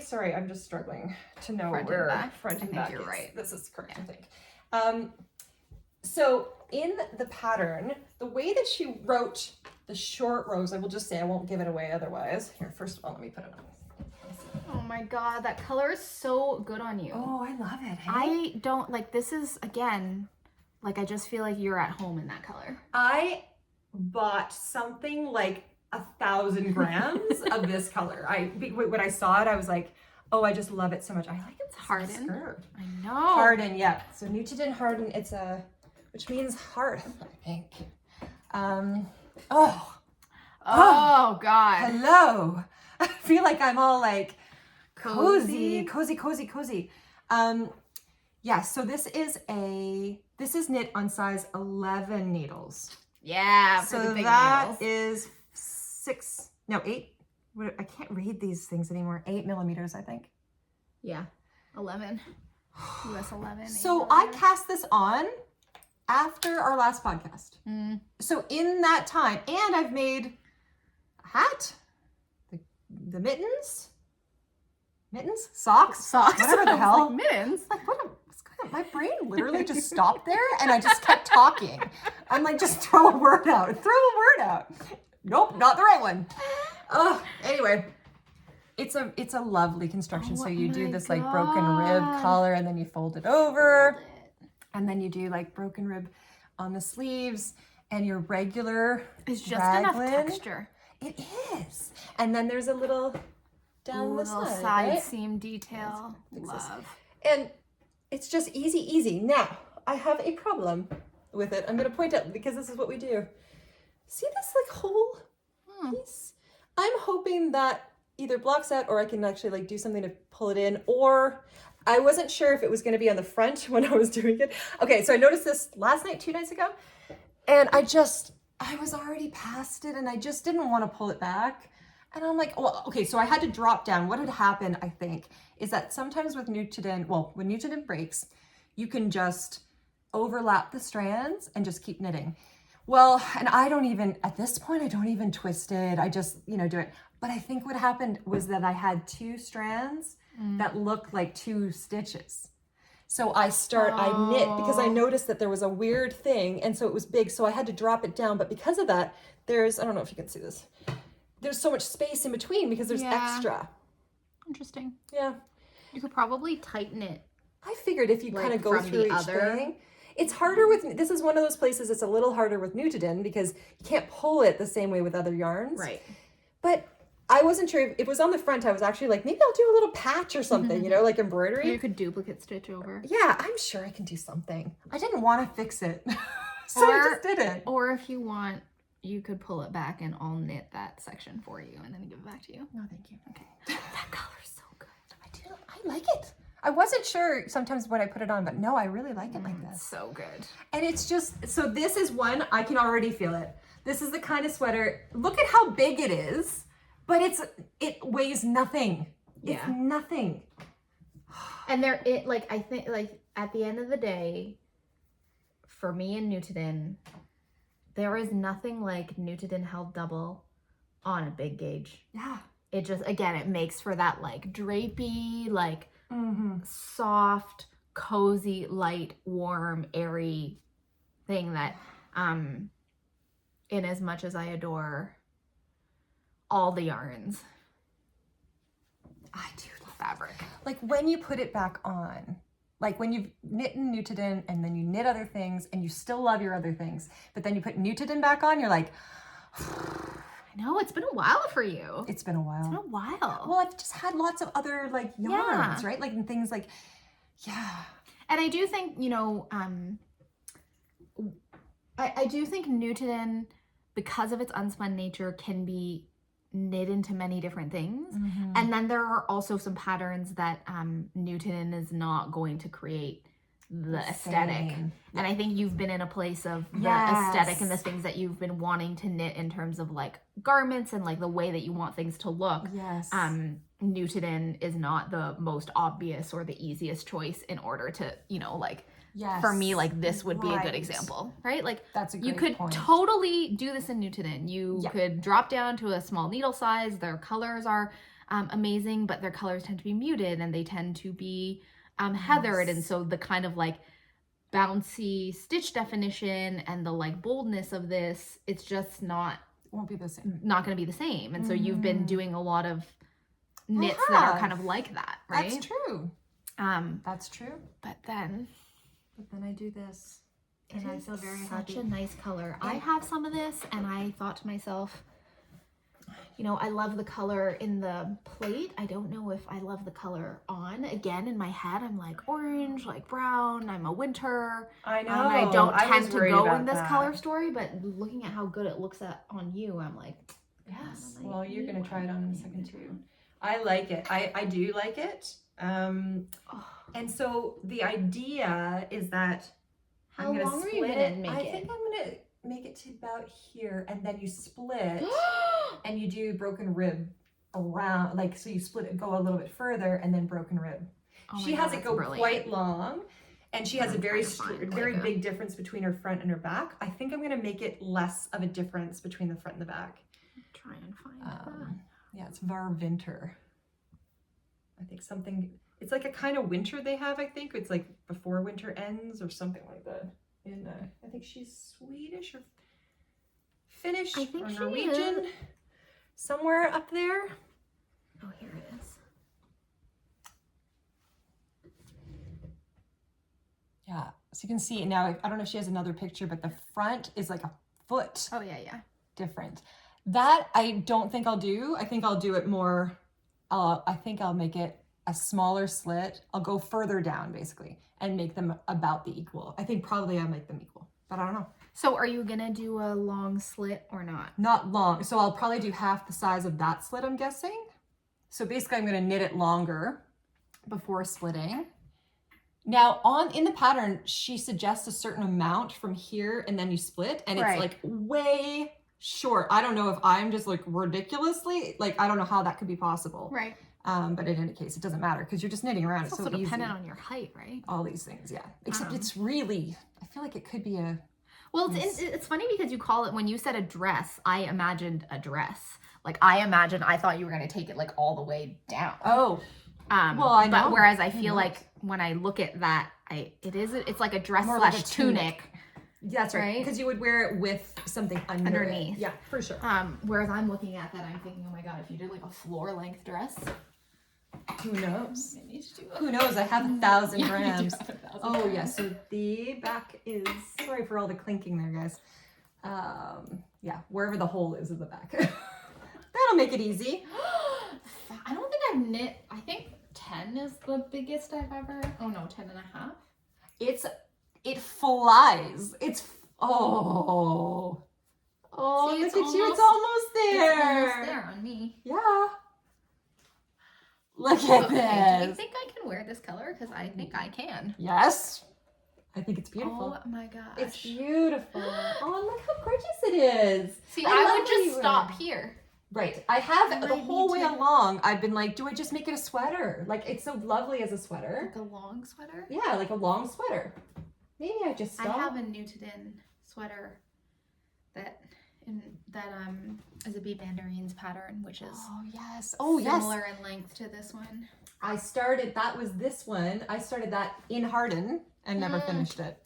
Sorry, I'm just struggling to know where front and back is. You're right. This is correct, I think. So in the pattern, the way that she wrote the short rows, I will just say, I won't give it away otherwise. Here, first of all, let me put it on. Oh my God, that color is so good on you. Oh, I love it. Hey? I don't, this is, again, I just feel like you're at home in that color. I bought something like 1,000 grams of this color. When I saw it, I was like, oh, I just love it so much. I like it's hardened. Skirt. I know. Harden, yeah. So Nutiden harden, which means hearth, I think. Oh God. Hello. I feel like I'm all like cozy. Yeah, so this is knit on size 11 needles. Yeah, so the big that needles. Is 8. I can't read these things anymore. 8 millimeters, I think. Yeah, 11. US 11. So I cast this on after our last podcast. So in that time, and I've made a hat, the mittens, socks, whatever the hell. Mittens. Like what's going on? My brain literally just stopped there, and I just kept talking. I'm like, just throw a word out. Nope, not the right one. Anyway, it's a lovely construction. So you do this like broken rib collar, and then you fold it over, and then you do like broken rib on the sleeves, and your regular it's just enough texture. It is. And then there's a little down the side, right? Seam detail. Love. And it's just easy. Now, I have a problem with it. I'm going to point out, because this is what we do. See this like whole piece? I'm hoping that either blocks out, or I can actually like do something to pull it in, or I wasn't sure if it was going to be on the front when I was doing it. Okay, so I noticed this last night, 2 nights ago, and I was already past it, and I just didn't want to pull it back. And I'm like, well, okay, so I had to drop down. What had happened, I think, is that sometimes with Nutiden, when Nutiden breaks, you can just overlap the strands and just keep knitting. Well, and at this point, I don't even twist it. I just, do it. But I think what happened was that I had 2 strands that looked like 2 stitches. So I knit because I noticed that there was a weird thing, and so it was big, so I had to drop it down. But because of that, I don't know if you can see this, there's so much space in between because there's extra. Interesting. Yeah. You could probably tighten it. I figured if you kind of go through each thing. It's harder this is one of those places it's a little harder with Nutiden because you can't pull it the same way with other yarns. Right. But I wasn't sure if it was on the front. I was actually like, maybe I'll do a little patch or something, you know, like embroidery. You could duplicate stitch over. Yeah, I'm sure I can do something. I didn't want to fix it, so I just did it. Or if you want, you could pull it back and I'll knit that section for you and then give it back to you. No, thank you. Okay. That color's so good. I like it. I wasn't sure sometimes when I put it on, but no, I really like it like this. So good. And it's just, so this is one, I can already feel it. This is the kind of sweater, look at how big it is, but it weighs nothing. It's nothing. And I think like at the end of the day, for me and Nutiden, there is nothing like Nutiden held double on a big gauge. Yeah. It just, again, it makes for that like drapey, like soft, cozy, light, warm, airy thing that, in as much as I adore all the yarns, I do love fabric. Like when you put it back on, like when you've knit in Nutiden and then you knit other things and you still love your other things, but then you put Nutiden back on, you're like, I know, it's been a while for you. It's been a while. It's been a while. Well, I've just had lots of other like yarns, right? Like and things like, And I do think, you know, I do think Nutiden, because of its unspun nature, can be knit into many different things. And then there are also some patterns that Nutiden is not going to create the aesthetic. And I think you've been in a place of the aesthetic and the things that you've been wanting to knit in terms of like garments and like the way that you want things to look. Nutiden is not the most obvious or the easiest choice in order to, you know, like for me, like this would be a good example, right? Like that's a great you could point. totally do this in Nutiden. You could drop down to a small needle size. Their colors are amazing, but their colors tend to be muted and they tend to be heathered. And so the kind of like bouncy stitch definition and the like boldness of this, it's just not won't be the same. Not going to be the same. And so you've been doing a lot of knits that are kind of like that, right? That's true. That's true. But then I do this and I feel very happy. Such a nice color. I have some of this and I thought to myself, you know, I love the color in the plate. I don't know if I love the color on. Again, in my head, I'm like orange, like brown. I'm a winter. I know. I don't tend to go in this color story, but looking at how good it looks on you, I'm like, yes. Well, you're going to try it on in a second too. I like it. I do like it. And so the idea is that how long are you going to make it? I think I'm going to make it to about here, and then you split and you do broken rib around, like, so you split it, go a little bit further, and then broken rib. She has it go quite long, and she has a very big difference between her front and her back. I think I'm going to make it less of a difference between the front and the back. Try and find that. Yeah, it's Varvinter. I think something, it's like a kind of winter they have, I think. It's like before winter ends or something like that. I think she's Swedish or Finnish or Norwegian. Somewhere up there. Oh, here it is. Yeah, so you can see now, I don't know if she has another picture, but the front is like a foot. Oh, yeah. Different. That I don't think I'll do. I think I'll do it more, I think I'll make it a smaller slit. I'll go further down basically and make them about the equal. I think probably I'll make them equal, but I don't know. So are you gonna do a long slit or not? Not long. So I'll probably do half the size of that slit, I'm guessing. So basically I'm gonna knit it longer before splitting. Now in the pattern, she suggests a certain amount from here and then you split, and it's like way short. I don't know if I'm just like ridiculously, like I don't know how that could be possible. Right. But in any case, it doesn't matter because you're just knitting around. It's also so dependent on your height, right? All these things, yeah. Except it's really, I feel like it could be a... Well, it's funny because you call it, when you said a dress, I imagined a dress. Like I thought you were going to take it like all the way down. Oh. Well, I know. But whereas I feel like when I look at that, it's like a dress / like a tunic. That's right. Because you would wear it with something underneath. It. Yeah, for sure. Whereas I'm looking at that, I'm thinking, oh my God, if you did like a floor length dress. Who knows? Who knows? I have 1,000 grams. Oh yeah, so the back is, sorry for all the clinking there, guys. Yeah, wherever the hole is in the back. That That'll make it easy. I don't think I've knit, I think 10 is the biggest I've ever, oh no, 10 and a half. It flies. Oh, See, look at you. It's almost there. It's almost there on me. Yeah. Look at this. Do you think I can wear this color? Because I think I can. Yes. I think it's beautiful. Oh my gosh. It's beautiful. Oh, look how gorgeous it is. See, I would just stop here. Right. I have the whole way along. I've been like, do I just make it a sweater? Like, it's so lovely as a sweater. Like a long sweater? Yeah, like a long sweater. Maybe I just stop. I have a Nutiden sweater that is a bead mandarins pattern, which is similar in length to this one. That was this one. I started that in Harden and never finished it.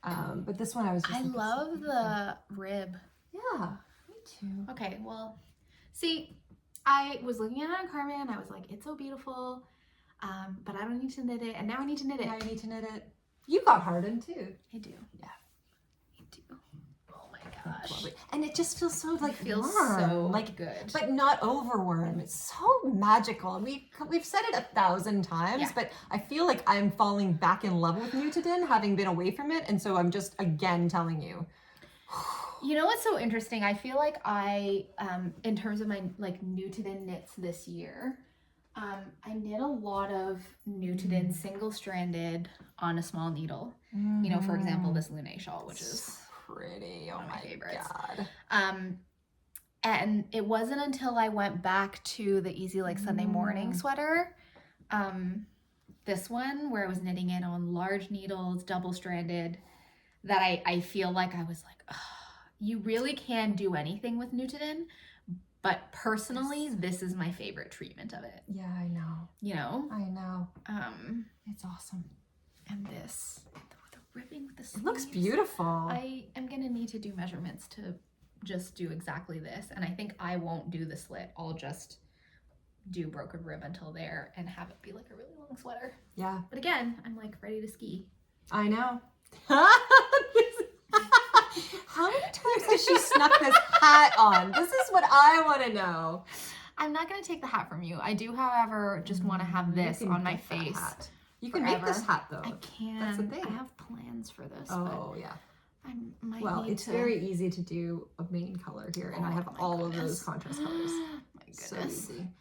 But this one I was just I love the rib. Yeah, me too. Okay, well, see, I was looking at it on Carmen and I was like, it's so beautiful, but I don't need to knit it, and now I need to knit it. Now you need to knit it. You got Harden too. I do. Yeah. I do. Oh my gosh. And it just feels so like feels warm, so like good, but not overwarm. It's so magical. We've said it 1,000 times, but I feel like I'm falling back in love with Nutiden, having been away from it, and so I'm just again telling you. You know what's so interesting? I feel like I, in terms of my like Nutiden knits this year, I knit a lot of Nutiden single-stranded on a small needle. You know, for example, this Lune shawl, which is pretty. One of my favorites. God. And it wasn't until I went back to the Easy Like Sunday Morning sweater, this one where I was knitting it on large needles, double-stranded, that I feel like I was like, oh, you really can do anything with Nutiden, but personally, this is my favorite treatment of it. Yeah, I know. You know? I know. It's awesome. And this, the ribbing with the sleeves. It looks beautiful. I am going to need to do measurements to just do exactly this. And I think I won't do the slit. I'll just do brokered rib until there and have it be like a really long sweater. Yeah. But again, I'm like ready to ski. I know. How many times has she snuck this hat on? This is what I want to know. I'm not going to take the hat from you. I do, however, just want to have this on my face. You can make this hat though. I can. That's the thing. I have plans for this. Oh, yeah. I might well, need it's very easy to do a main color here, and I have all of those contrast colors. My goodness. So easy.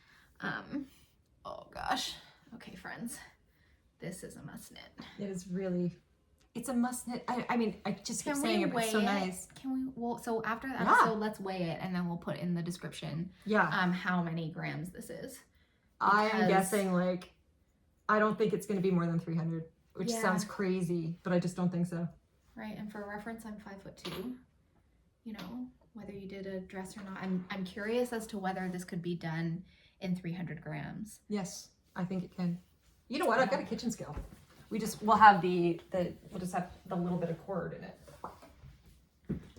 Oh gosh. Okay, friends. This is a must knit. It is really. It's a must knit. I mean, I just keep saying it, but it's so nice. Can we? Well, so after the episode, let's weigh it, and then we'll put in the description. Yeah. How many grams this is? I am guessing like, I don't think it's going to be more than 300, which sounds crazy, but I just don't think so. Right, and for reference, I'm 5'2". You know, whether you did a dress or not, I'm curious as to whether this could be done in 300 grams. Yes, I think it can. You know what? I've got a kitchen scale. We'll have we'll just have the little bit of cord in it.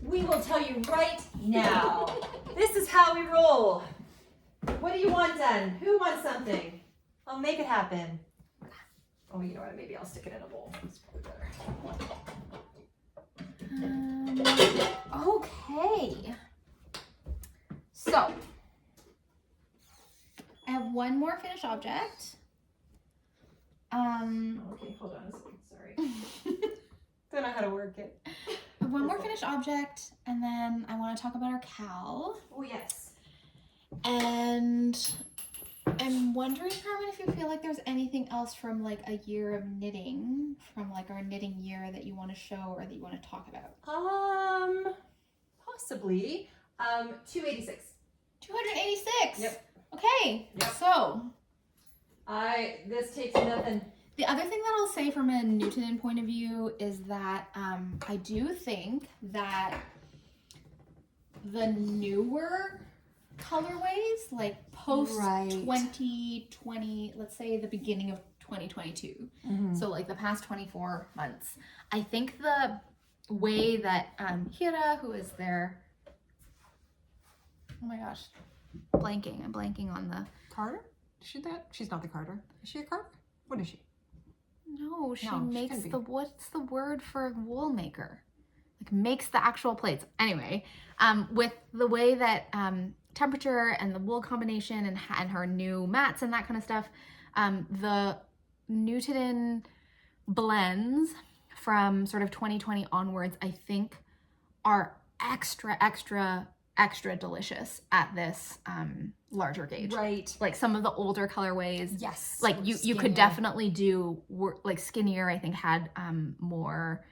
We will tell you right now. This is how we roll. What do you want done? Who wants something? I'll make it happen. Oh, you know what? Maybe I'll stick it in a bowl. It's probably better. Okay. So, I have one more finished object. Okay, hold on a second. Sorry. Don't know how to work it. One more finished object, and then I want to talk about our KAL. Oh, yes. And I'm wondering, Carmen, if you feel like there's anything else from like a year of knitting, from like our knitting year that you want to show or that you want to talk about. Possibly. 286. 286. Yep. Okay. Yep. So. This takes nothing. The other thing that I'll say from a Nutiden point of view is that I do think that the newer colorways, like post 2020, let's say the beginning of 2022, so like the past 24 months, I think the way that Hira, who is there, oh my gosh, I'm blanking on the Carter? Is she that? She's not the Carter. Is she a Carter? What is she? No, she makes what's the word for wool maker? Like makes the actual plates. Anyway, with the way that temperature and the wool combination and her new mats and that kind of stuff, the Nutiden blends from sort of 2020 onwards, I think, are extra delicious at this larger gauge. Right. Like some of the older colorways. Yes. Like you could definitely do like skinnier, I think, had more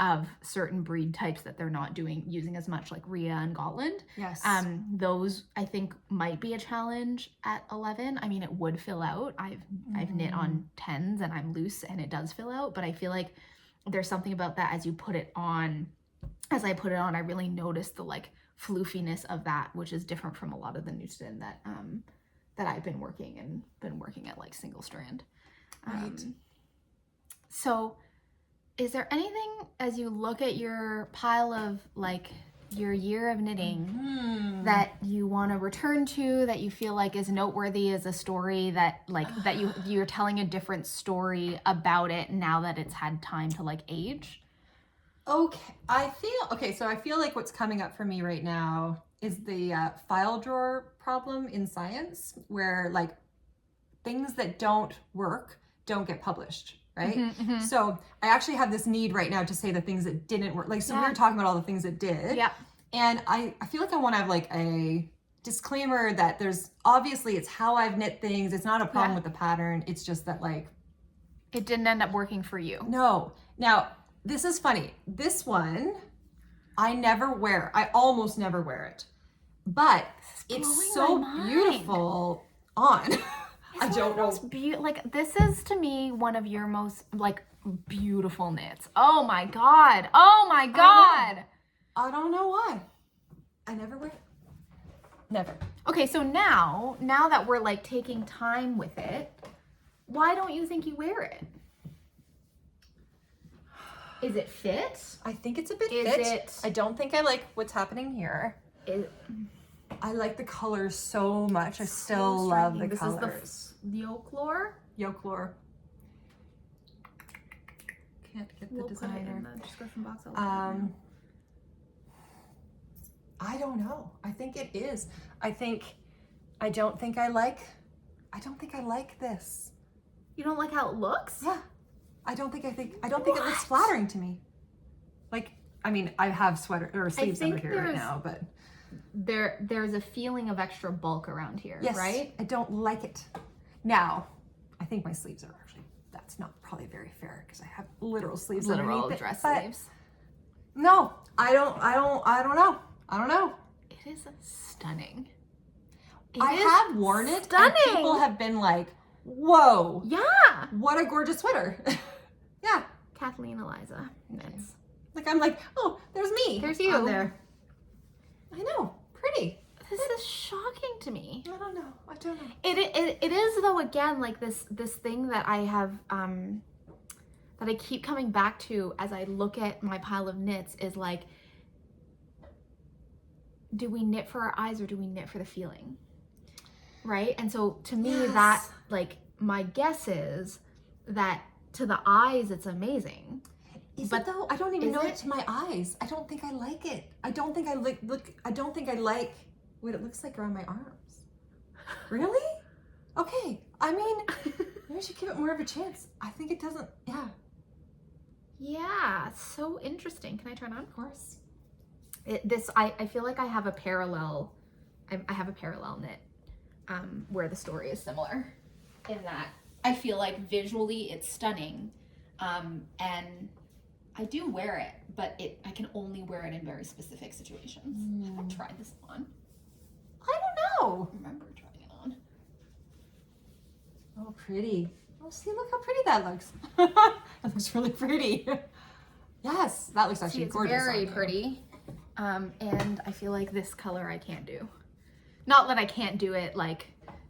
of certain breed types that they're not using as much, like Rhea and Gotland. Yes. Those I think might be a challenge at 11. I mean, it would fill out. I've knit on 10s and I'm loose and it does fill out, but I feel like there's something about that as you put it on. As I put it on, I really noticed the like floofiness of that, which is different from a lot of the Nutiden that I've been working at like single strand. Right. So is there anything as you look at your pile of like your year of knitting that you want to return to, that you feel like is noteworthy as a story that like that you're telling a different story about it now that it's had time to like age? Okay, I feel like what's coming up for me right now is the file drawer problem in science, where like things that don't work don't get published, right? So I actually have this need right now to say the things that didn't work. Like, so we were talking about all the things that did. Yeah. And I feel like I want to have like a disclaimer that there's obviously it's how I've knit things. It's not a problem with the pattern. It's just that like it didn't end up working for you. No. Now, this is funny. This one, I never wear. I almost never wear it. But it's so beautiful on. I don't know. Like, this is to me one of your most like beautiful knits. Oh my God. Oh my God. I don't know why. I never wear it. Never. Okay, so now that we're like taking time with it, why don't you think you wear it? Is it fit? I think it's a bit fit. I don't think I like what's happening here. I like the colors so much. I still love the colors. This is the Yokelore. Yokelore. Can't get the designer. In the description box. I don't know. I think it is. I don't think I like this. You don't like how it looks? Yeah. I don't think it looks flattering to me. Like, I mean, I have sweater or sleeves under here right now, but there's a feeling of extra bulk around here, yes, right? I don't like it. Now, I think my sleeves are actually, that's not probably very fair because I have literal sleeves underneath it, dress but sleeves. No, I don't know. It is stunning. I have worn it and people have been like, whoa. Yeah. What a gorgeous sweater. Yeah. Kathleen Eliza knits. Like, I'm like, oh, there's me. There's you. On there. I know. Pretty. This is shocking to me. I don't know. It is though, again, like this thing that I have that I keep coming back to as I look at my pile of knits is like, do we knit for our eyes or do we knit for the feeling? Right? And so to me, that, like, my guess is that to the eyes, it's amazing. Is it though? I don't even know it to my eyes. I don't think I like it. I don't think I like what it looks like around my arms. Really? Okay. I mean, maybe I should give it more of a chance. I think it doesn't, yeah. Yeah, so interesting. Can I turn on? Of course. I feel like I have a parallel knit where the story is similar in that I feel like visually it's stunning, and I do wear it, but I can only wear it in very specific situations. I've tried this on. I don't know. I remember trying it on. Oh, pretty. Oh, see, look how pretty that looks. That looks really pretty. Yes, that looks actually gorgeous. Very pretty. And I feel like this color I can't do. Not that I can't do it like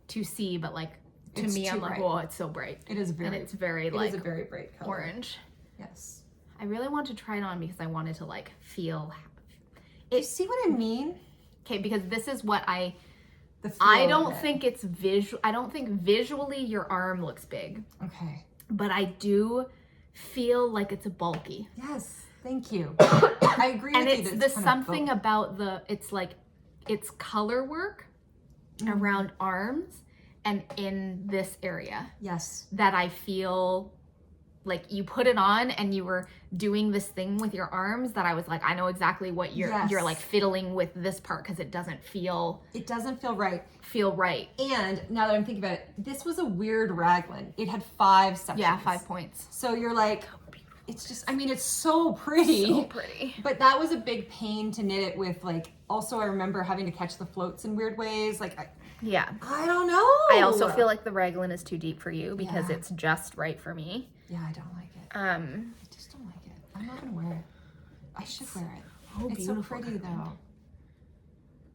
to see, but like to me, I'm like, oh, it's so bright. It is very. And it's very like. It is a very bright color. Orange. Yes. I really want to try it on because I wanted to like feel. You see what I mean? Okay, because this is what I don't think it's visual. I don't think visually your arm looks big. Okay. But I do feel like it's bulky. Yes. Thank you. I agree with you. And it's something about it's like it's color work around arms and in this area. Yes. That I feel like you put it on and you were doing this thing with your arms that I was like, I know exactly what you're like fiddling with this part because it doesn't feel right. And now that I'm thinking about it, this was a weird raglan. It had 5 sections. Yeah, 5 points. So you're like, it's just, I mean, it's so pretty. So pretty. But that was a big pain to knit it with. Like, also I remember having to catch the floats in weird ways. Like, I don't know. I also feel like the raglan is too deep for you because it's just right for me. Yeah, I don't like it. I just don't like it. I'm not gonna wear it. I should wear it. Oh, it's beautiful, so pretty though.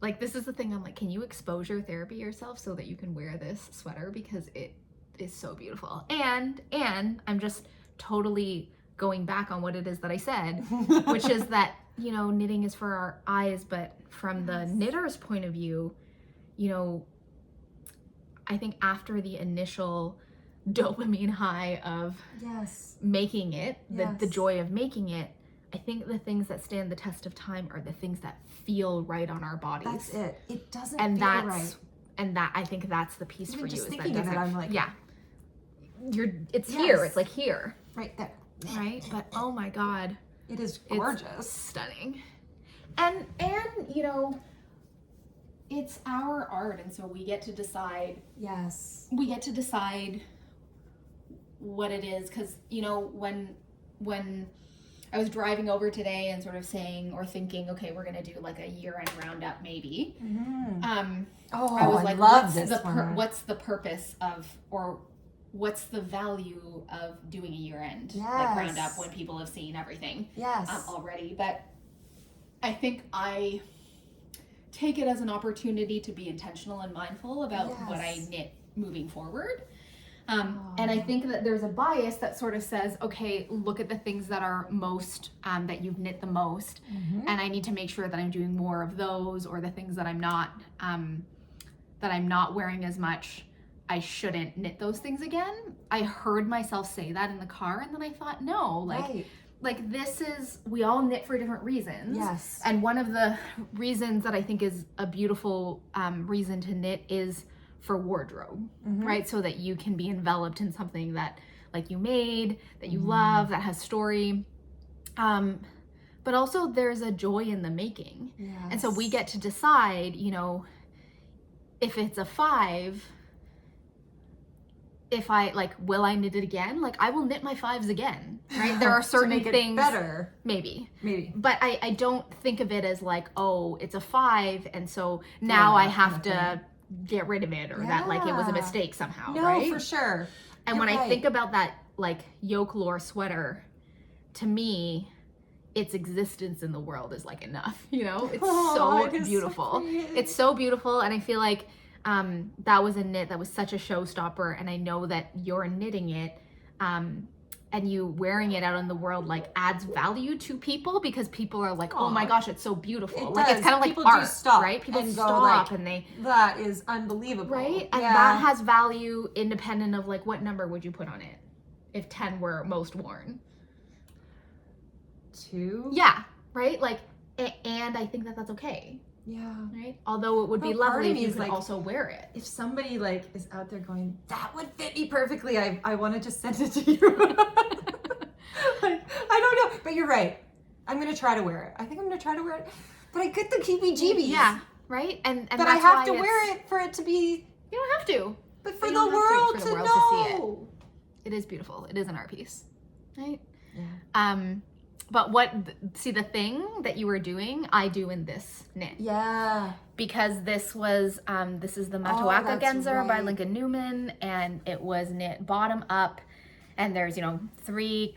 Like, this is the thing. I'm like, can you exposure therapy yourself so that you can wear this sweater because it is so beautiful. And I'm just totally going back on what it is that I said, which is that, you know, knitting is for our eyes, but from the knitter's point of view, you know, I think after the initial dopamine high of making it, the joy of making it, I think the things that stand the test of time are the things that feel right on our bodies. That's it. It doesn't feel right. And that, I think that's the piece for you. Just is thinking that of it, I'm like, it's here. It's like here. Right there. Right? But oh my God. It is gorgeous. It's stunning. And you know, it's our art, and so we get to decide. Yes. We get to decide what it is, because, you know, when I was driving over today and sort of saying or thinking, okay, we're gonna do like a year-end roundup maybe. Mm-hmm. I was like, what's the purpose of, or what's the value of doing a year-end like roundup when people have seen everything already? But I think I take it as an opportunity to be intentional and mindful about what I knit moving forward. And I think that there's a bias that sort of says, okay, look at the things that are most, that you've knit the most, and I need to make sure that I'm doing more of those, or the things that I'm not wearing as much, I shouldn't knit those things again. I heard myself say that in the car, and then I thought, no, like this is, we all knit for different reasons. Yes. And one of the reasons that I think is a beautiful reason to knit is for wardrobe, right? So that you can be enveloped in something that like you made, that you love, that has story. But also there's a joy in the making. Yes. And so we get to decide, you know, if it's a 5, if I like, will I knit it again? Like, I will knit my 5s again, right? There are certain to make things it better. Maybe. But I don't think of it as like, oh, it's a 5, and so now I have to get rid of it, or that like it was a mistake somehow, right? No, for sure. And when I think about that like yoke lore sweater, to me, its existence in the world is like enough, you know? It's so beautiful. It's so beautiful, and I feel like that was a knit that was such a showstopper, and I know that you're knitting it and you wearing it out in the world like adds value to people, because people are like, oh my gosh, it's so beautiful. It's kind of like art, right? People stop and they, that is unbelievable, right? And that has value independent of like, what number would you put on it if 10 were most worn? 2. Yeah, right? Like, and I think that that's okay. Yeah. Right? Although it would be lovely if you could also wear it. If somebody like is out there going, that would fit me perfectly, I want to just send it to you. Like, I don't know, but you're right. I'm going to try to wear it. I think I'm going to try to wear it, but I get the heebie-jeebies. Yeah, right? And but I have to wear it for it to be. You don't have to. But for the world to know. It is beautiful. It is an art piece, right? Yeah. But the thing that you were doing, I do in this knit. Yeah. Because this was, this is the Matoaka Genzer by Lincoln Newman, and it was knit bottom up, and there's, you know, 3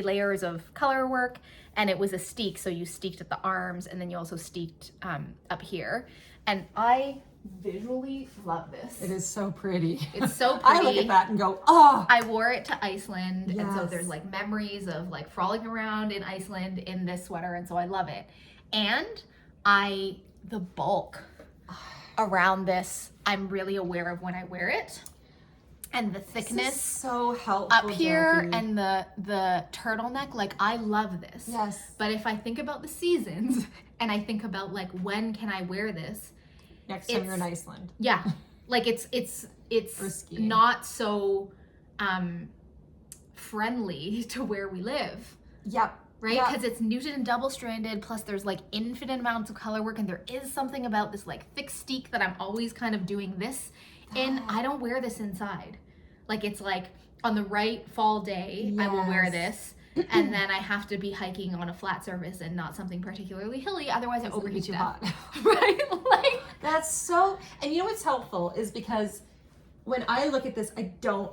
layers of color work, and it was a steek, so you steeked at the arms, and then you also steeked up here. And I visually love this. It is so pretty. It's so pretty. I look at that and go, oh. I wore it to Iceland, and so there's like memories of like frolicking around in Iceland in this sweater, and so I love it. And the bulk around this, I'm really aware of when I wear it, and the thickness this is so helpful up here, Jackie. and the turtleneck, like I love this. Yes. But if I think about the seasons and I think about like, when can I wear this? Next time you're in Iceland. Yeah. Like it's skiing. not so friendly to where we live. Yep. Right? Because it's knitted and double-stranded, plus there's like infinite amounts of color work, and there is something about this like thick steek that I'm always kind of doing this in. I don't wear this inside. Like it's like on the right fall day, I will wear this, and then I have to be hiking on a flat surface and not something particularly hilly, otherwise I overheat too to hot. Right? Like that's so, and you know what's helpful is because when I look at this,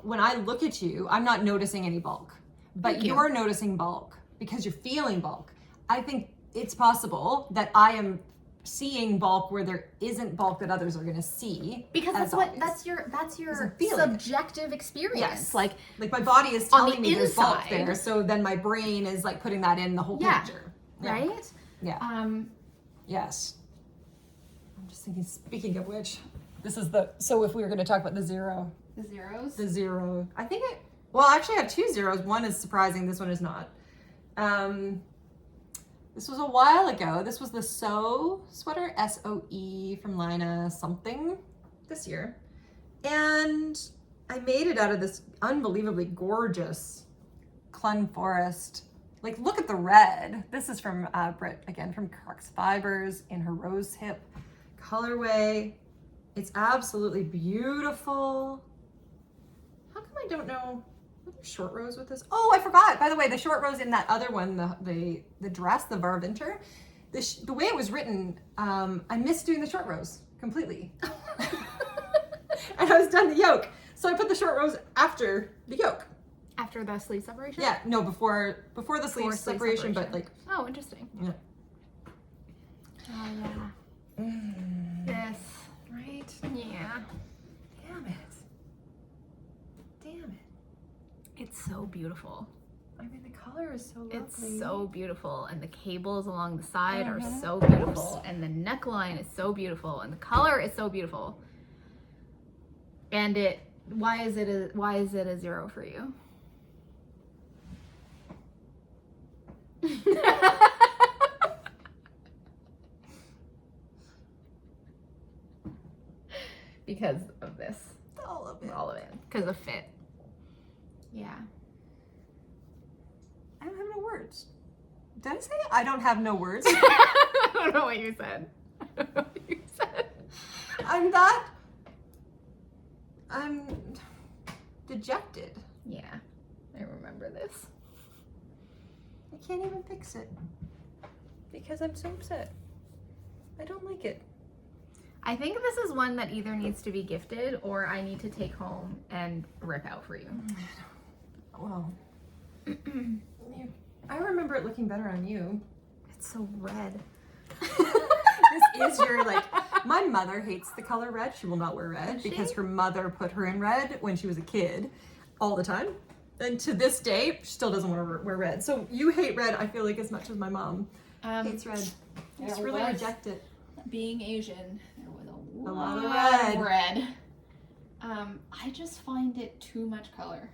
when I look at you, I'm not noticing any bulk, but you're noticing bulk because you're feeling bulk. I think it's possible that I am seeing bulk where there isn't bulk that others are going to see. Because that's your subjective experience. Yes. Like my body is telling me there's bulk there, so then my brain is like putting that in the whole picture. Yeah. Right? Yeah. Yes. I'm just thinking, speaking of which, this is so if we were going to talk about the zero. The zeros? The zero. I think I actually have 2 zeros. One is surprising, this one is not. This was a while ago. This was the Sew sweater, SOE from Lina something this year. And I made it out of this unbelievably gorgeous Clun Forest. Like, look at the red. This is from Britt, again, from Crux Fibers in her rose hip colorway. It's absolutely beautiful. How come I don't know? Short rows with this. Oh, I forgot. By the way, the short rows in that other one, the dress, the Varvinter, the way it was written, I missed doing the short rows completely. And I was done the yoke. So I put the short rows after the yoke. After the sleeve separation? Yeah, no, before the sleeve separation, but like. Oh, interesting. Yeah. Oh, yeah. This, right? Yeah. Damn it. It's so beautiful. I mean, the color is so lovely. It's so beautiful, and the cables along the side are so beautiful, and the neckline is so beautiful, and the color is so beautiful. And why is it a zero for you? Because of this. All of it. All of it. Because of fit. Yeah. I don't have no words. Did I say I don't have no words? I don't know what you said. I'm dejected. Yeah, I remember this. I can't even fix it because I'm so upset. I don't like it. I think this is one that either needs to be gifted or I need to take home and rip out for you. Well, I remember it looking better on you. It's so red. This is your, like, my mother hates the color red. She will not wear red because her mother put her in red when she was a kid all the time. And to this day, she still doesn't want to wear red. So you hate red, I feel like, as much as my mom hates red. I just really reject it. Being Asian, there was a lot lot of red. I just find it too much color.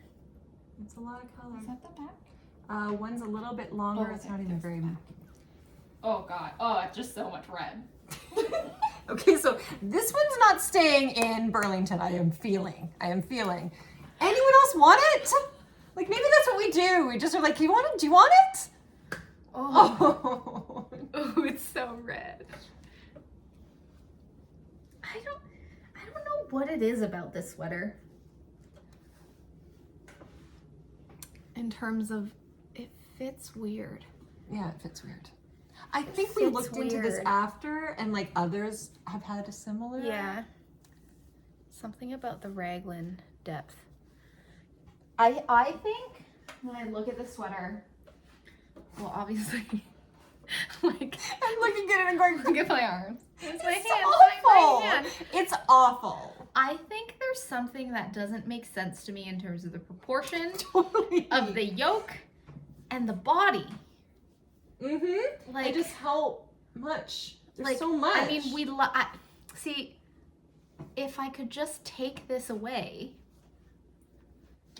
It's a lot of color. Is that the back? One's a little bit longer. It's not even very. Oh God! Oh, it's just so much red. Okay, so this one's not staying in Burlington. I am feeling. Anyone else want it? Like, maybe that's what we do. We just are like, do you want it? Oh, it's so red. I don't know what it is about this sweater. In terms of, it fits weird. Yeah, it fits weird. I think we looked into this after, and like others have had a similar. Yeah. Something about the raglan depth. I think when I look at the sweater, well, obviously, like I'm looking at it and going, look at my arms. It's my hand. awful. My hand. It's awful. I think there's something that doesn't make sense to me in terms of the proportion of the yoke and the body. Mm-hmm. Like, just how much? There's like, so much. I mean, see, if I could just take this away.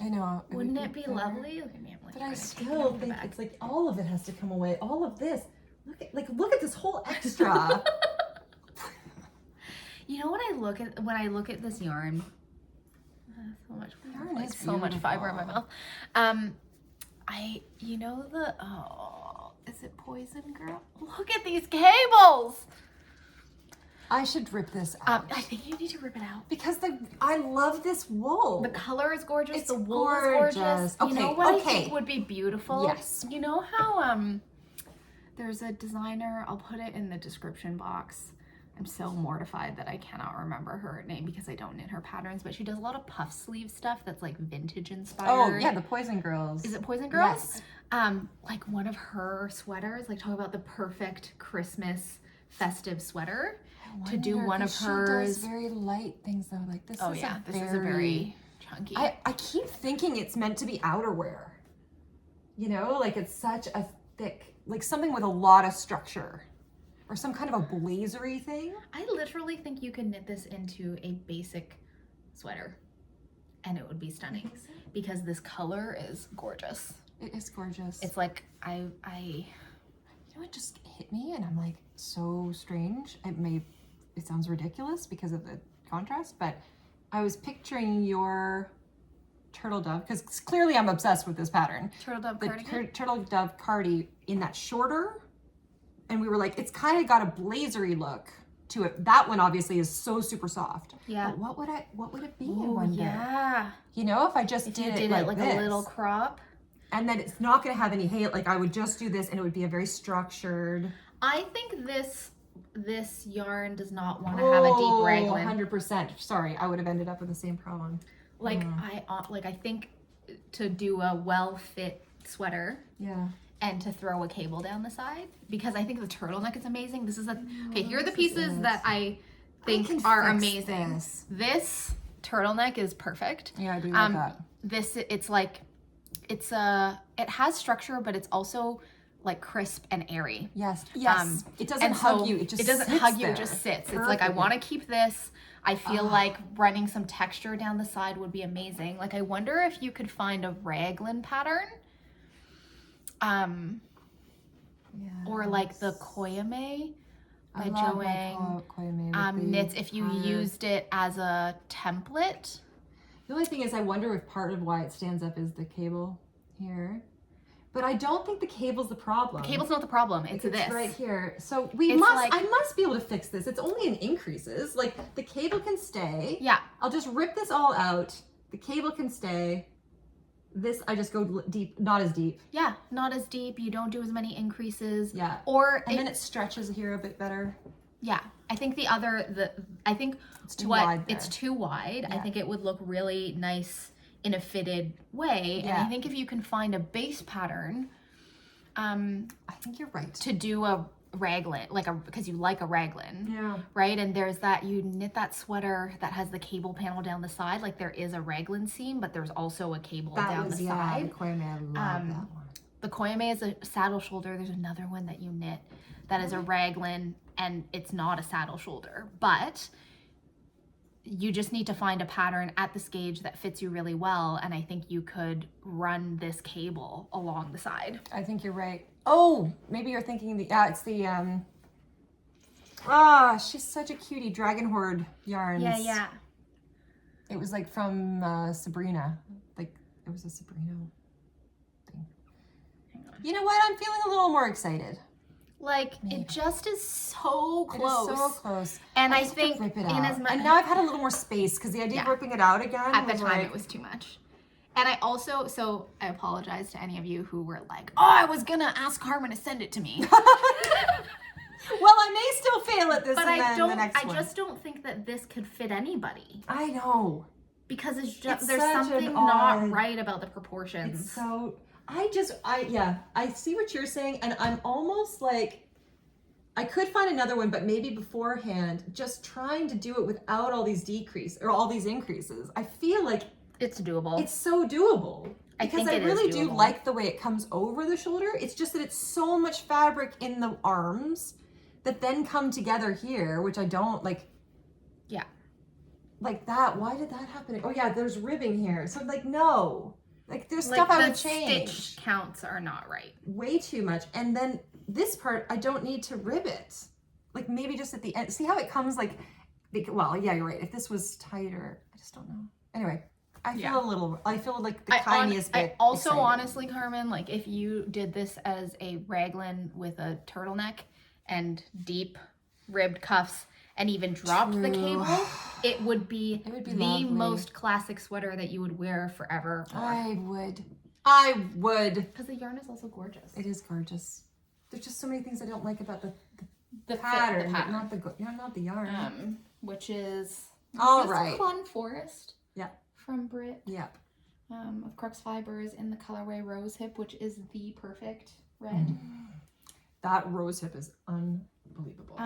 I know. Wouldn't it be lovely? Look at me, but I still think it's like all of it has to come away. All of this. Look at this whole extra. You know what I look at when I look at this yarn? So much Yarn is so much fiber in my beautiful. mouth. Is it Poison Girl? Look at these cables. I should rip this out. I think you need to rip it out because I love this wool. the color is gorgeous. It's the wool is gorgeous. gorgeous. You know what I Okay. think would be beautiful? Yes. You know how there's a designer, I'll put it in the description box. I'm so mortified that I cannot remember her name because I don't knit her patterns, but she does a lot of puff sleeve stuff that's like vintage inspired. Oh yeah, the Poison Girls. Is it Poison Girls? Yes. Like one of her sweaters, like talk about the perfect Christmas festive sweater. To do one of hers. She does very light things though. Like this. Oh is yeah, a this is a very chunky. I keep thinking it's meant to be outerwear. You know, like it's such a thick, like something with a lot of structure, or some kind of a blazery thing. I literally think you can knit this into a basic sweater, and it would be stunning because this color is gorgeous. It is gorgeous. It's like You know, it just hit me, and I'm like, so strange. It sounds ridiculous because of the contrast, but I was picturing your turtle dove, because clearly I'm obsessed with this pattern. turtle dove cardigan. Turtle dove cardi in that shorter, and we were like, it's kind of got a blazery look to it. That one obviously is so super soft. Yeah. But what would it be? I Oh wonder. yeah. You know, if I just If did you it did like it like this, a little crop. and then it's not going to have any hair. Like I would just do this, and it would be a very structured. I think this yarn does not want to have a deep raglan. 100%. Sorry, I would have ended up with the same problem. Like I think to do a well fit sweater. Yeah. And to throw a cable down the side, because I think the turtleneck is amazing. This is okay. Here are the pieces that I think are amazing. This turtleneck is perfect. Yeah, I do like that. It has structure, but it's also like crisp and airy. Yes. It doesn't And hug so you. It just doesn't sits hug you. there. It just sits. It's like I want to keep this. I feel like running some texture down the side would be amazing. Like I wonder if you could find a raglan pattern. Or like the Koyame by Joang knits, if you used it as a template. The only thing is, I wonder if part of why it stands up is the cable here. But I don't think the cable's the problem. The cable's not the problem. It's this right here. So I must be able to fix this. It's only in increases. Like the cable can stay. Yeah. I'll just rip this all out. The cable can stay. This, I just go deep, not as deep. Yeah, not as deep. You don't do as many increases. Yeah. Then it stretches here a bit better. Yeah. I think I think it's too wide. It's too wide. Yeah. I think it would look really nice in a fitted way. Yeah. And I think if you can find a base pattern, I think you're right. to do a raglan, because you like a raglan. Yeah. Right? And there's that, you knit that sweater that has the cable panel down the side, like there is a raglan seam, but there's also a cable down the side. The Koyame, I love that one. The Koyame is a saddle shoulder. There's another one that you knit that is a raglan, and it's not a saddle shoulder, but you just need to find a pattern at this gauge that fits you really well, and I think you could run this cable along the side. I think you're right. Oh, maybe you're thinking it's the she's such a cutie, Dragon Horde yarns. Yeah. It was like from Sabrina. Like it was a Sabrina thing. Hang on. You know what? I'm feeling a little more excited. Like it just is so close. It is so close. And I just think rip it in out. as much, and now I've had a little more space because the idea of ripping it out again at the time it was too much. And I also, so I apologize to any of you who were like, oh, I was gonna ask Carmen to send it to me. Well, I may still fail at this, But and I then the next one. just don't think that this could fit anybody. I know. Because it's just, It's there's such something an not odd- right about the proportions. It's so, I see what you're saying, and I'm almost like, I could find another one, but maybe beforehand, just trying to do it without all these all these increases. I feel like It's doable. it's so doable. I Because think I it is really do doable. like the way it comes over the shoulder. It's just that it's so much fabric in the arms that then come together here, which I don't like. Yeah. Like that. Why did that happen? Oh yeah, there's ribbing here. So like, no. Like there's stuff I would the change. stitch counts are not right. Way too much. And then this part, I don't need to rib it. Like maybe just at the end. See how it comes like, well, yeah, you're right. If this was tighter, I just don't know. Anyway, I feel like the tiniest bit. I also excited. honestly, Carmen, like if you did this as a raglan with a turtleneck and deep ribbed cuffs and even dropped the cable, it would be the lovely. most classic sweater that you would wear forever. I would. Because the yarn is also gorgeous. It is gorgeous. There's just so many things I don't like about the pattern, but not the yarn. Which is all right. Clun Forest. Yeah. From Brit. Yep. Of Crux Fibers in the colorway Rose Hip, which is the perfect red. That rose hip is unbelievable.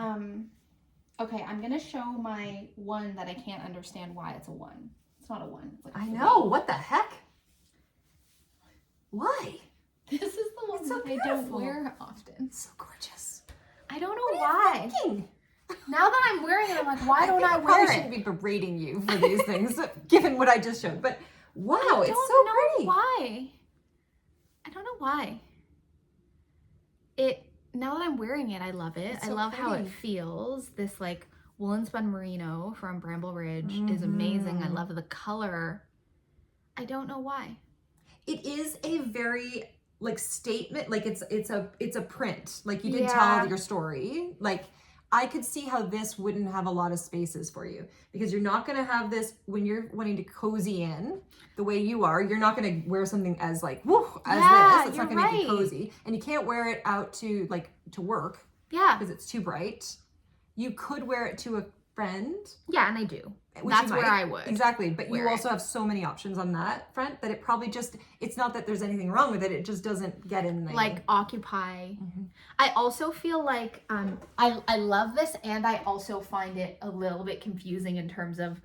Okay, I'm gonna show my one that I can't understand why it's a 1. It's not a 1. It's like a 3. know. What the heck? Why? This is the one so that I don't wear often. It's so gorgeous. I don't know why. Now that I'm wearing it, I'm like, why don't I wear probably it? shouldn't be berating you for these things, given what I just showed. But wow, it's so pretty. Why? I don't know why. Now that I'm wearing it, I love it. It's I so love how it pretty. feels. This like woolen spun merino from Bramble Ridge is amazing. I love the color. I don't know why. It is a very like statement, like it's a print. Like you did tell your story. Like I could see how this wouldn't have a lot of spaces for you because you're not going to have this when you're wanting to cozy in the way you are. You're not going to wear something as like, woo, as this. It's not going to make you cozy. And you can't wear it out to like to work. Yeah. Because it's too bright. You could wear it to a friend. Yeah, and I do. Which That's where I would. Exactly. But you also have so many options on that front that it probably just, it's not that there's anything wrong with it. It just doesn't get in there. Like occupy. I also feel like I love this, and I also find it a little bit confusing in terms of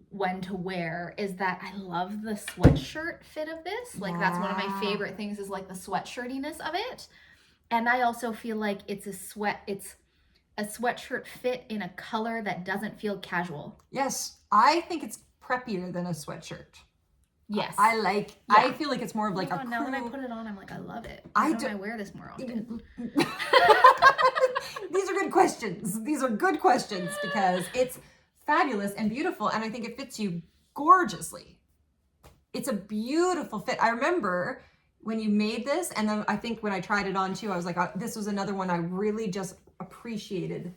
when to wear, is that I love the sweatshirt fit of this. Like that's one of my favorite things is like the sweatshirtiness of it. And I also feel like it's a sweatshirt fit in a color that doesn't feel casual. Yes, I think it's preppier than a sweatshirt. Yes. I feel like it's more of like a cool... Now that I put it on, I'm like, I love it. I Why don't I wear this more often? These are good questions. These are good questions because it's fabulous and beautiful, and I think it fits you gorgeously. It's a beautiful fit. I remember when you made this, and then I think when I tried it on too, I was like, this was another one I really just appreciated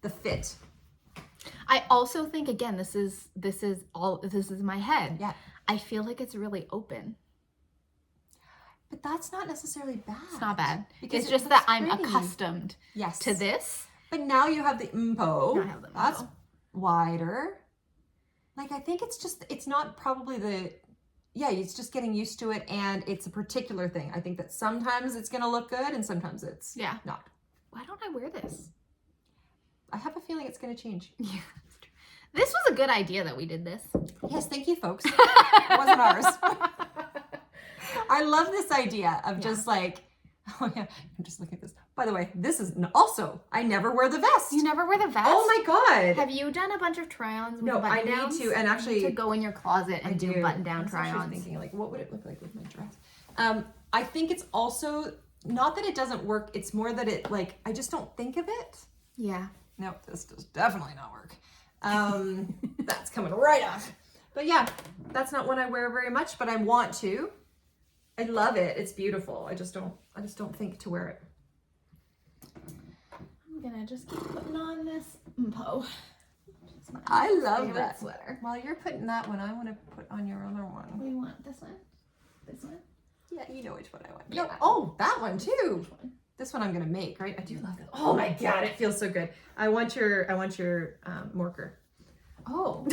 the fit. I also think, again, this is my head. Yeah. I feel like it's really open. But that's not necessarily bad. It's not bad. Because it's just that I'm accustomed to this. But now you have the impo. I have the impo. That's wider. Like, I think it's not probably it's just getting used to it, and it's a particular thing. I think that sometimes it's going to look good and sometimes it's not. Why don't I wear this? I have a feeling it's going to change. Yeah. This was a good idea that we did this. Yes, thank you, folks. It wasn't ours. I love this idea of just like, oh yeah, I'm just looking at this. By the way, this is also, I never wear the vest. You never wear the vest? Oh my God. Have you done a bunch of try-ons with No, button I downs? need to, and actually. To go in your closet and do button-down try-ons. I was thinking, like, what would it look like with my dress? I think it's also, not that it doesn't work, it's more that it, like, I just don't think of it. Yeah. No, this does definitely not work. That's coming right off. But yeah, that's not one I wear very much, but I want to. I love it. It's beautiful. I just don't think to wear it. I'm gonna just keep putting on this impo. I love that sweater. While you're putting that one, I want to put on your other one. What do you want? This one? This one? Yeah, you know which one I want. Yeah. No, oh, that one too. Which one? This one I'm gonna make, right? I do love it. Oh my God, it feels so good. I want your morker. Oh.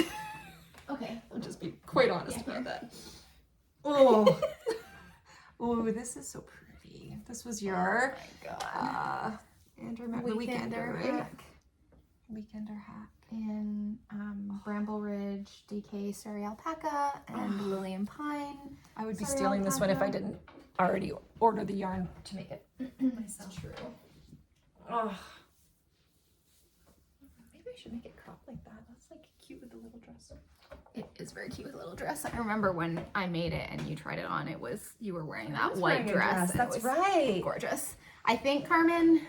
Okay. I'll just be quite honest about that. Oh. Oh, this is so pretty. This was your Andrew the Weekender, right? hack. Weekender hack. In Bramble Ridge, DK Surrey Alpaca, and Lillian Pine. I would be Surrey stealing this one if I Alpaca. didn't already order the yarn to make it myself. True. Oh. Maybe I should make it crop like that. That's like cute with the little dress. It is very cute with a little dress. I remember when I made it and you tried it on, you were wearing that white dress. That's right. Gorgeous. I think, Carmen,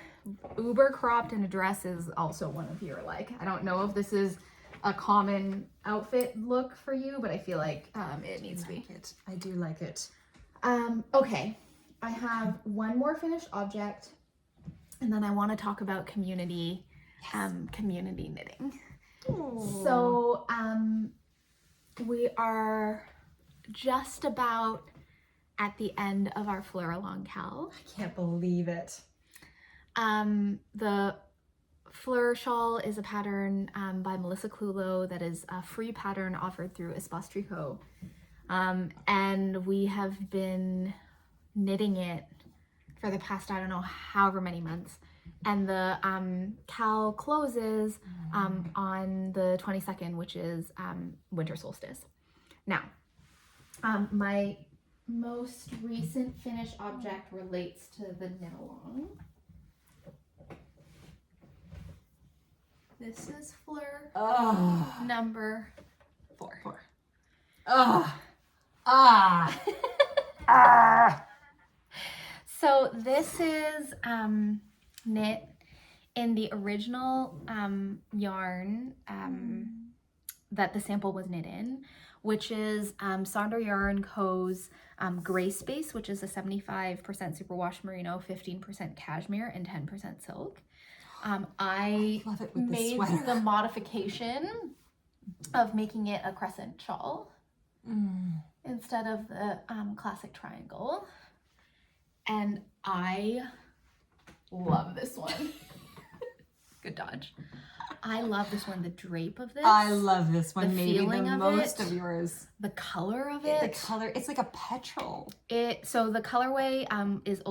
uber cropped in a dress is also one of your, like, I don't know if this is a common outfit look for you, but I feel like it needs to be. I do like it. Okay, I have one more finished object, and then I want to talk about community knitting. Aww. So we are just about at the end of our FleurALong KAL. I can't believe it. The Fleur shawl is a pattern by Melissa Clulow that is a free pattern offered through Espace Tricot. And we have been knitting it for the past, I don't know, however many months. And the KAL closes on the 22nd, which is winter solstice. Now, my most recent finished object relates to the knit along. This is Fleur number 4. So this is knit in the original yarn that the sample was knit in, which is Sonder Yarn Co.'s Gray Space, which is a 75% superwash merino, 15% cashmere, and 10% silk. I love it with made the modification of making it a crescent shawl instead of the classic triangle. And I love this one. Good dodge. I love this one. The drape of this. I love this one. The maybe feeling the of most it, of yours. The color of it. The color, it's like a petrol. So the colorway is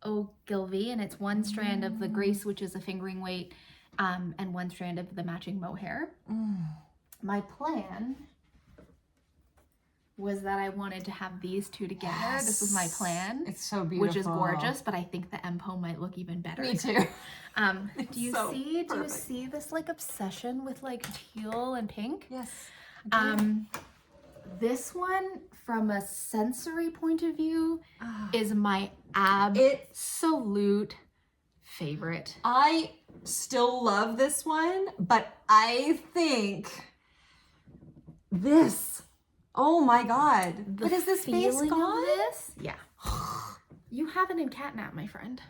Ogilvy, and it's one strand of the Grace, which is a fingering weight, and one strand of the matching mohair. My plan was that I wanted to have these two together. Yes. This was my plan. It's so beautiful. Which is gorgeous, but I think the Empo might look even better. Me too. Do you see this like obsession with like teal and pink? Yes. This one, from a sensory point of view, is my absolute favorite. I still love this one, but I think this, oh my God. What is this face gone? This? Yeah. You have it in catnap, my friend.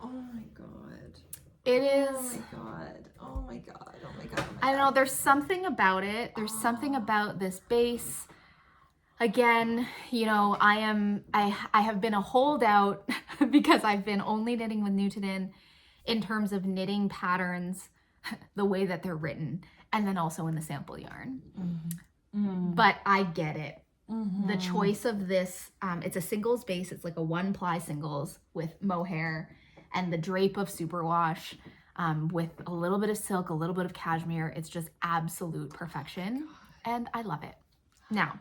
Oh my God. It is. Oh my God. Oh my God. Oh my God. I don't know. There's something about it. There's something about this base. Again, you know, I have been a holdout because I've been only knitting with Nutiden in terms of knitting patterns the way that they're written, and then also in the sample yarn. But I get it. The choice of this, it's a singles base. It's like a 1-ply singles with mohair and the drape of superwash with a little bit of silk, a little bit of cashmere. It's just absolute perfection, and I love it. Now,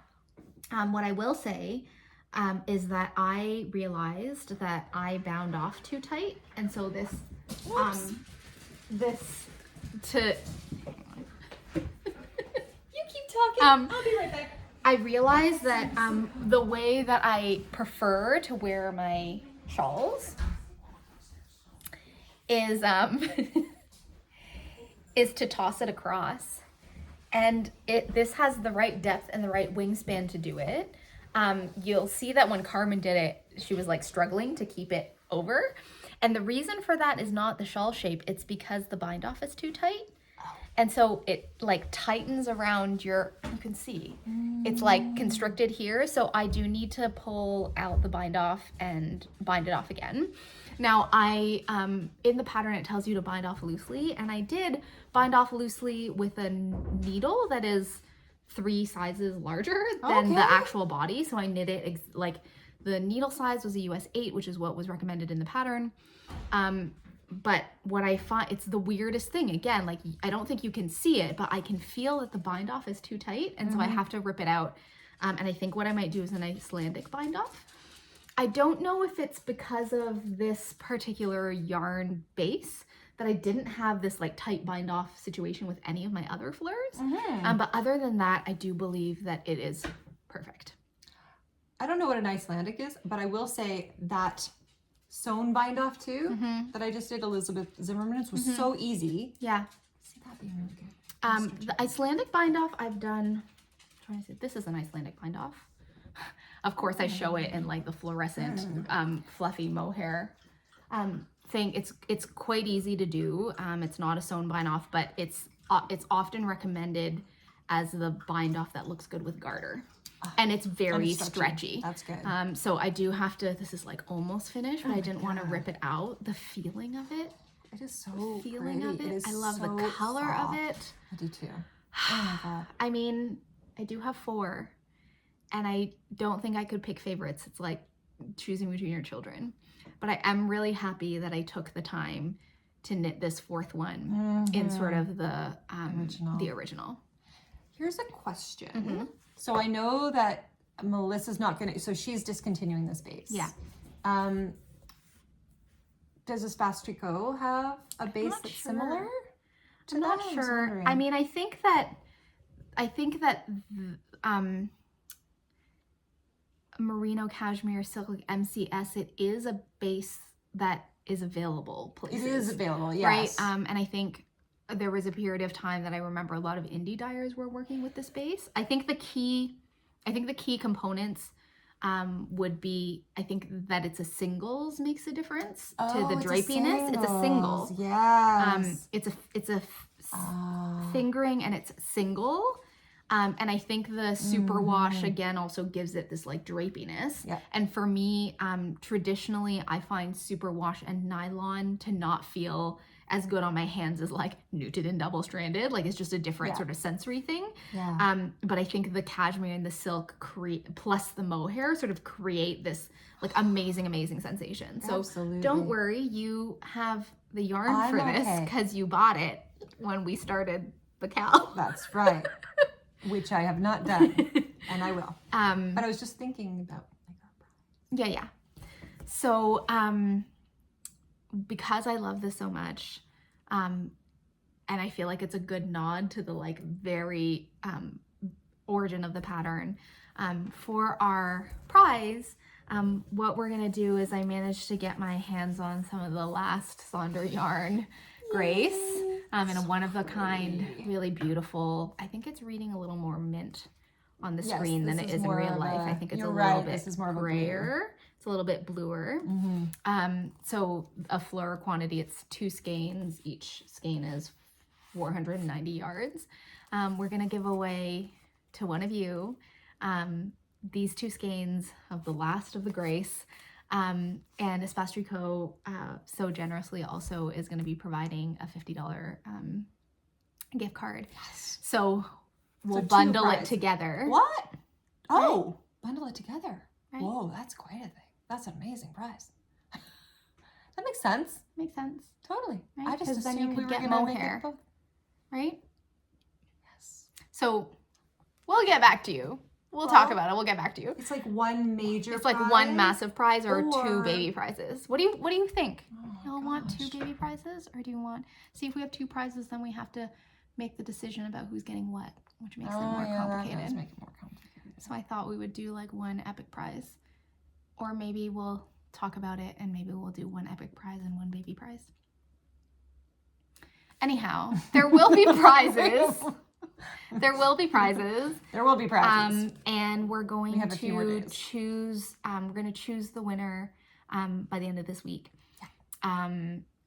what I will say is that I realized that I bound off too tight, and so this, you keep talking. I'll be right back. I realized that the way that I prefer to wear my shawls is is to toss it across, and this has the right depth and the right wingspan to do it. You'll see that when Carmen did it, she was like struggling to keep it over, and the reason for that is not the shawl shape. It's because the bind off is too tight. And so it like tightens around you can see, it's like constricted here. So I do need to pull out the bind off and bind it off again. Now in the pattern, it tells you to bind off loosely, and I did bind off loosely with a needle that is 3 sizes larger than the actual body. So I knit it like the needle size was a US 8, which is what was recommended in the pattern. But what I find, it's the weirdest thing. Again, like I don't think you can see it, but I can feel that the bind off is too tight. And so I have to rip it out. And I think what I might do is an Icelandic bind off. I don't know if it's because of this particular yarn base that I didn't have this like tight bind off situation with any of my other fleurs. But other than that, I do believe that it is perfect. I don't know what an Icelandic is, but I will say that sewn bind off too that I just did, Elizabeth Zimmerman's, was so easy. Yeah. See, that'd be really good. The Icelandic bind off I've done, I'm trying to say, this is an Icelandic bind off. Of course, I show it in like the fluorescent, fluffy mohair thing. It's quite easy to do. It's not a sewn bind off, but it's often recommended as the bind off that looks good with garter, and it's very stretchy. That's good. So I do have to. This is like almost finished, but I didn't want to rip it out. The feeling of it. It is so The feeling pretty. of it. It is I love the so color soft. of it. I do too. Oh my god. I mean, I do have 4. And I don't think I could pick favorites. It's like choosing between your children. But I am really happy that I took the time to knit this 4th one in sort of the original. Here's a question. So I know that Melissa's not gonna, so she's discontinuing this base. Yeah. Does Espace Tricot have a base that's similar to I'm that? not sure. I mean, I think that Merino Cashmere Silk, like MCS, it is a base that is available places. It is available, yes. Right? And I think there was a period of time that I remember a lot of indie dyers were working with this base. I think the key components would be, I think that it's a singles makes a difference to the drapiness. It's a singles. Yes. It's a fingering, and it's single. And I think the superwash again also gives it this like drapiness. Yeah. And for me, traditionally I find superwash and nylon to not feel as good on my hands as like Nutiden double stranded. Like it's just a different sort of sensory thing. Yeah. But I think the cashmere and the silk plus the mohair sort of create this like amazing sensation. So don't worry, you have the yarn for this because you bought it when we started the KAL. That's right. Which I have not done, and I will. But I was just thinking about like Yeah. So, because I love this so much, and I feel like it's a good nod to the like very origin of the pattern, for our prize, what we're gonna do is I managed to get my hands on some of the last Sonder yarn Grace, in a one-of-a-kind, really beautiful. I think it's reading a little more mint on the screen than it is in real life. I think it's a little bit grayer. It's a little bit bluer. So a fleur quantity, it's 2 skeins. Each skein is 490 yards. We're gonna give away to one of you these 2 skeins of the last of the Grace. And Espace Tricot so generously also is going to be providing a $50 gift card. Yes. So we'll bundle it together. What? Oh, bundle it together. Right? Whoa, that's quite a thing. That's an amazing prize. That makes sense. Makes sense. Totally. Right? I just assumed then you could get mohair. Right? Yes. So we'll get back to you. We'll talk about it. We'll get back to you. It's like one major It's like one massive prize or 2 baby prizes. What do you think? Y'all want 2 baby prizes, or do you want, see, if we have 2 prizes, then we have to make the decision about who's getting what, which makes it more complicated. That does make it more complicated. So I thought we would do like 1 epic prize, or maybe we'll talk about it and maybe we'll do 1 epic prize and 1 baby prize. Anyhow, there will be prizes. There will be prizes. There will be prizes. And we're going to choose, we're going to choose the winner by the end of this week. Yeah.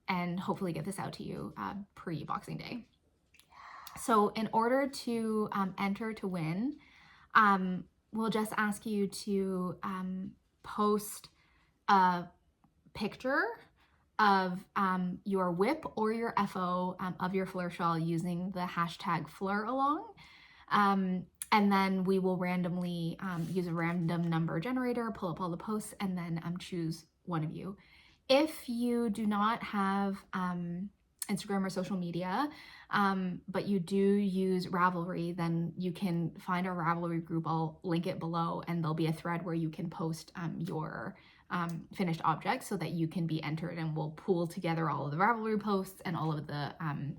And hopefully get this out to you pre-Boxing Day. Yeah. So in order to enter to win, we'll just ask you to post a picture of your whip or your FO of your fleur shawl using the hashtag FleurALong. And then we will randomly use a random number generator, pull up all the posts, and then choose one of you. If you do not have Instagram or social media, but you do use Ravelry, then you can find our Ravelry group. I'll link it below, and there'll be a thread where you can post your finished objects so that you can be entered, and we'll pool together all of the Ravelry posts and all of the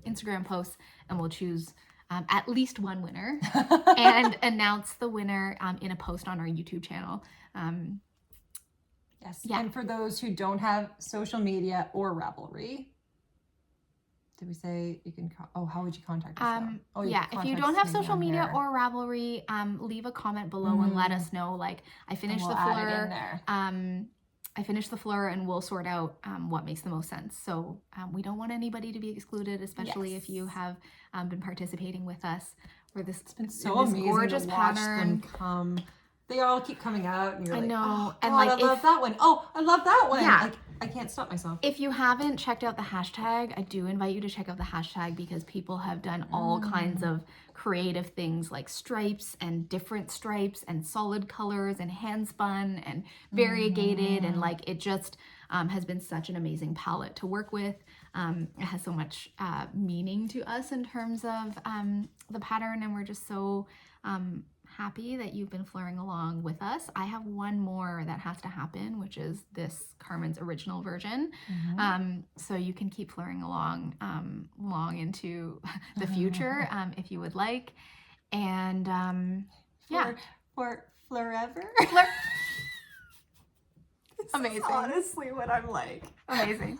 Instagram posts, and we'll choose at least one winner and announce the winner in a post on our YouTube channel. Yes. Yeah. And for those who don't have social media or Ravelry, did we say you can, how would you contact us? If you don't have social media or Ravelry, leave a comment below and let us know, like, I finished the fleur. I finished the fleur, and we'll sort out what makes the most sense. So we don't want anybody to be excluded, especially if you have been participating with us. It's been so amazing gorgeous to watch pattern. Them come. They all keep coming out, and you're like, oh, and God, I love that one. Oh, I love that one. Yeah. Like, I can't stop myself. If you haven't checked out the hashtag, I do invite you to check out the hashtag, because people have done all kinds of creative things, like stripes and different stripes and solid colors and hand spun and variegated, and like it just has been such an amazing palette to work with. It has so much meaning to us in terms of the pattern, and we're just so happy that you've been fleuring along with us. I have one more that has to happen, which is this Carmen's original version. So you can keep fleuring along long into the future if you would like. And for forever. Amazing. Honestly, what I'm like. Amazing.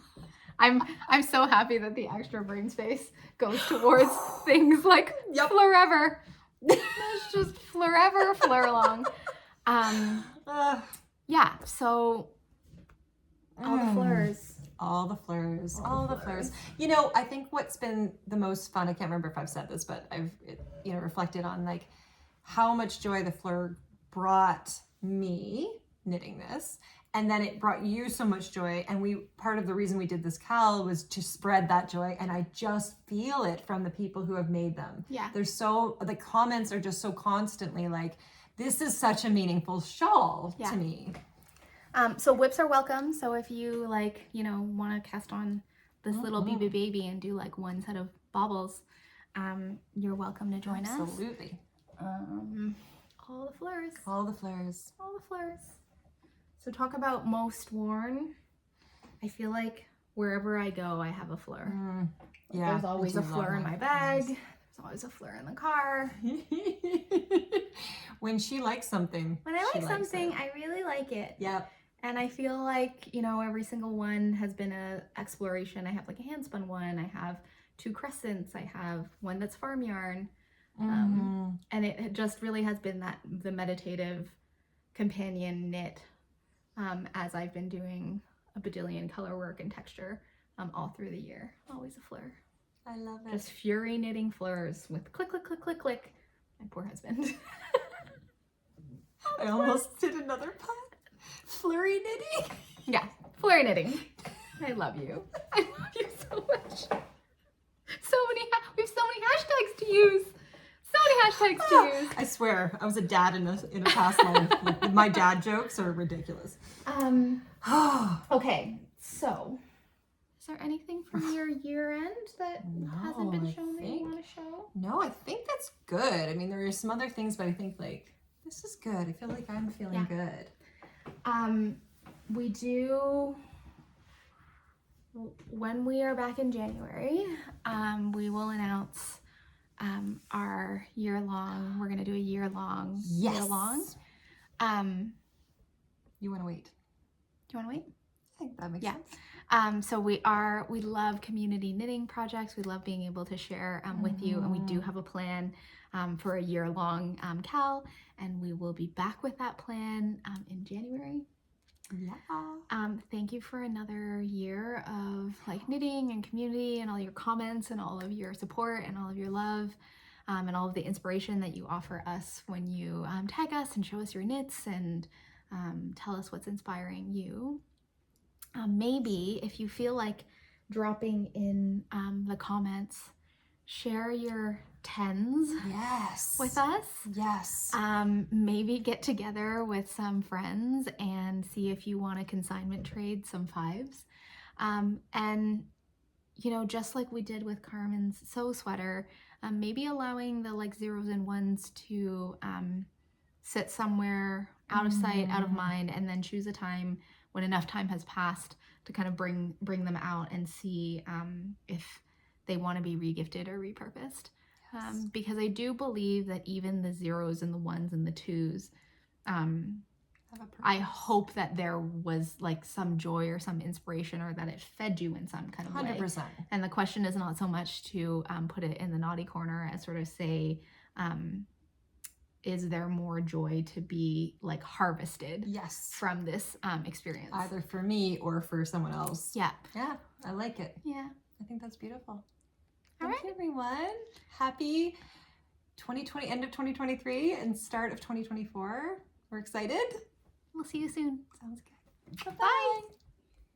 I'm so happy that the extra brain space goes towards things like forever. It's just forever, FleurALong. So all the fleurs. All the fleurs. All the fleurs. You know, I think what's been the most fun, I can't remember if I've said this, but I've reflected on like how much joy the fleur brought me knitting this. And then it brought you so much joy. And part of the reason we did this KAL was to spread that joy. And I just feel it from the people who have made them. Yeah. The comments are just so constantly like, this is such a meaningful shawl to me. So whips are welcome. So if you want to cast on this little BB baby and do like one set of baubles, you're welcome to join us. Absolutely. All the fleurs. All the fleurs. All the fleurs. So talk about most worn. I feel like wherever I go, I have a fleur. There's always a fleur in my bag. There's always a fleur in the car. When she likes something. When I like something, I really like it. Yep. And I feel like, every single one has been an exploration. I have like a handspun one. I have 2 crescents. I have one that's farm yarn. And it just really has been the meditative companion knit as I've been doing a badillion color work and texture all through the year. Always a fleur. I love it. Just fury knitting fleurs with click, click, click, click, click. My poor husband. I almost did another pun. Flurry knitting? Yeah, flurry knitting. I love you. I love you so much. We have so many hashtags to use. So many hashtags to use. I swear, I was a dad in a past life. My dad jokes are ridiculous. Okay, so is there anything from your year end that hasn't been shown that you want to show? No, I think that's good. I mean, there are some other things, but I think like this is good. I feel like I'm feeling good. We do, when we are back in January, we will announce our year-long, we're going to do a year-long. Yes. Year-long. You want to wait? Do you want to wait? I think that makes sense. So we love community knitting projects. We love being able to share with you, and we do have a plan for a year-long KAL, and we will be back with that plan in January. Yeah. Thank you for another year of like knitting and community and all your comments and all of your support and all of your love and all of the inspiration that you offer us when you tag us and show us your knits and tell us what's inspiring you. Maybe if you feel like dropping in the comments, share your 10s with us. Yes. Maybe get together with some friends and see if you want to consignment trade some 5s. And just like we did with Carmen's sew sweater, maybe allowing the like 0s and 1s to sit somewhere out of sight, out of mind, and then choose a time when enough time has passed to kind of bring them out and see if they want to be regifted or repurposed. Yes. Because I do believe that even the 0s and the 1s and the 2s, I hope that there was like some joy or some inspiration, or that it fed you in some kind of 100%. way. And the question is not so much to put it in the naughty corner as sort of say, is there more joy to be like harvested from this experience? Either for me or for someone else. Yeah. Yeah, I like it. Yeah. I think that's beautiful. All Thank right, you, everyone. Happy 2020, end of 2023 and start of 2024. We're excited. We'll see you soon. Sounds good. Bye.